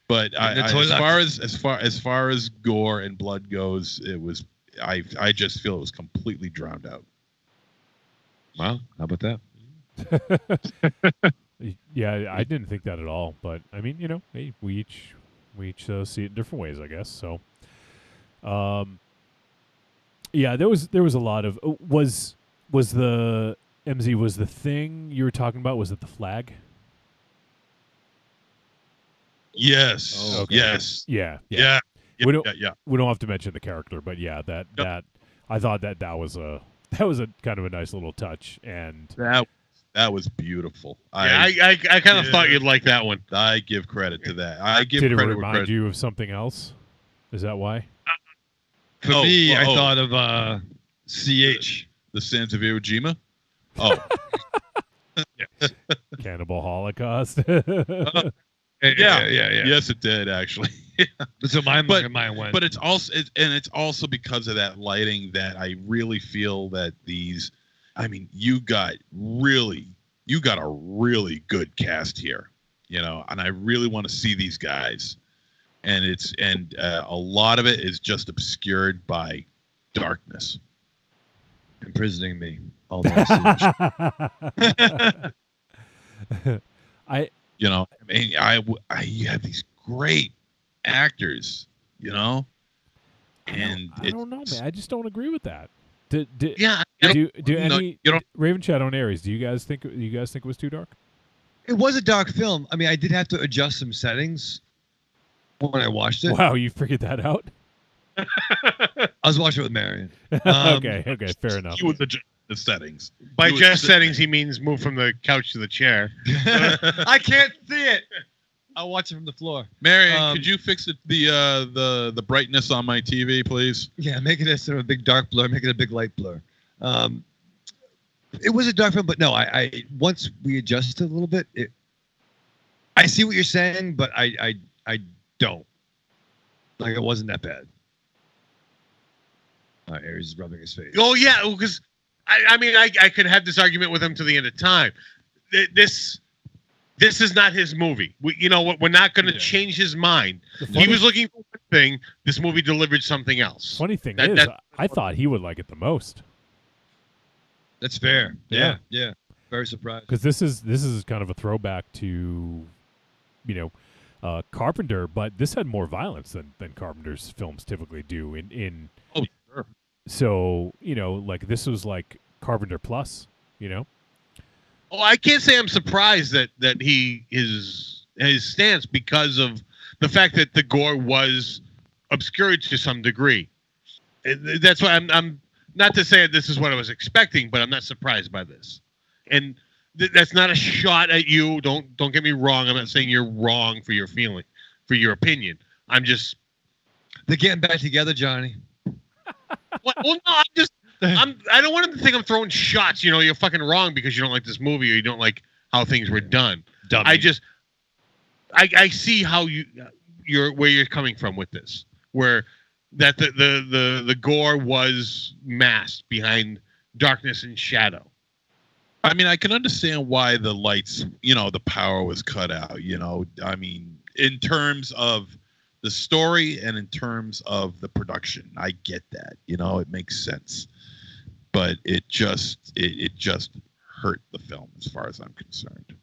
But as far as gore and blood goes, it was I just feel it was completely drowned out. Wow, how about that? Yeah, I didn't think that at all. But I mean, hey, we each see it different ways, I guess. So, yeah, there was a lot of was the MZ was the thing you were talking about? Was it the flag? Yes. Oh, okay. Yes. Yeah. We don't have to mention the character, but yeah, that I thought that was a kind of a nice little touch, and that was beautiful. I kind of thought you'd like that one. I give credit to that. Did it remind you of something else? Is that why? For me, I thought of CH. The Sands of Iwo Jima. Oh. Cannibal Holocaust. Yeah. Yes, it did actually. So mine went. But it's also because of that lighting that I really feel that these. I mean, you got a really good cast here, and I really want to see these guys, and a lot of it is just obscured by darkness. Imprisoning me. All you have these great actors, and I don't know, man. I just don't agree with that. Raven Chat on Aries? Do you guys think it was too dark? It was a dark film. I mean, I did have to adjust some settings when I watched it. Wow, you figured that out? I was watching it with Marion. Okay, fair enough. He was the settings. By just settings, he means move from the couch to the chair. I can't see it. I'll watch it from the floor. Marion, could you fix the brightness on my TV, please? Yeah, make it instead of a big dark blur, make it a big light blur. It was a dark film, but no, I once we adjusted a little bit, I see what you're saying, but I don't. Like, it wasn't that bad. Aries is rubbing his face. Oh yeah, because I could have this argument with him to the end of time. This is not his movie. We're not going to change his mind. He was looking for one thing. This movie delivered something else. Funny thing is, I thought he would like it the most. That's fair. Yeah. Very surprised. because this is kind of a throwback to, Carpenter, but this had more violence than Carpenter's films typically do. In Oh, sure. So like this was like Carpenter plus. Oh, I can't say I'm surprised that his stance, because of the fact that the gore was obscured to some degree. That's why I'm not to say this is what I was expecting, but I'm not surprised by this. And that's not a shot at you. Don't get me wrong. I'm not saying you're wrong for your feeling, for your opinion. I'm just They're getting back together, Johnny. well, no, I don't want him to think I'm throwing shots. You're fucking wrong because you don't like this movie or you don't like how things were done. Dummy. I see how where you're coming from with this, where that the gore was masked behind darkness and shadow. I mean, I can understand why the lights, the power was cut out. I mean, in terms of the story and in terms of the production, I get that. It makes sense, but it just hurt the film as far as I'm concerned.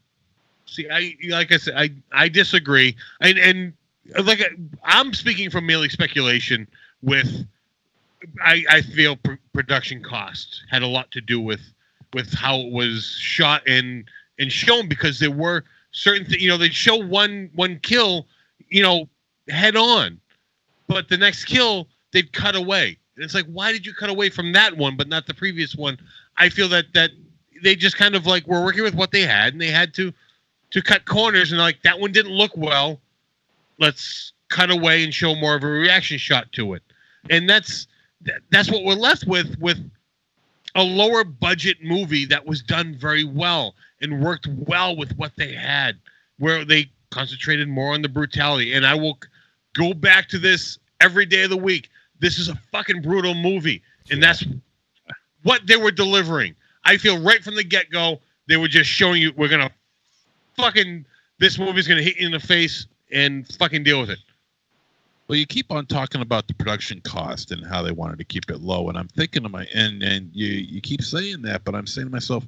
See, like I said, I disagree, and like I'm speaking from merely speculation. With, I feel production cost had a lot to do with how it was shot and shown, because there were certain things. They'd show one kill, head on, but the next kill they'd cut away. And it's like, why did you cut away from that one but not the previous one? I feel that they just kind of like were working with what they had, and they had to cut corners, and like that one didn't look well. Let's cut away and show more of a reaction shot to it. And that's what we're left with a lower budget movie that was done very well and worked well with what they had, where they concentrated more on the brutality. And I will go back to this every day of the week. This is a fucking brutal movie, and that's what they were delivering. I feel right from the get-go, they were just showing you, this movie's gonna hit you in the face and fucking deal with it. Well, you keep on talking about the production cost and how they wanted to keep it low, and I'm thinking to and you keep saying that, but I'm saying to myself,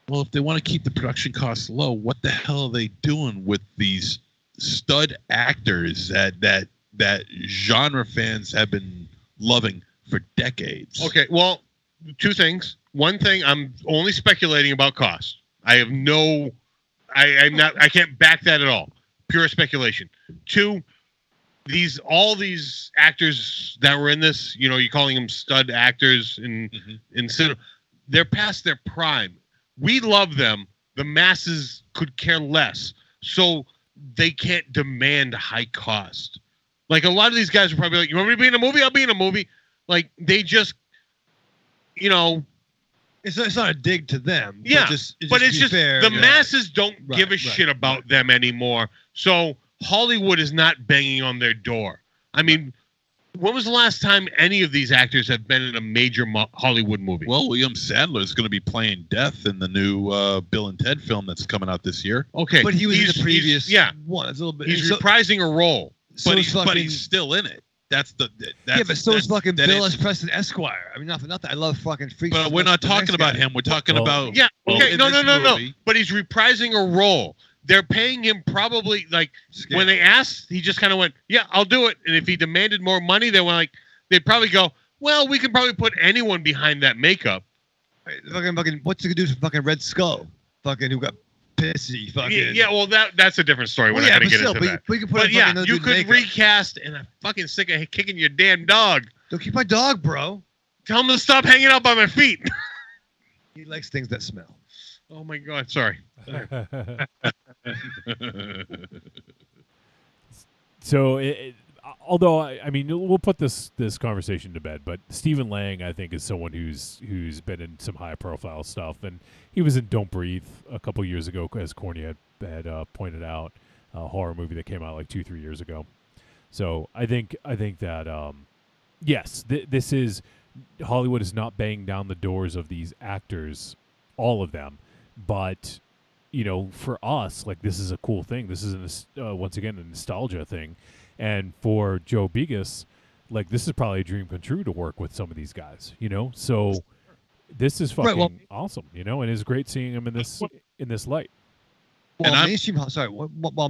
well, if they want to keep the production costs low, what the hell are they doing with these stud actors that genre fans have been loving for decades? Okay, well, two things. One thing, I'm only speculating about cost. I have I can't back that at all. Pure speculation. Two, all these actors that were in this, you're calling them stud actors in cinema, they're past their prime. We love them. The masses could care less. So they can't demand high cost. Like, a lot of these guys are probably like, you want me to be in a movie? I'll be in a movie. Like, they just, It's not a dig to them. Yeah, but it's just fair, the masses don't give a shit about right. them anymore. So Hollywood is not banging on their door. I mean, when was the last time any of these actors have been in a major Hollywood movie? Well, William Sadler is going to be playing Death in the new Bill and Ted film that's coming out this year. Okay, but he was in the previous one. It's a little bit. He's reprising a role, but he's still in it. That's but so is fucking Bill S. Preston Esquire. I mean, nothing. I love fucking freaks. But we're not talking about him. We're talking about no. But he's reprising a role. They're paying him probably when they asked, he just kind of went, "Yeah, I'll do it." And if he demanded more money, they'd probably go, "Well, we can probably put anyone behind that makeup." Fucking, what's the dude from fucking Red Skull? Fucking who got pissy? Fucking yeah. Well, that's a different story. We're not going to get into that. We can put you could recast, and I'm fucking sick of kicking your damn dog. Don't keep my dog, bro. Tell him to stop hanging out by my feet. He likes things that smell. Oh my God! Sorry. So, although I mean, we'll put this conversation to bed, but Stephen Lang, I think, is someone who's been in some high profile stuff, and he was in Don't Breathe a couple years ago, as Corny had pointed out, a horror movie that came out like 2-3 years ago. So I think that yes, this is Hollywood is not banging down the doors of these actors, all of them. But, for us, like, this is a cool thing. This is, once again, a nostalgia thing. And for Joe Bigas, like, this is probably a dream come true to work with some of these guys, So this is fucking Right, well- awesome, you know, and it's great seeing him in this light. While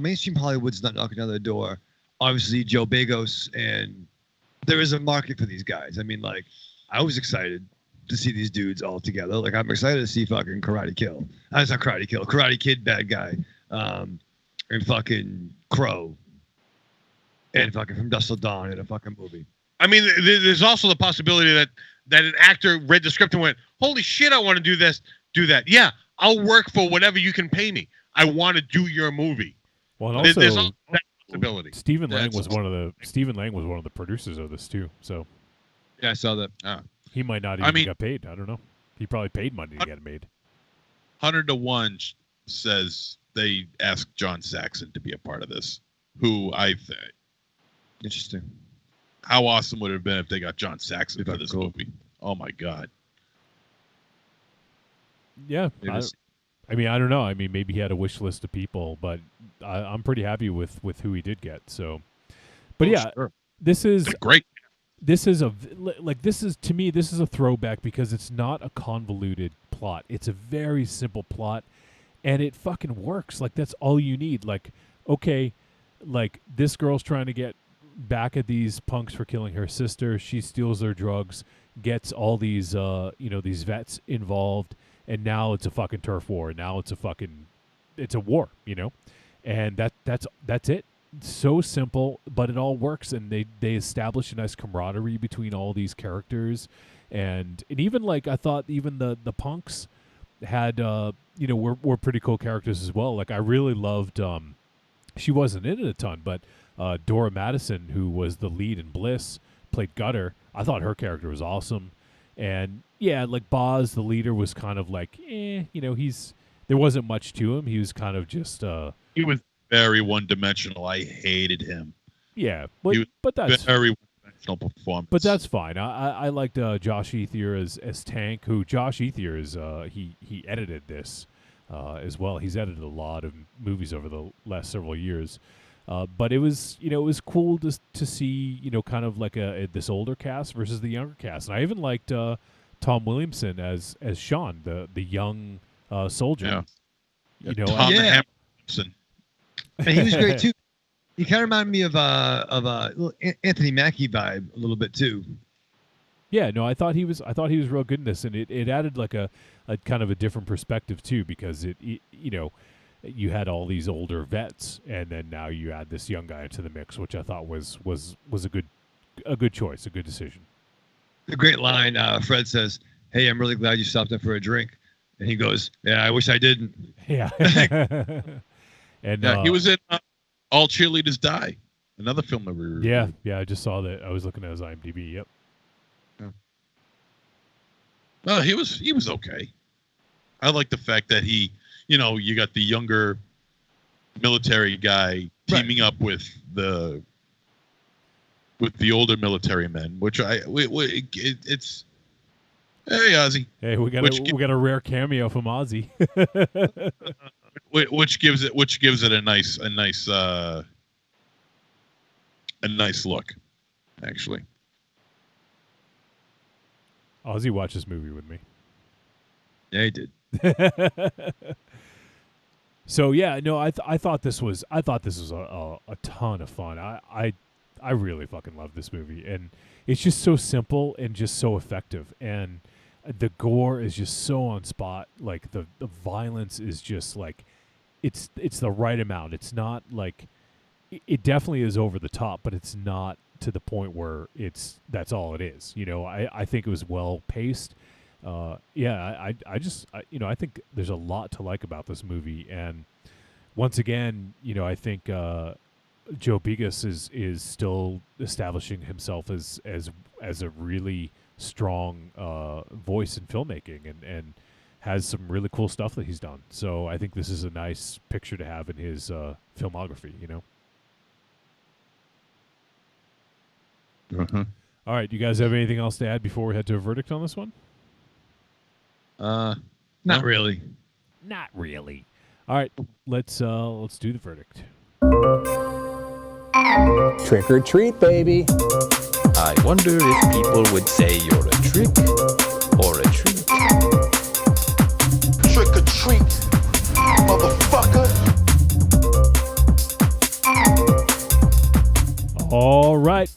mainstream Hollywood's not knocking on the door, obviously Joe Bagos, and there is a market for these guys. I mean, like, I was excited to see these dudes all together. Like, I'm excited to see fucking Karate Kill. It's not Karate Kill, Karate Kid, bad guy, and fucking Crow, and fucking From Dusk Till Dawn in a fucking movie. I mean, there's also the possibility that an actor read the script and went, "Holy shit, I want to do this, do that." Yeah, I'll work for whatever you can pay me. I want to do your movie. Well, and There's also also that possibility. Stephen Lang was one of the producers of this too. So Yeah, I saw that. he might not even got paid. I don't know. He probably paid money to get it made. 100 to 1 says they asked John Saxon to be a part of this. Who I think. Interesting. How awesome would it have been if they got John Saxon for this movie? Oh my God. Yeah. I mean, I don't know. I mean, maybe he had a wish list of people, but I'm pretty happy with who he did get. So, but this is great. This is to me, this is a throwback because it's not a convoluted plot. It's a very simple plot, and it fucking works. Like, that's all you need. Like, okay, like, this girl's trying to get back at these punks for killing her sister. She steals their drugs, gets all these these vets involved, and now it's a fucking turf war. Now it's a war, you know, and that's it. So simple, but it all works, and they establish a nice camaraderie between all these characters, and even like I thought even the punks had were pretty cool characters as well. Like, I really loved she wasn't in it a ton, but Dora Madison, who was the lead in Bliss, played Gutter. I thought her character was awesome. And yeah, like Boz, the leader, was kind of like, there wasn't much to him. He was kind of just he was very one-dimensional. I hated him. Yeah, but that's very one-dimensional performance. But that's fine. I liked Josh Ethier as Tank, who Josh Ethier is he edited this as well. He's edited a lot of movies over the last several years. But it was cool to see, kind of like this older cast versus the younger cast. And I even liked Tom Williamson as Sean, the young soldier. Yeah. Tom Williamson. And he was great too. He kind of reminded me of little Anthony Mackie vibe a little bit too. Yeah, no, I thought he was real good in this, and it added like a kind of a different perspective too, because it you had all these older vets, and then now you add this young guy into the mix, which I thought was a good choice, a good decision. The great line, Fred says, "Hey, I'm really glad you stopped in for a drink," and he goes, "Yeah, I wish I didn't." Yeah. And he was in All Cheerleaders Die, another film that we reviewed. Yeah, I just saw that. I was looking at his IMDb. Yep. Yeah. Well, he was okay. I like the fact that he, you got the younger military guy teaming up with the older military men, which it's. Hey, Ozzy. Hey, we got a rare cameo from Ozzy. which gives it a nice look, actually. Ozzy watched this movie with me. Yeah, he did. So yeah, no, I thought this was a ton of fun. I really fucking love this movie, and it's just so simple and just so effective, and the gore is just so on spot. Like the violence is just like it's the right amount. It's not like it definitely is over the top, but it's not to the point where that's all it is. I think it was well paced. I think there's a lot to like about this movie, and once again, I think Joe Bigas is still establishing himself as a really strong voice in filmmaking, and has some really cool stuff that he's done. So I think this is a nice picture to have in his filmography. Uh-huh. All right, you guys have anything else to add before we head to a verdict on this one? Not really. Not really. All right, let's do the verdict. Trick or treat, baby. I wonder if people would say you're a trick or a treat? Trick or treat, motherfucker. All right.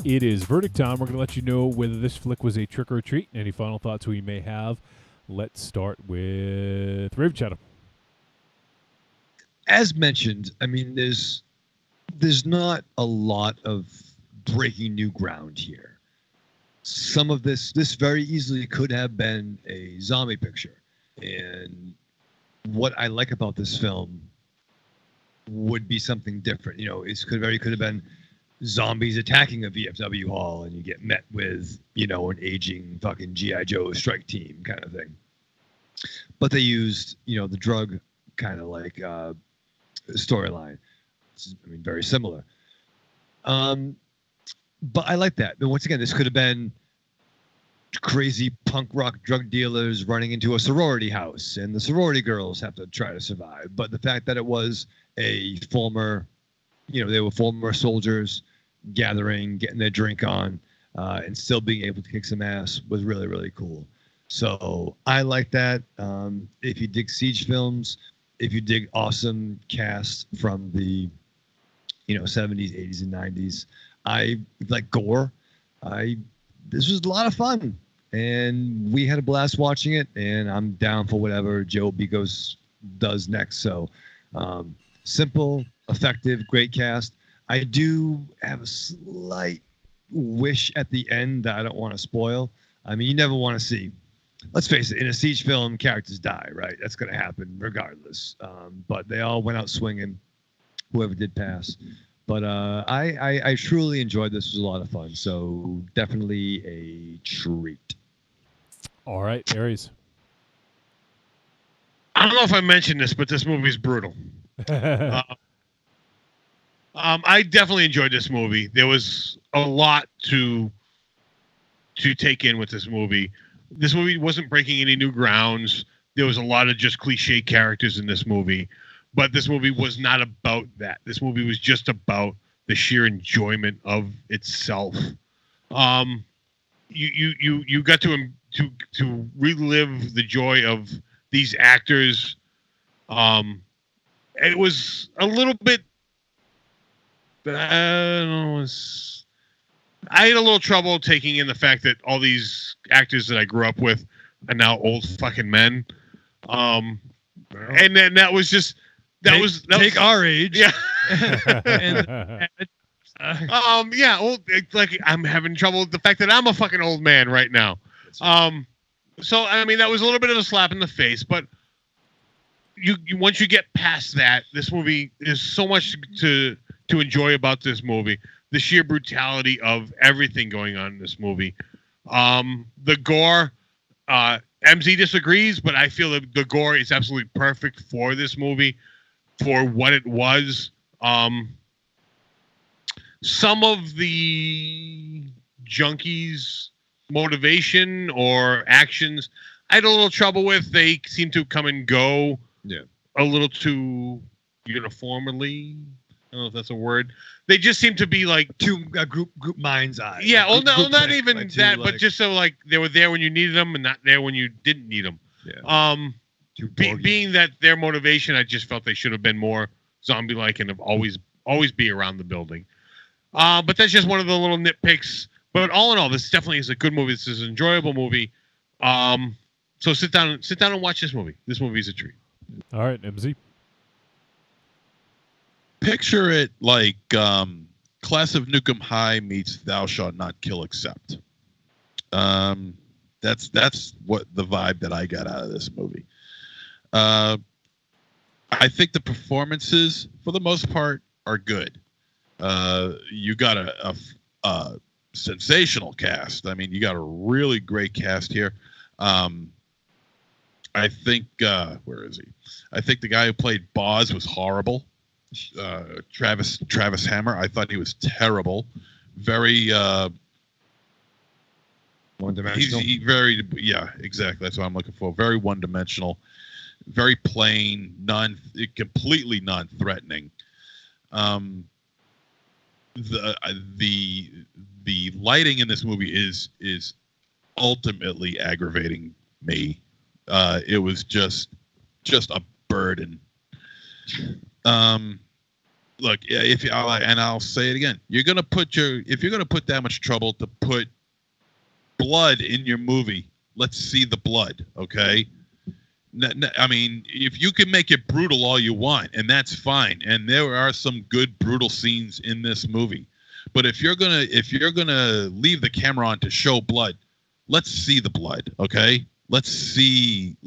It is verdict time. We're going to let you know whether this flick was a trick or a treat. Any final thoughts we may have. Let's start with Rave Chatham. As mentioned, I mean, there's not a lot of breaking new ground here. Some of this very easily could have been a zombie picture. And what I like about this film would be something different. You know, it could have been zombies attacking a VFW hall and you get met with, you know, an aging fucking G.I. Joe strike team kind of thing. But they used, you know, the drug kind of like storyline. I mean, very similar. But I like that. But once again, this could have been crazy punk rock drug dealers running into a sorority house and the sorority girls have to try to survive. But the fact that it was a former, you know, they were former soldiers gathering, getting their drink on, and still being able to kick some ass was really, really cool. So I like that. If you dig siege films, if you dig awesome cast from the, you know, 70s, 80s, and 90s, I like gore. This was a lot of fun, and we had a blast watching it. And I'm down for whatever Joe Bigos does next. So simple, effective, great cast. I do have a slight wish at the end that I don't want to spoil. I mean, you never want to see. Let's face it, in a siege film, characters die, right? That's going to happen regardless. But they all went out swinging, whoever did pass. But I truly enjoyed this. It was a lot of fun. So definitely a treat. All right, Aries. I don't know if I mentioned this, but this movie's brutal. I definitely enjoyed this movie. There was a lot to take in with this movie. This movie wasn't breaking any new grounds. There was a lot of just cliche characters in this movie, but this movie was not about that. This movie was just about the sheer enjoyment of itself. You got to relive the joy of these actors. It was a little bit. I had a little trouble taking in the fact that all these actors that I grew up with are now old fucking men. And then that was just take our age. Yeah. Yeah. Well, it's like I'm having trouble with the fact that I'm a fucking old man right now. So I mean that was a little bit of a slap in the face, but you once you get past that, this movie is so much to enjoy about this movie. The sheer brutality of everything going on in this movie. The gore, MZ disagrees, but I feel that the gore is absolutely perfect for this movie, for what it was. Some of the junkies' motivation or actions, I had a little trouble with. They seem to come and go a little too uniformly. I don't know if that's a word. They just seem to be like two group mind's eye. Yeah, like well, not even like that, two, but just so like they were there when you needed them and not there when you didn't need them. Yeah. Being that their motivation, I just felt they should have been more zombie-like and have always be around the building. But that's just one of the little nitpicks. But all in all, this definitely is a good movie. This is an enjoyable movie. So sit down and watch this movie. This movie is a treat. All right, MZ. Picture it like Class of Nukem High meets Thou Shalt Not Kill Except. That's what the vibe that I got out of this movie. I think the performances, for the most part, are good. You got a sensational cast. I mean, you got a really great cast here. I think where is he? I think the guy who played Boz was horrible. Travis Hammer. I thought he was terrible. Very one-dimensional. Yeah, exactly. That's what I'm looking for. Very one-dimensional. Very plain. Completely non-threatening. The lighting in this movie is ultimately aggravating me. It was just a burden. Look, I'll say it again. If you're gonna put that much trouble to put blood in your movie, let's see the blood, okay? I mean, if you can make it brutal all you want, and that's fine, and there are some good brutal scenes in this movie, but if you're gonna leave the camera on to show blood, let's see the blood, okay? Let's see,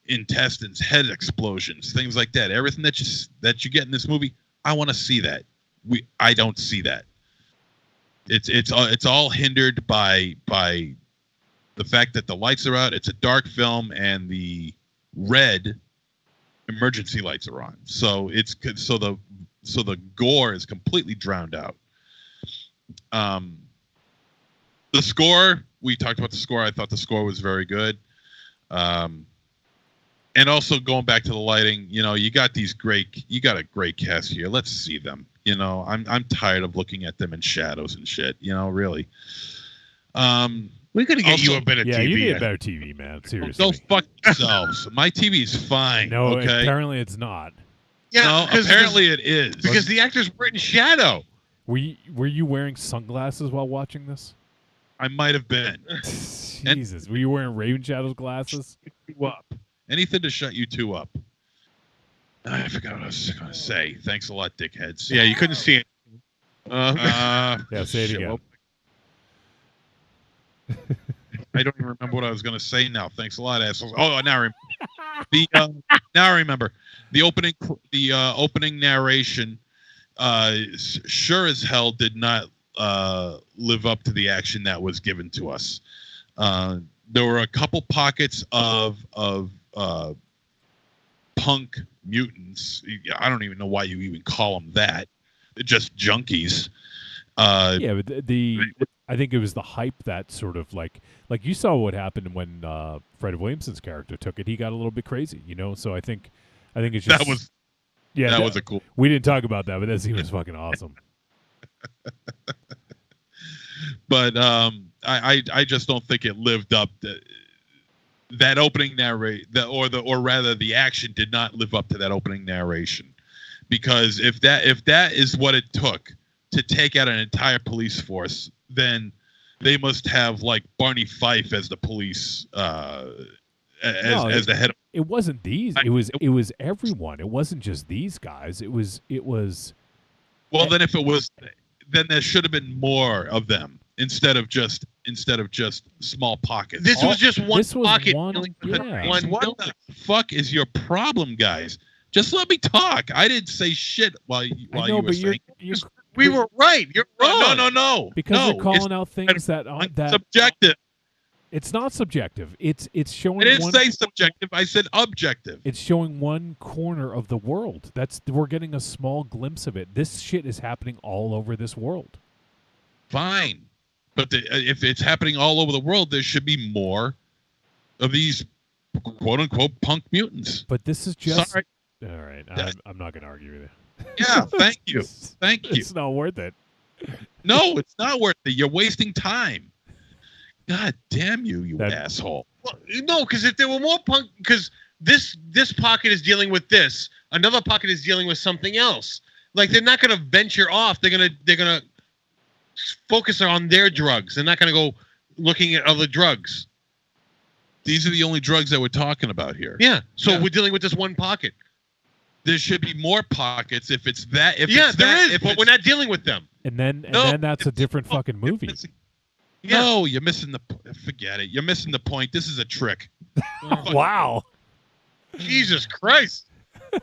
intestines, head explosions, things like that. Everything that you get in this movie, I want to see that. I don't see that. It's all hindered by the fact that the lights are out. It's a dark film, and the red emergency lights are on. So the gore is completely drowned out. The score, we talked about the score. I thought the score was very good. And also going back to the lighting, you got a great cast here. Let's see them. I'm tired of looking at them in shadows and shit. Really. We could get you a better TV. Yeah, you need a better TV, man. Seriously. Go fuck yourselves. My TV is fine. No, okay? Apparently it's not. Yeah, no, apparently it is. Because the actors were in shadow. Were you wearing sunglasses while watching this? I might have been. Jesus. Were you wearing Raven Shadow's glasses? You up. Anything to shut you two up. I forgot what I was going to say. Thanks a lot, dickheads. Yeah, you couldn't see it. Yeah, say it again. I don't even remember what I was going to say now. Thanks a lot, assholes. Oh, now I remember. Now I remember. The opening narration sure as hell did not live up to the action that was given to us. There were a couple pockets of punk mutants. I don't even know why you even call them that. They're just junkies. Yeah, but I think it was the hype that sort of like you saw what happened when Fred Williamson's character took it. He got a little bit crazy, So I think it's just that was a cool. We didn't talk about that, but that scene was fucking awesome. But I just don't think it lived up. That opening the action did not live up to that opening narration, because if that is what it took to take out an entire police force, then they must have like Barney Fife as the police as the head of. It wasn't these. It was everyone. It wasn't just these guys. It was. Well, then if it was, then there should have been more of them instead of just small pockets. This was just one pocket. What the fuck is your problem, guys? Just let me talk. I didn't say shit while you were saying. We were right. You're wrong. No. Because you're calling out things that subjective. It's not subjective. It's showing. I didn't say subjective. I said objective. It's showing one corner of the world. We're getting a small glimpse of it. This shit is happening all over this world. Fine, but if it's happening all over the world, there should be more of these quote unquote punk mutants. But this is just. Sorry. All right, I'm not going to argue with you. Yeah, thank you. Thank you. It's not worth it. No, it's not worth it. You're wasting time. God damn you asshole. Well, no, because if there were more punk, because this pocket is dealing with this, another pocket is dealing with something else. Like they're not going to venture off. They're gonna focus on their drugs. They're not going to go looking at other drugs. These are the only drugs that we're talking about here. Yeah. So we're dealing with this one pocket. There should be more pockets if it's that. There is, but we're not dealing with them. And then that's a different fucking movie. No, you're missing forget it. You're missing the point. This is a trick. Wow. Jesus Christ. All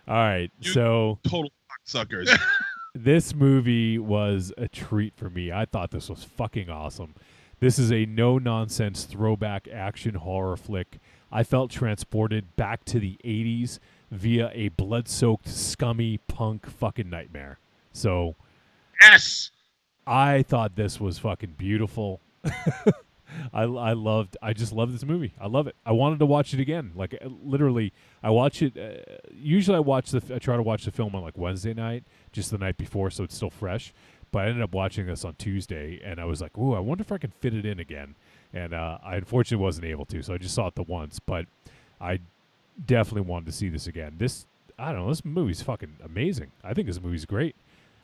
right. So total suckers. This movie was a treat for me. I thought this was fucking awesome. This is a no-nonsense throwback action horror flick. I felt transported back to the 80s via a blood-soaked, scummy punk fucking nightmare. So, yes, I thought this was fucking beautiful. I just love this movie. I love it. I wanted to watch it again. Like literally, I watch it. Usually, I try to watch the film on like Wednesday night, just the night before, so it's still fresh. but I ended up watching this on Tuesday, and I was like, ooh, I wonder if I can fit it in again. And I unfortunately wasn't able to, so I just saw it the once, but I definitely wanted to see this again. I don't know, this movie's fucking amazing. I think this movie's great.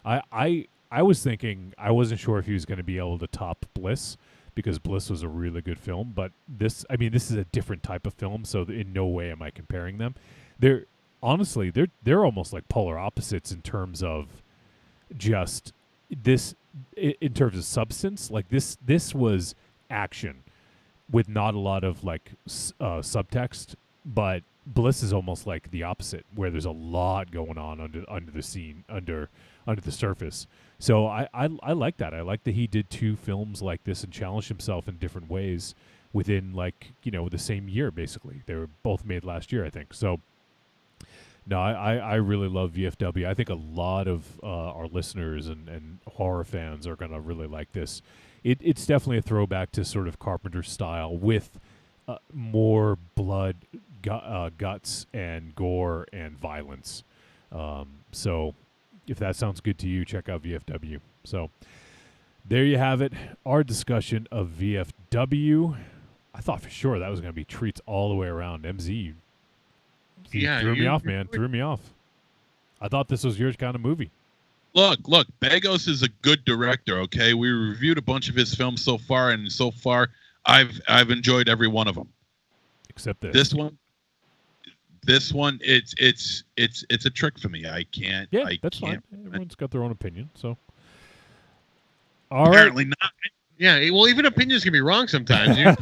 I was thinking, I wasn't sure if he was going to be able to top Bliss, because Bliss was a really good film, but this is a different type of film, so in no way am I comparing them. They're almost like polar opposites in terms of just this, in terms of substance. Like this was action with not a lot of like subtext, but Bliss is almost like the opposite, where there's a lot going on under the scene, under the surface. So I like that. I like that he did two films like this and challenged himself in different ways within, like, the same year, basically. They were both made last year, I think. So no, I really love VFW. I think a lot of our listeners and horror fans are going to really like this. It's definitely a throwback to sort of Carpenter style with more blood, guts, and gore and violence. So if that sounds good to you, check out VFW. So there you have it. Our discussion of VFW. I thought for sure that was going to be treats all the way around. MZ, threw me off, man. Threw me off. I thought this was your kind of movie. Look, Begos is a good director, okay? We reviewed a bunch of his films so far, and so far I've enjoyed every one of them. Except this. This one, it's a trick for me. I can't. Yeah, that's fine. Everyone's got their own opinion, so. All Apparently right. not. Yeah, well, even opinions can be wrong sometimes.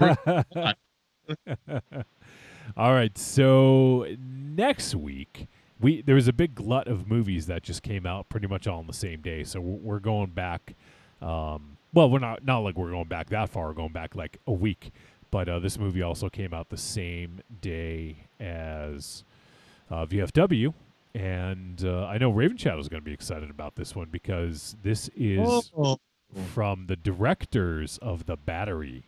All right, so next week there was a big glut of movies that just came out pretty much all on the same day. So we're going back. Well, we're not like we're going back that far. We're going back like a week. But this movie also came out the same day as VFW. And I know Raven Shadow is going to be excited about this one, because this is from the directors of The Battery.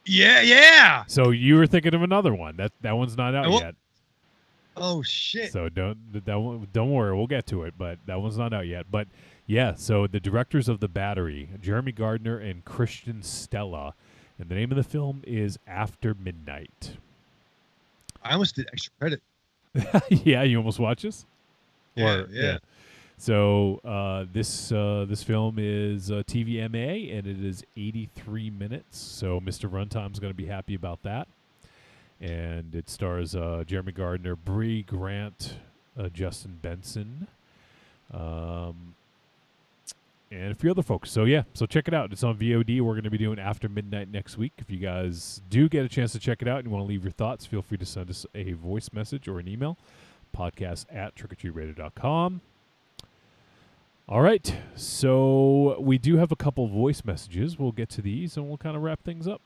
Yeah. So you were thinking of another one. That one's not out yet. Oh shit. So don't worry, we'll get to it, but that one's not out yet. But yeah, so the directors of The Battery, Jeremy Gardner and Christian Stella, and the name of the film is After Midnight. I almost did extra credit. Yeah, you almost watched this? Yeah. So this film is TVMA, and it is 83 minutes. So Mr. Runtime's going to be happy about that. And it stars Jeremy Gardner, Bree Grant, Justin Benson, and a few other folks. So yeah, so check it out. It's on VOD. We're going to be doing After Midnight next week. If you guys do get a chance to check it out and you want to leave your thoughts, feel free to send us a voice message or an email, podcast@trickortreatradio.com. All right, so we do have a couple voice messages. We'll get to these and we'll kind of wrap things up.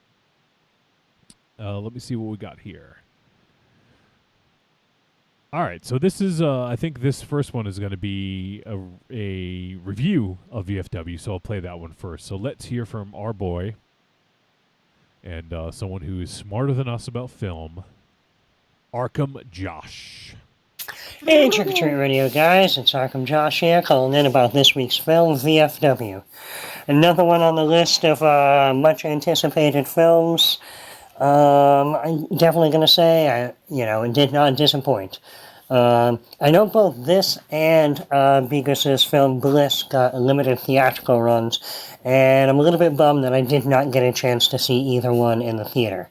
Let me see what we got here. All right, so this is, I think this first one is going to be a review of VFW, so I'll play that one first. So let's hear from our boy and someone who is smarter than us about film, Arkham Josh. Hey, Trick or Treat Radio guys, it's Arkham Josh here, calling in about this week's film, VFW. Another one on the list of much anticipated films. I'm definitely going to say, it did not disappoint. I know both this and Begos' film Bliss got limited theatrical runs, and I'm a little bit bummed that I did not get a chance to see either one in the theater.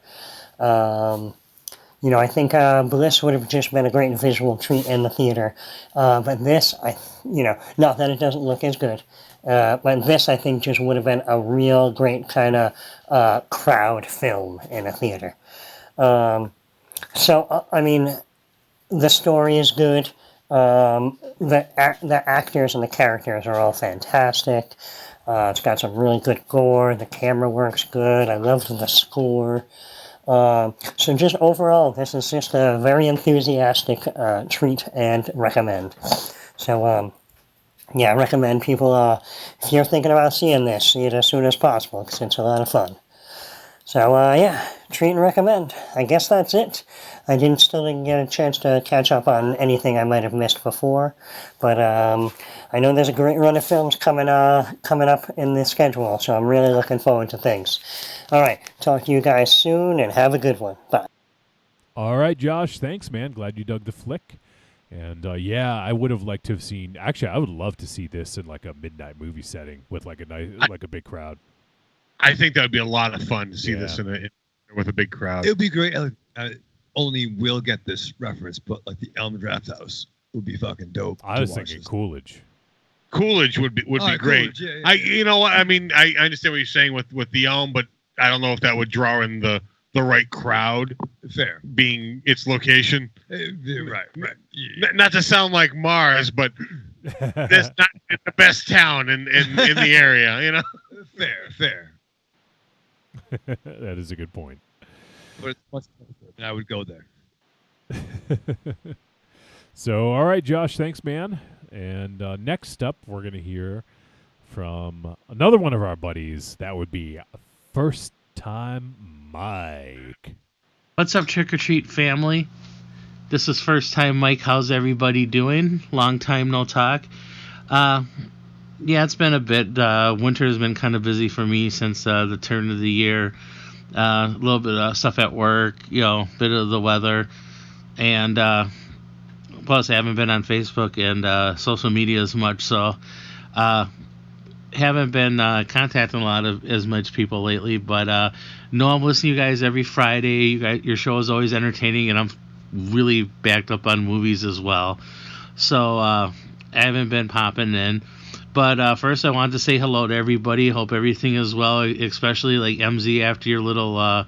I think Bliss would have just been a great visual treat in the theater, but this, not that it doesn't look as good, but this, I think, just would have been a real great kind of crowd film in a theater. The story is good. The actors and the characters are all fantastic. It's got some really good gore. The camera works good. I loved the score. So just overall, this is just a very enthusiastic treat and recommend. So, I recommend people, if you're thinking about seeing this, see it as soon as possible, because it's a lot of fun. So, yeah, treat and recommend. I guess that's it. I still didn't get a chance to catch up on anything I might have missed before, but I know there's a great run of films coming up in the schedule, so I'm really looking forward to things. All right, talk to you guys soon, and have a good one. Bye. All right, Josh, thanks, man. Glad you dug the flick. And, yeah, I would have liked to have seen... Actually, I would love to see this in, like, a midnight movie setting with, like, a big crowd. I think that would be a lot of fun to see this with a big crowd. It would be great. Only we'll get this reference, but like the Elm Draft House would be fucking dope. I was thinking Coolidge. Coolidge would be great. Coolidge, yeah. You know what? I mean, I understand what you're saying with the Elm, but I don't know if that would draw in the right crowd. Fair. Being its location. Right. Not to sound like Mars, but that's not the best town in the area, you know? Fair. That is a good point. But it's much better, and I would go there. So, all right, Josh, thanks, man. And next up, we're going to hear from another one of our buddies. That would be First Time Mike. What's up, Trick or Treat family? This is First Time Mike. How's everybody doing? Long time no talk. Yeah, it's been a bit. Winter has been kind of busy for me since the turn of the year. A little bit of stuff at work, a bit of the weather. And plus, I haven't been on Facebook and social media as much, so haven't been contacting a lot of as much people lately. But no, I'm listening to you guys every Friday. Your show is always entertaining, and I'm really backed up on movies as well. So I haven't been popping in. But first, I wanted to say hello to everybody. Hope everything is well, especially like MZ after your little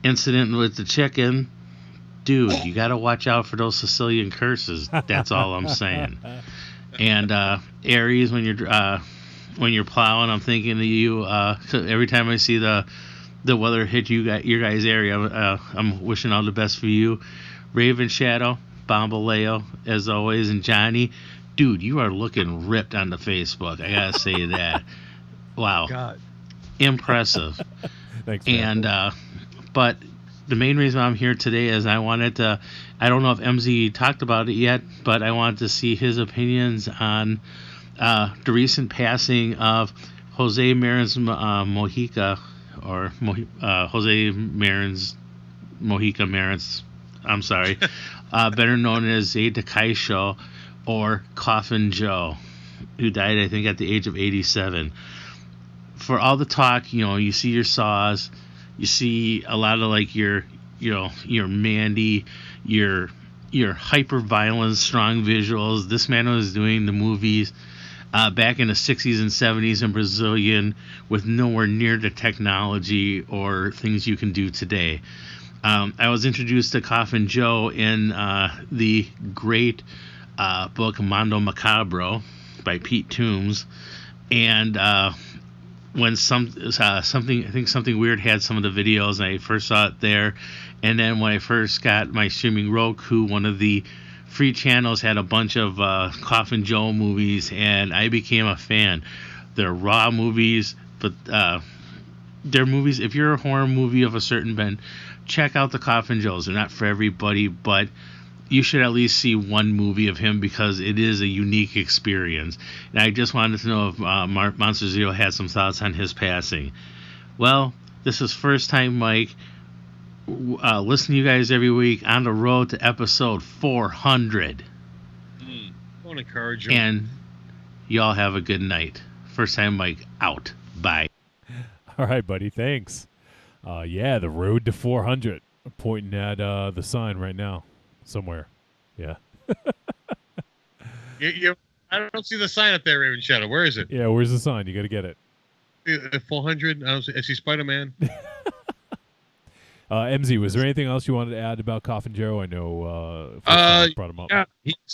incident with the chicken. Dude, you got to watch out for those Sicilian curses. That's all I'm saying. And Aries, when you're plowing, I'm thinking of you. Every time I see the weather hit your guys' area, I'm wishing all the best for you. Raven Shadow, Bombaleo, as always, and Johnny. Dude, you are looking ripped on the Facebook. I gotta say that. Wow. God. Impressive. Thanks, man. And but the main reason I'm here today is I wanted to, I don't know if MZ talked about it yet, but I wanted to see his opinions on the recent passing of Jose Marin's Mojica, or Jose Marin's Mojica Marin's, I'm sorry, better known as Zay Takaisho, or Coffin Joe, who died, I think, at the age of 87. For all the talk, you see your Saws, you see a lot of like your Mandy, your hyper violence, strong visuals. This man was doing the movies back in the 60s and 70s in Brazilian with nowhere near the technology or things you can do today. I was introduced to Coffin Joe in the great book Mondo Macabro by Pete Toombs, and when something weird had some of the videos, and I first saw it there, and then when I first got my streaming Roku, one of the free channels had a bunch of Coffin Joe movies, and I became a fan. They're raw movies, but they're movies. If you're a horror movie of a certain bent, check out the Coffin Joes. They're not for everybody, but you should at least see one movie of him because it is a unique experience. And I just wanted to know if Monster Zero had some thoughts on his passing. Well, this is First Time Mike. Listen to you guys every week on the road to episode 400. I want to encourage you. And y'all have a good night. First Time Mike out. Bye. All right, buddy. Thanks. Yeah, the road to 400. I'm pointing at the sign right now. Somewhere. Yeah. I don't see the sign up there, Raven Shadow. Where is it? Yeah, where's the sign? You got to get it. 400. I see Spider-Man. MZ, was there anything else you wanted to add about Coffin Joe? I know brought him up. Yeah,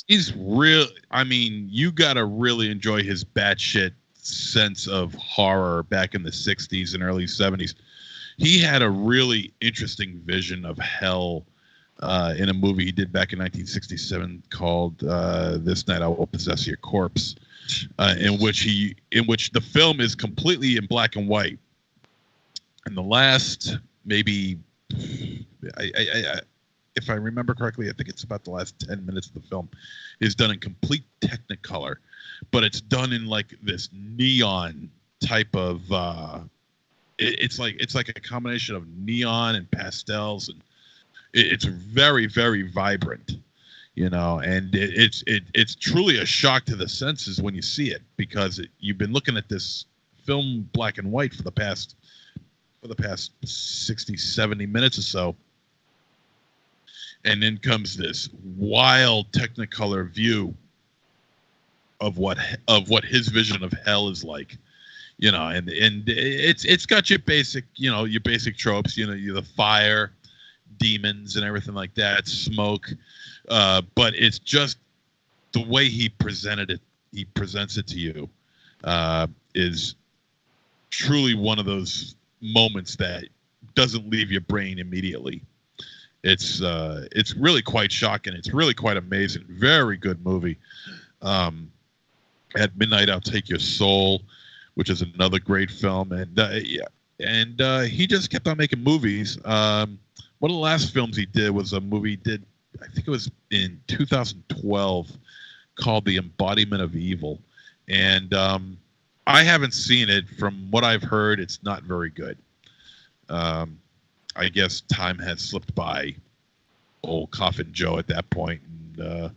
he's real. I mean, you got to really enjoy his batshit sense of horror back in the 60s and early 70s. He had a really interesting vision of hell in a movie he did back in 1967 called "This Night I Will Possess Your Corpse," in which the film is completely in black and white, And the last, maybe, if I remember correctly, I think it's about the last 10 minutes of the film, is done in complete Technicolor, but it's done in like this neon type of. It's like a combination of neon and pastels, and it's very, very vibrant, and it's truly a shock to the senses when you see it, because you've been looking at this film black and white for the past 60, 70 minutes or so. And then comes this wild Technicolor view of what his vision of hell is like, and it's got your basic, your basic tropes, the fire, demons, and everything like that, smoke, but it's just the way he presents it to you, is truly one of those moments that doesn't leave your brain immediately. It's really quite shocking. It's really quite amazing. Very good movie. At Midnight I'll Take Your Soul, which is another great film, and he just kept on making movies. One of the last films he did was a movie he did, I think it was in 2012, called The Embodiment of Evil, and I haven't seen it. From what I've heard, it's not very good. I guess time has slipped by old Coffin Joe at that point, and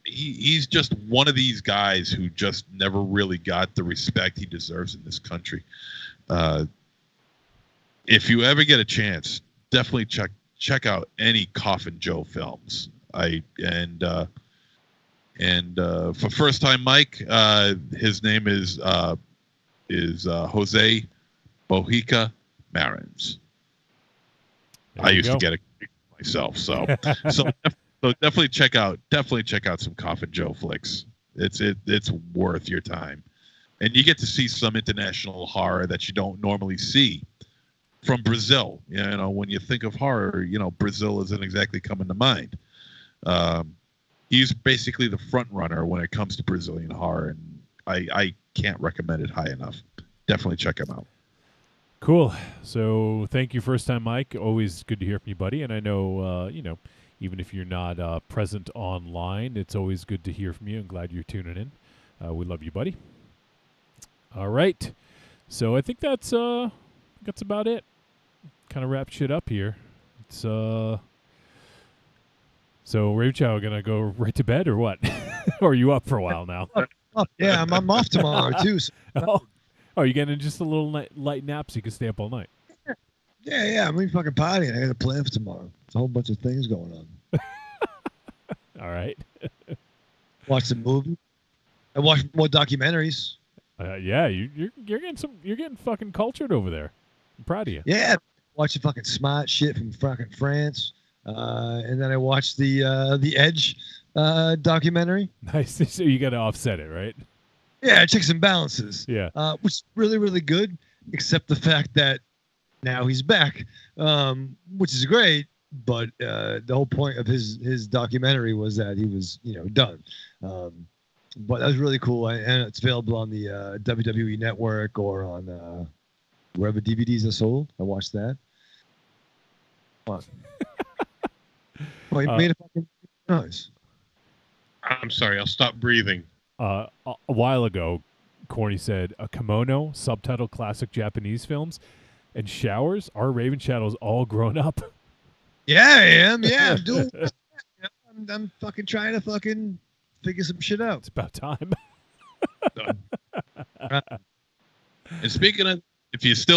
he's just one of these guys who just never really got the respect he deserves in this country. If you ever get a chance, definitely check out any Coffin Joe films. For First Time Mike, his name is Jose Bojica Marins. I used to get it myself, so definitely check out some Coffin Joe flicks. It's worth your time, and you get to see some international horror that you don't normally see from Brazil. When you think of horror, Brazil isn't exactly coming to mind. He's basically the front runner when it comes to Brazilian horror, and I can't recommend it high enough. Definitely check him out. Cool. So thank you, First Time Mike. Always good to hear from you, buddy. And I know, even if you're not present online, it's always good to hear from you. I'm glad you're tuning in. We love you, buddy. All right. So I think that's about it. Kind of wrap shit up here. It's so Rave Chow gonna go right to bed or what? Or are you up for a while now? Yeah, I'm off tomorrow too. So. Oh, you getting just a little light nap so you can stay up all night? Yeah. I'm fucking partying. I got a plan for tomorrow. It's a whole bunch of things going on. All right. Watch some movie. I watch more documentaries. Yeah, you're getting fucking cultured over there. I'm proud of you. Yeah, watching fucking smart shit from fucking France, and then I watched the Edge documentary. Nice. So you got to offset it, right? Yeah, checks and balances. Yeah. Which is really, really good, except the fact that now he's back, which is great. But the whole point of his documentary was that he was, done. But that was really cool, and it's available on the WWE Network or on wherever DVDs are sold. I watched that. What? Oh, he made a fucking noise. I'm sorry. I'll stop breathing. A while ago, Corny said a kimono, subtitle classic Japanese films, and showers. Our Raven Shadow's all grown up. Yeah, I am. Yeah, I'm doing. I'm fucking trying to fucking figure some shit out. It's about time. And speaking of, I just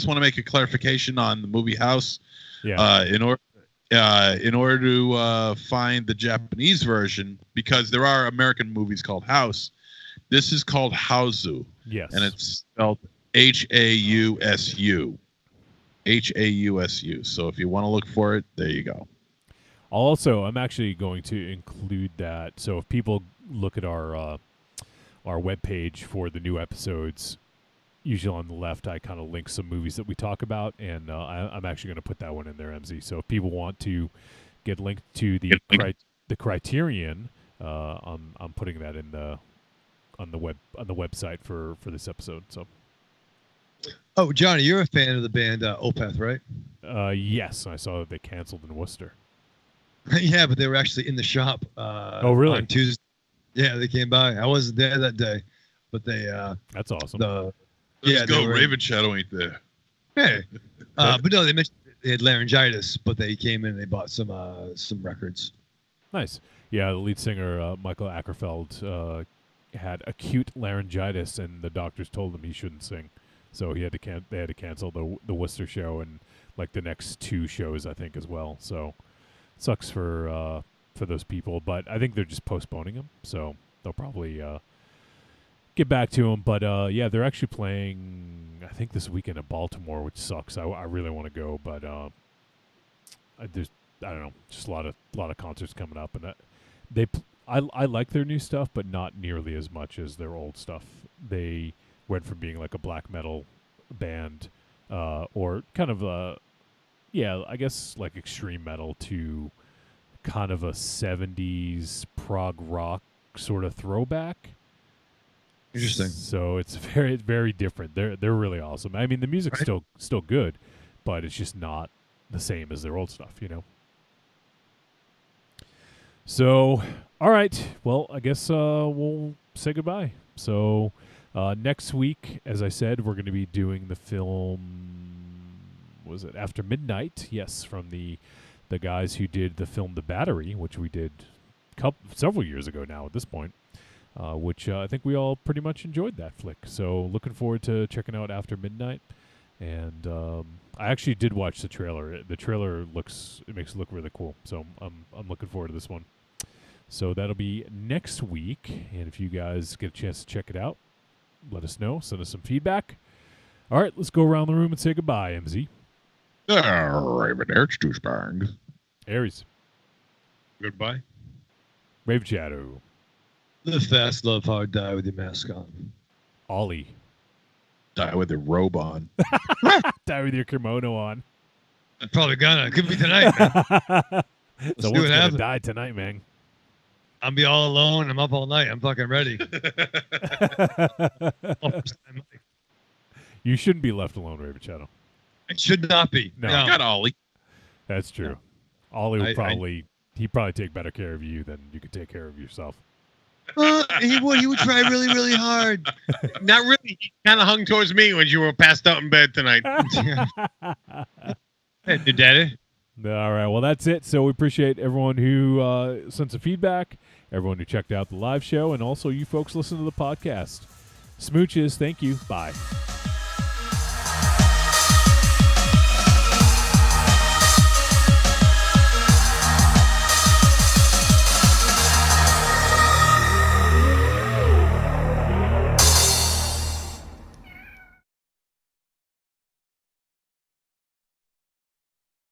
want to make a clarification on the movie House. Yeah. In order to find the Japanese version, because there are American movies called House, this is called Hausu. Yes. And it's spelled Hausu. Hausu. So if you want to look for it, there you go. I'm actually going to include that. So if people look at our webpage for the new episodes, usually on the left, I kind of link some movies that we talk about, and I'm actually going to put that one in there, MZ. So if people want to get linked to the Criterion, I'm putting that in the on the website for this episode. So. Oh, Johnny, you're a fan of the band Opeth, right? Yes, I saw that they canceled in Worcester. Yeah, but they were actually in the shop. Oh, really? On Tuesday. Yeah, they came by. I wasn't there that day, but they. That's awesome. Let's go. Raven Shadow ain't there. Hey, but no, they mentioned they had laryngitis, but they came in and they bought some records. Nice. Yeah, the lead singer Michael Ackerfeld had acute laryngitis, and the doctors told him he shouldn't sing, so they had to cancel the Worcester show and like the next 2 shows, I think, as well. So sucks for those people, but I think they're just postponing them, so they'll probably get back to them. But yeah, they're actually playing, I think, this weekend at Baltimore, which sucks. I really want to go, but I don't know, just a lot of concerts coming up, and I like their new stuff, but not nearly as much as their old stuff. They went from being like a black metal band, or kind of I guess like extreme metal, to kind of a 70s prog rock sort of throwback. Interesting. So it's very, very different. They're really awesome. I mean, the music's still good, but it's just not the same as their old stuff, you know. So, all right. Well, I guess we'll say goodbye. So next week, as I said, we're going to be doing the film. Was it After Midnight? Yes, from the guys who did the film The Battery, which we did several years ago now at this point, which I think we all pretty much enjoyed that flick. So looking forward to checking out After Midnight. And I actually did watch the trailer. The trailer makes it look really cool. So I'm looking forward to this one. So that'll be next week. And if you guys get a chance to check it out, let us know. Send us some feedback. All right, let's go around the room and say goodbye, MZ. Raven Erich douchebag. Aries. Goodbye. Raven Shadow. Live fast, love hard, die with your mask on. Ollie. Die with your robe on. Die with your kimono on. I'm probably gonna. Could be tonight, man. Someone's gonna die tonight, man. I'll be all alone. I'm up all night. I'm fucking ready. You shouldn't be left alone, Raven Shadow. It should not be. No. You got Ollie. That's true. No. Ollie would he'd probably take better care of you than you could take care of yourself. He would try really, really hard. Not really. He kind of hung towards me when you were passed out in bed tonight. Hey, daddy. All right. Well, that's it. So we appreciate everyone who sent some feedback, everyone who checked out the live show, and also you folks listening to the podcast. Smooches. Thank you. Bye.